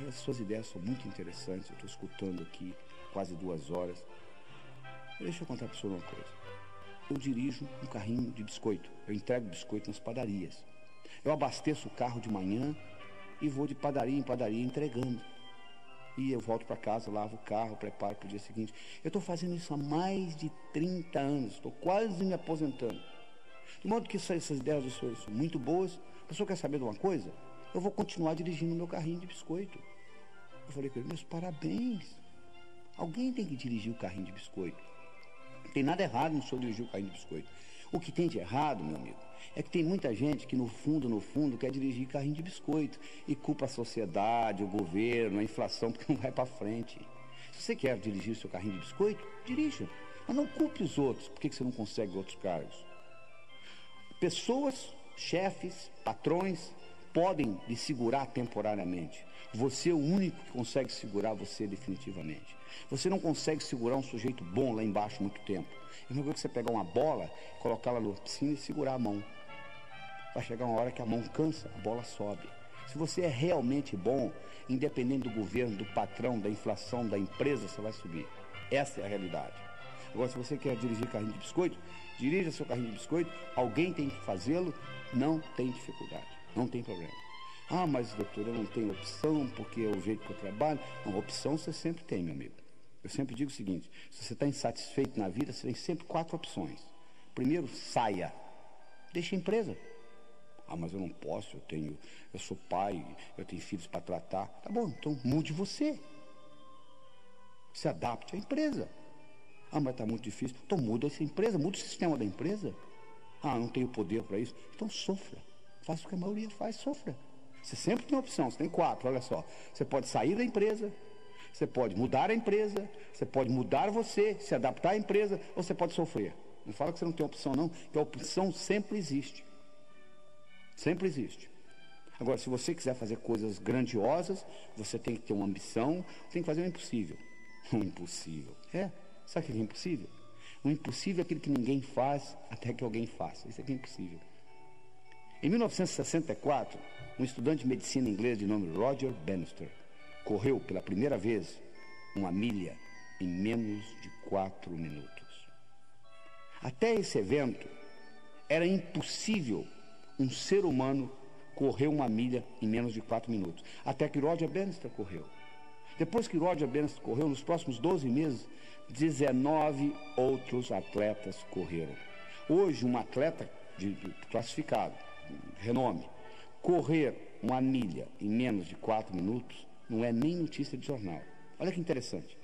as suas ideias são muito interessantes, eu estou escutando aqui quase 2 horas. Deixa eu contar para o senhor uma coisa. Eu dirijo um carrinho de biscoito, eu entrego biscoito nas padarias. Eu abasteço o carro de manhã e vou de padaria em padaria entregando. E eu volto para casa, lavo o carro, preparo para o dia seguinte. Eu estou fazendo isso há mais de 30 anos, estou quase me aposentando. De modo que essas ideias do senhor são muito boas. O senhor quer saber de uma coisa? Eu vou continuar dirigindo meu carrinho de biscoito. Eu falei com ele: meus parabéns. Alguém tem que dirigir o carrinho de biscoito. Não tem nada errado no senhor dirigir o carrinho de biscoito. O que tem de errado, meu amigo, é que tem muita gente que no fundo, quer dirigir carrinho de biscoito e culpa a sociedade, o governo, a inflação, porque não vai para frente. Se você quer dirigir o seu carrinho de biscoito, dirija. Mas não culpe os outros. Por que você não consegue outros cargos? Pessoas, chefes, patrões, podem lhe segurar temporariamente. Você é o único que consegue segurar você definitivamente. Você não consegue segurar um sujeito bom lá embaixo muito tempo. É uma coisa que você pegar uma bola, colocá-la na piscina e segurar a mão. Vai chegar uma hora que a mão cansa, a bola sobe. Se você é realmente bom, independente do governo, do patrão, da inflação, da empresa, você vai subir. Essa é a realidade. Agora, se você quer dirigir carrinho de biscoito, dirija seu carrinho de biscoito, alguém tem que fazê-lo, não tem dificuldade, não tem problema. Ah, mas doutor, eu não tenho opção, porque é o jeito que eu trabalho. Não, opção você sempre tem, meu amigo. Eu sempre digo o seguinte: se você está insatisfeito na vida, você tem sempre 4 opções. Primeiro, saia. Deixe a empresa. Ah, mas eu não posso, eu sou pai, eu tenho filhos para tratar. Tá bom, então mude você. Se adapte à empresa. Ah, mas está muito difícil. Então muda essa empresa, muda o sistema da empresa. Ah, não tenho poder para isso. Então sofra. Faça o que a maioria faz, sofra. Você sempre tem opção, você tem 4, olha só. Você pode sair da empresa, você pode mudar a empresa, você pode mudar você, se adaptar à empresa, ou você pode sofrer. Não fala que você não tem opção não, que a opção sempre existe. Sempre existe. Agora, se você quiser fazer coisas grandiosas, você tem que ter uma ambição, tem que fazer o impossível. O impossível. Sabe o que é impossível? O impossível é aquilo que ninguém faz até que alguém faça. Isso aqui é impossível. Em 1964, um estudante de medicina inglês de nome Roger Bannister correu pela primeira vez 1 milha em menos de 4 minutos. Até esse evento, era impossível um ser humano correr 1 milha em menos de 4 minutos. Até que Roger Bannister correu. Depois que Roger Bannister correu, nos próximos 12 meses, 19 outros atletas correram. Hoje, um atleta classificado, renome, correr uma milha em menos de 4 minutos não é nem notícia de jornal. Olha que interessante.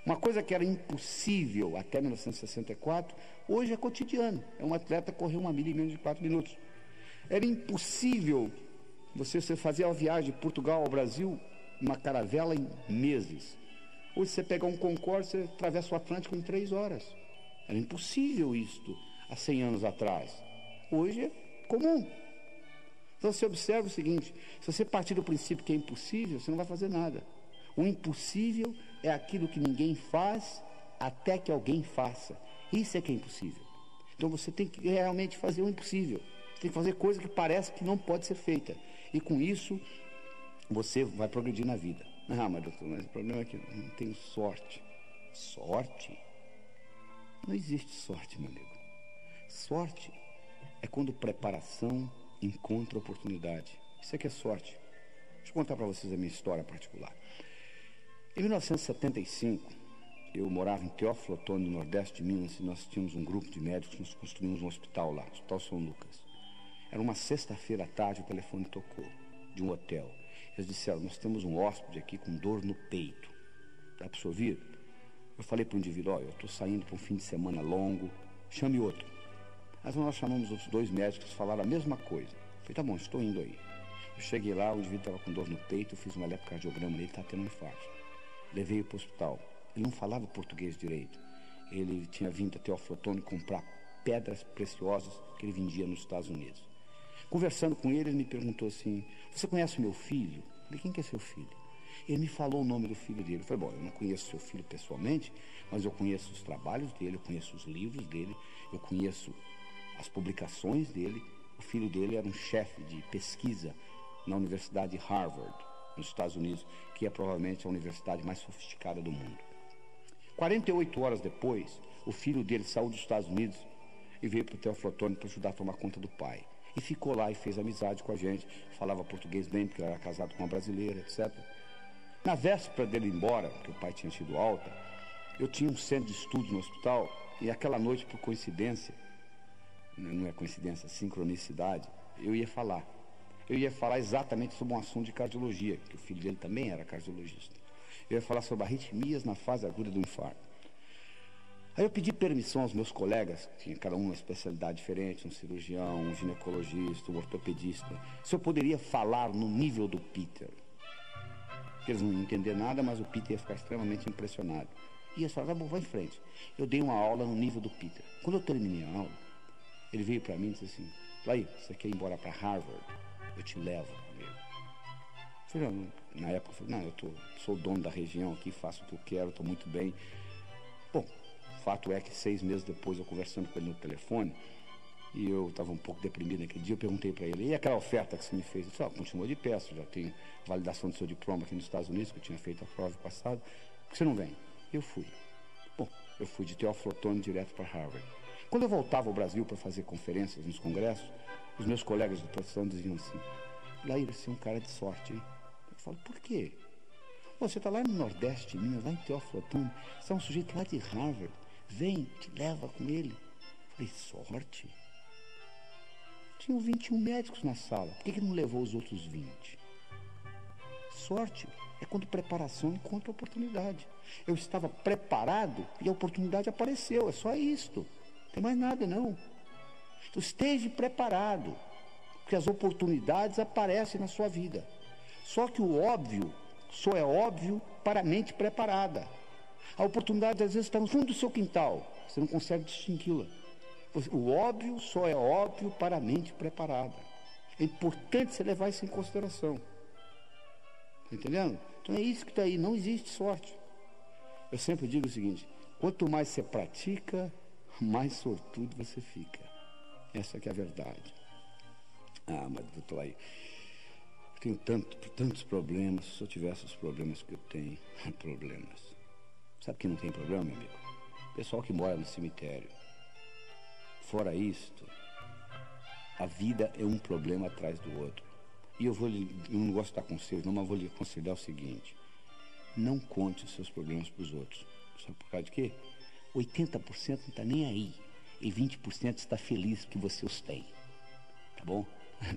Uma coisa que era impossível até 1964, hoje é cotidiano. É um atleta correr uma milha em menos de 4 minutos. Era impossível você fazer a viagem de Portugal ao Brasil, uma caravela em meses. Hoje você pegar um Concorde, você atravessa o Atlântico em 3 horas. Era impossível isto há 100 anos atrás. Hoje é comum. Então você observa o seguinte, se você partir do princípio que é impossível, você não vai fazer nada. O impossível é aquilo que ninguém faz até que alguém faça. Isso é que é impossível. Então você tem que realmente fazer o impossível. Você tem que fazer coisa que parece que não pode ser feita. E com isso, você vai progredir na vida. Ah, mas doutor, mas o problema é que eu não tenho sorte. Sorte? Não existe sorte, meu amigo. Sorte é quando preparação encontra oportunidade. Isso é que é sorte. Deixa eu contar para vocês a minha história particular. Em 1975, eu morava em Teófilo Otoni, no Nordeste de Minas, e nós tínhamos um grupo de médicos, nós construímos um hospital lá, o Hospital São Lucas. Era uma sexta-feira à tarde, o telefone tocou, de um hotel. Eles disseram, nós temos um hóspede aqui com dor no peito. Dá para ouvir? Eu falei para o indivíduo, olha, eu estou saindo para um fim de semana longo, chame outro. Mas nós chamamos outros 2 médicos, falaram a mesma coisa. Eu falei, tá bom, estou indo aí. Eu cheguei lá, o indivíduo estava com dor no peito, eu fiz um eletrocardiograma nele, ele está tendo um infarto. Levei-o para o hospital. Ele não falava português direito. Ele tinha vindo até o Teófilo Otoni comprar pedras preciosas que ele vendia nos Estados Unidos. Conversando com ele, ele me perguntou assim, você conhece o meu filho? Eu falei, quem que é seu filho? Ele me falou o nome do filho dele. Eu falei, bom, eu não conheço seu filho pessoalmente, mas eu conheço os trabalhos dele, eu conheço os livros dele, eu conheço as publicações dele. O filho dele era um chefe de pesquisa na Universidade de Harvard, nos Estados Unidos, que é provavelmente a universidade mais sofisticada do mundo. 48 horas depois, o filho dele saiu dos Estados Unidos e veio para o Teófilo Otoni para ajudar a tomar conta do pai. E ficou lá e fez amizade com a gente, falava português bem, porque ele era casado com uma brasileira, etc. Na véspera dele ir embora, porque o pai tinha tido alta, eu tinha um centro de estudo no hospital, e aquela noite, por coincidência, não é coincidência, é sincronicidade, eu ia falar. Eu ia falar exatamente sobre um assunto de cardiologia, que o filho dele também era cardiologista. Eu ia falar sobre arritmias na fase aguda do infarto. Aí eu pedi permissão aos meus colegas, que tinha cada um uma especialidade diferente, um cirurgião, um ginecologista, um ortopedista, se eu poderia falar no nível do Peter. Eles não iam entender nada, mas o Peter ia ficar extremamente impressionado. E eles falaram, tá bom, vai em frente. Eu dei uma aula no nível do Peter. Quando eu terminei a aula, ele veio para mim e disse assim, Laí, você quer ir embora para Harvard? Eu te levo comigo. Eu falei, na época, eu falei, não, sou o dono da região aqui, faço o que eu quero, estou muito bem. Bom, o fato é que 6 meses depois, eu conversando com ele no telefone, e eu estava um pouco deprimido naquele dia, eu perguntei para ele, e aquela oferta que você me fez? Ele disse, continua de pé, já tenho validação do seu diploma aqui nos Estados Unidos, que eu tinha feito a prova passada, por que você não vem? Eu fui. Bom, eu fui de Teófilo Otoni direto para Harvard. Quando eu voltava ao Brasil para fazer conferências nos congressos, os meus colegas de profissão diziam assim, Laí, você é um cara de sorte, hein? Eu falo, por quê? Você está lá no Nordeste de Minas, lá em Teófilo Otoni, você é um sujeito lá de Harvard, vem, te leva com ele. Eu falei, sorte? Tinham 21 médicos na sala, por que não levou os outros 20? Sorte é quando preparação encontra oportunidade. Eu estava preparado e a oportunidade apareceu, é só isto. Não tem mais nada, não. Então esteja preparado, porque as oportunidades aparecem na sua vida. Só que o óbvio só é óbvio para a mente preparada. A oportunidade às vezes está no fundo do seu quintal, você não consegue distingui-la. O óbvio só é óbvio para a mente preparada. É importante você levar isso em consideração. Tá entendendo? Então é isso que está aí, não existe sorte. Eu sempre digo o seguinte, quanto mais você pratica, mais sortudo você fica. Essa que é a verdade. Ah, mas doutor, aí eu tenho tantos problemas. Se eu tivesse os problemas que eu tenho, problemas. Sabe que não tem problema, meu amigo? Pessoal que mora no cemitério. Fora isto, a vida é um problema atrás do outro. E eu não gosto de dar conselho, não, mas vou lhe aconselhar o seguinte. Não conte os seus problemas para os outros. Sabe por causa de quê? 80% não está nem aí. E 20% está feliz porque você os tem. Tá bom?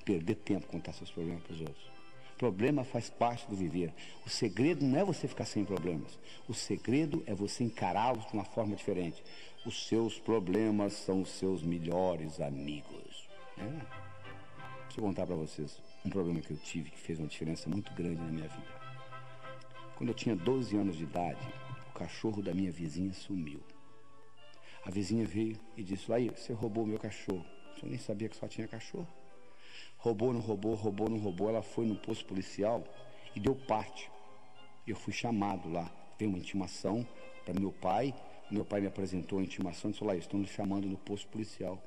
Perder tempo contar seus problemas para os outros. Problema faz parte do viver. O segredo não é você ficar sem problemas. O segredo é você encará-los de uma forma diferente. Os seus problemas são os seus melhores amigos. Deixa eu contar para vocês um problema que eu tive que fez uma diferença muito grande na minha vida. Quando eu tinha 12 anos de idade, o cachorro da minha vizinha sumiu. A vizinha veio e disse: aí, você roubou meu cachorro. Eu nem sabia que só tinha cachorro. Roubou, não roubou, roubou, não roubou. Ela foi no posto policial e deu parte. Eu fui chamado lá. Veio uma intimação para meu pai. Meu pai me apresentou a intimação e disse: olha, estão me chamando no posto policial.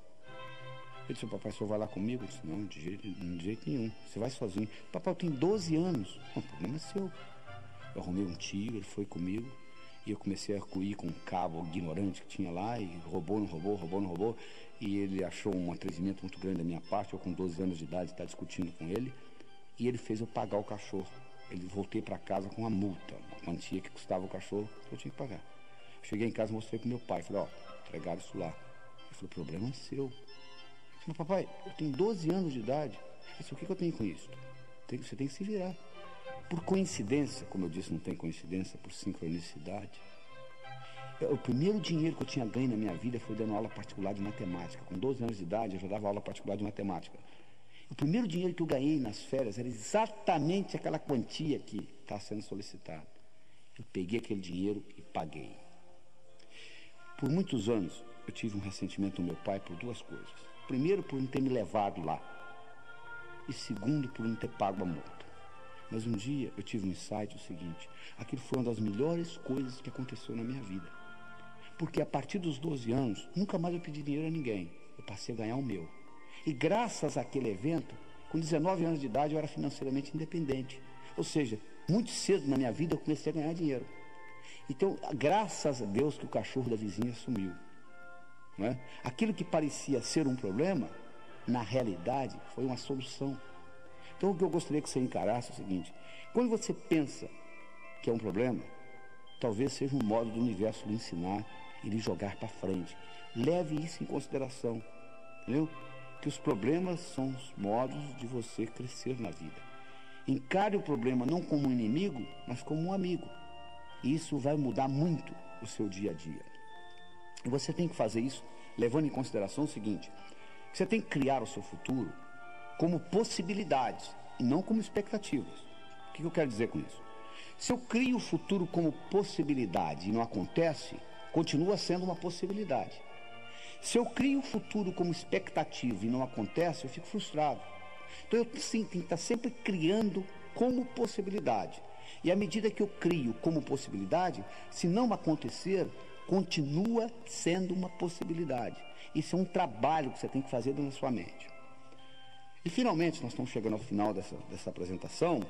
Eu disse: papai, o senhor vai lá comigo? Eu disse: não, de jeito nenhum. Você vai sozinho. Papai, eu tenho 12 anos. O problema é seu. Eu arrumei um tio, ele foi comigo. E eu comecei a arco-ir com um cabo ignorante que tinha lá. E roubou, não roubou, roubou, não roubou. E ele achou um atrevimento muito grande da minha parte. Eu com 12 anos de idade estava discutindo com ele. E ele fez eu pagar o cachorro. Ele voltei para casa com uma multa, uma quantia que custava o cachorro que eu tinha que pagar. Cheguei em casa e mostrei para meu pai. Falei: ó, entregaram isso lá. Ele falou: o problema é seu. Eu falei: mas papai, eu tenho 12 anos de idade. Ele disse: o que eu tenho com isso? Você tem que se virar. Por coincidência, como eu disse, não tem coincidência, por sincronicidade. O primeiro dinheiro que eu tinha ganho na minha vida foi dando aula particular de matemática. Com 12 anos de idade, eu já dava aula particular de matemática. O primeiro dinheiro que eu ganhei nas férias era exatamente aquela quantia que está sendo solicitada. Eu peguei aquele dinheiro e paguei. Por muitos anos, eu tive um ressentimento do meu pai por duas coisas. Primeiro, por não ter me levado lá. E segundo, por não ter pago a multa. Mas um dia eu tive um insight, o seguinte: aquilo foi uma das melhores coisas que aconteceu na minha vida. Porque a partir dos 12 anos, nunca mais eu pedi dinheiro a ninguém. Eu passei a ganhar o meu. E graças àquele evento, com 19 anos de idade, eu era financeiramente independente. Ou seja, muito cedo na minha vida eu comecei a ganhar dinheiro. Então, graças a Deus que o cachorro da vizinha sumiu. Não é? Aquilo que parecia ser um problema, na realidade, foi uma solução. Então, o que eu gostaria que você encarasse é o seguinte: quando você pensa que é um problema, talvez seja um modo do universo lhe ensinar e lhe jogar para frente. Leve isso em consideração, entendeu? Que os problemas são os modos de você crescer na vida. Encare o problema não como um inimigo, mas como um amigo. E isso vai mudar muito o seu dia a dia. E você tem que fazer isso levando em consideração o seguinte: que você tem que criar o seu futuro como possibilidades e não como expectativas. O que eu quero dizer com isso? Se eu crio o futuro como possibilidade e não acontece, continua sendo uma possibilidade. Se eu crio o futuro como expectativa e não acontece, eu fico frustrado. Então eu tenho que estar sempre criando como possibilidade. E à medida que eu crio como possibilidade, se não acontecer, continua sendo uma possibilidade. Isso é um trabalho que você tem que fazer dentro da sua mente. E finalmente, nós estamos chegando ao final dessa apresentação.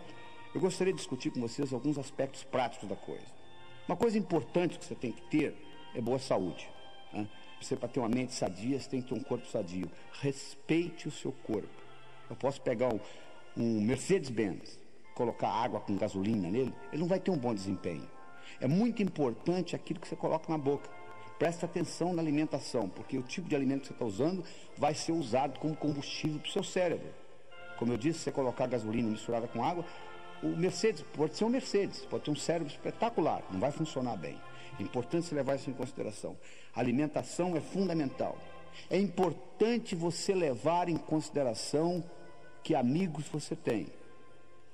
Eu gostaria de discutir com vocês alguns aspectos práticos da coisa. Uma coisa importante que você tem que ter é boa saúde. Né? Você, para ter uma mente sadia, você tem que ter um corpo sadio. Respeite o seu corpo. Eu posso pegar um Mercedes-Benz, colocar água com gasolina nele, ele não vai ter um bom desempenho. É muito importante aquilo que você coloca na boca. Preste atenção na alimentação, porque o tipo de alimento que você está usando vai ser usado como combustível para o seu cérebro. Como eu disse, se você colocar gasolina misturada com água, o Mercedes pode ser um Mercedes, pode ter um cérebro espetacular, não vai funcionar bem. É importante você levar isso em consideração. A alimentação é fundamental. É importante você levar em consideração que amigos você tem.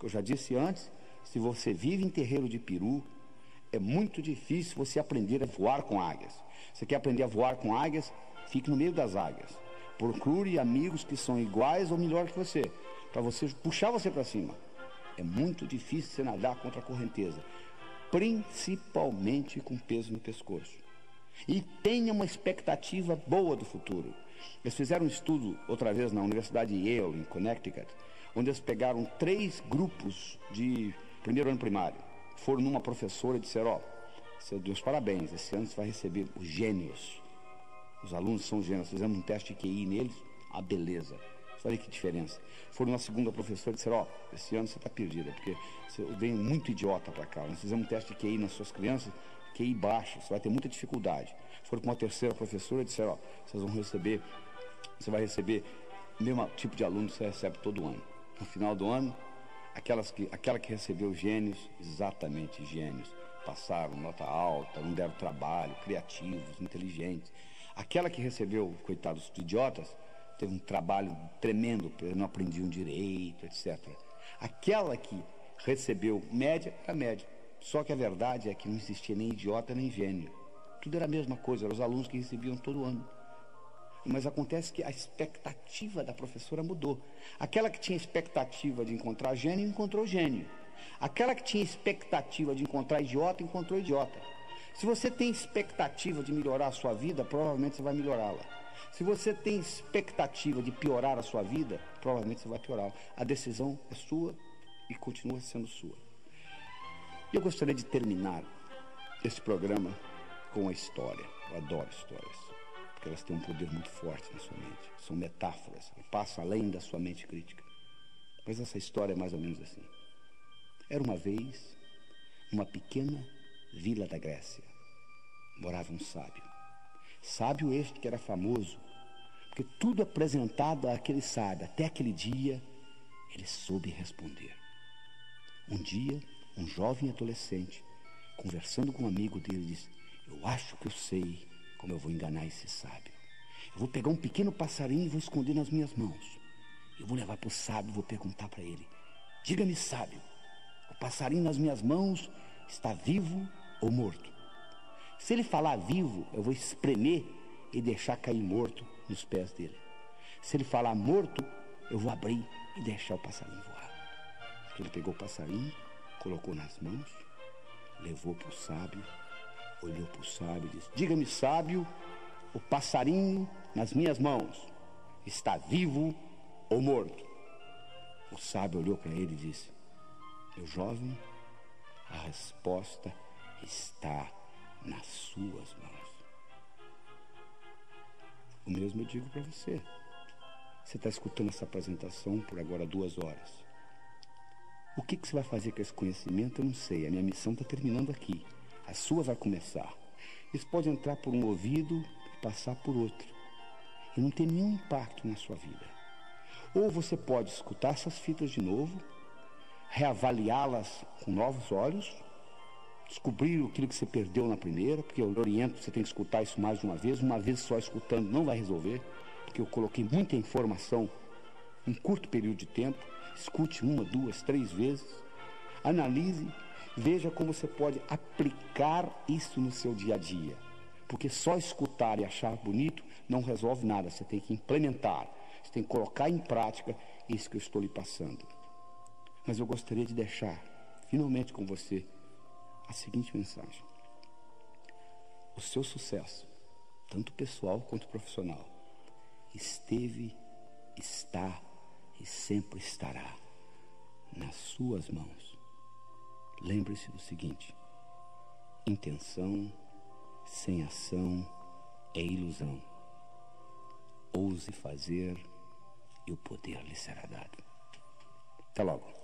Eu já disse antes, se você vive em terreiro de peru, é muito difícil você aprender a voar com águias. Você quer aprender a voar com águias? Fique no meio das águias. Procure amigos que são iguais ou melhor que você, para você puxar você para cima. É muito difícil você nadar contra a correnteza, principalmente com peso no pescoço. E tenha uma expectativa boa do futuro. Eles fizeram um estudo outra vez na Universidade de Yale, em Connecticut, onde eles pegaram 3 grupos de primeiro ano primário. Foram numa professora e disseram: ó, seu Deus, parabéns, esse ano você vai receber os gênios. Os alunos são gênios, fizemos um teste de QI neles, a beleza. Olha que diferença. Foram uma segunda professora e disseram, ó, esse ano você está perdida, porque você vem muito idiota para cá. Nós fizemos um teste de QI nas suas crianças, QI baixo, você vai ter muita dificuldade. Foram com uma terceira professora e disseram, ó, vocês vão receber, você vai receber o mesmo tipo de aluno que você recebe todo ano. No final do ano, aquela que recebeu gênios, exatamente gênios, passaram nota alta, não deram trabalho, criativos, inteligentes. Aquela que recebeu, coitados idiotas, teve um trabalho tremendo, não aprendiam direito, etc. Aquela que recebeu média, era média. Só que a verdade é que não existia nem idiota nem gênio. Tudo era a mesma coisa, eram os alunos que recebiam todo ano. Mas acontece que a expectativa da professora mudou. Aquela que tinha expectativa de encontrar gênio, encontrou gênio. Aquela que tinha expectativa de encontrar idiota, encontrou idiota. Se você tem expectativa de melhorar a sua vida, provavelmente você vai melhorá-la. Se você tem expectativa de piorar a sua vida, provavelmente você vai piorá-la. A decisão é sua e continua sendo sua. E eu gostaria de terminar esse programa com uma história. Eu adoro histórias, porque elas têm um poder muito forte na sua mente. São metáforas, passam além da sua mente crítica. Mas essa história é mais ou menos assim. Era uma vez, numa pequena vila da Grécia, morava um sábio. Sábio este que era famoso, porque tudo apresentado àquele sábio, até aquele dia, ele soube responder. Um dia, um jovem adolescente, conversando com um amigo dele, disse, eu acho que eu sei como eu vou enganar esse sábio. Eu vou pegar um pequeno passarinho e vou esconder nas minhas mãos. Eu vou levar para o sábio e vou perguntar para ele, diga-me, sábio, o passarinho nas minhas mãos está vivo ou morto? Se ele falar vivo, eu vou espremer e deixar cair morto nos pés dele. Se ele falar morto, eu vou abrir e deixar o passarinho voar. Ele pegou o passarinho, colocou nas mãos, levou para o sábio, olhou para o sábio e disse, diga-me, sábio, o passarinho nas minhas mãos está vivo ou morto? O sábio olhou para ele e disse, meu jovem, a resposta está nas suas mãos. O mesmo eu digo para você. Você está escutando essa apresentação por agora 2 horas. O que você vai fazer com esse conhecimento, eu não sei. A minha missão está terminando aqui. A sua vai começar. Isso pode entrar por um ouvido e passar por outro. E não ter nenhum impacto na sua vida. Ou você pode escutar essas fitas de novo, reavaliá-las com novos olhos, descobrir aquilo que você perdeu na primeira, porque eu oriento que você tem que escutar isso mais de uma vez só escutando não vai resolver, porque eu coloquei muita informação em curto período de tempo. Escute 1, 2, 3 vezes, analise, veja como você pode aplicar isso no seu dia a dia, porque só escutar e achar bonito não resolve nada, você tem que implementar, você tem que colocar em prática isso que eu estou lhe passando. Mas eu gostaria de deixar, finalmente com você, a seguinte mensagem. O seu sucesso, tanto pessoal quanto profissional, esteve, está e sempre estará nas suas mãos. Lembre-se do seguinte, intenção sem ação é ilusão. Ouse fazer e o poder lhe será dado. Até logo.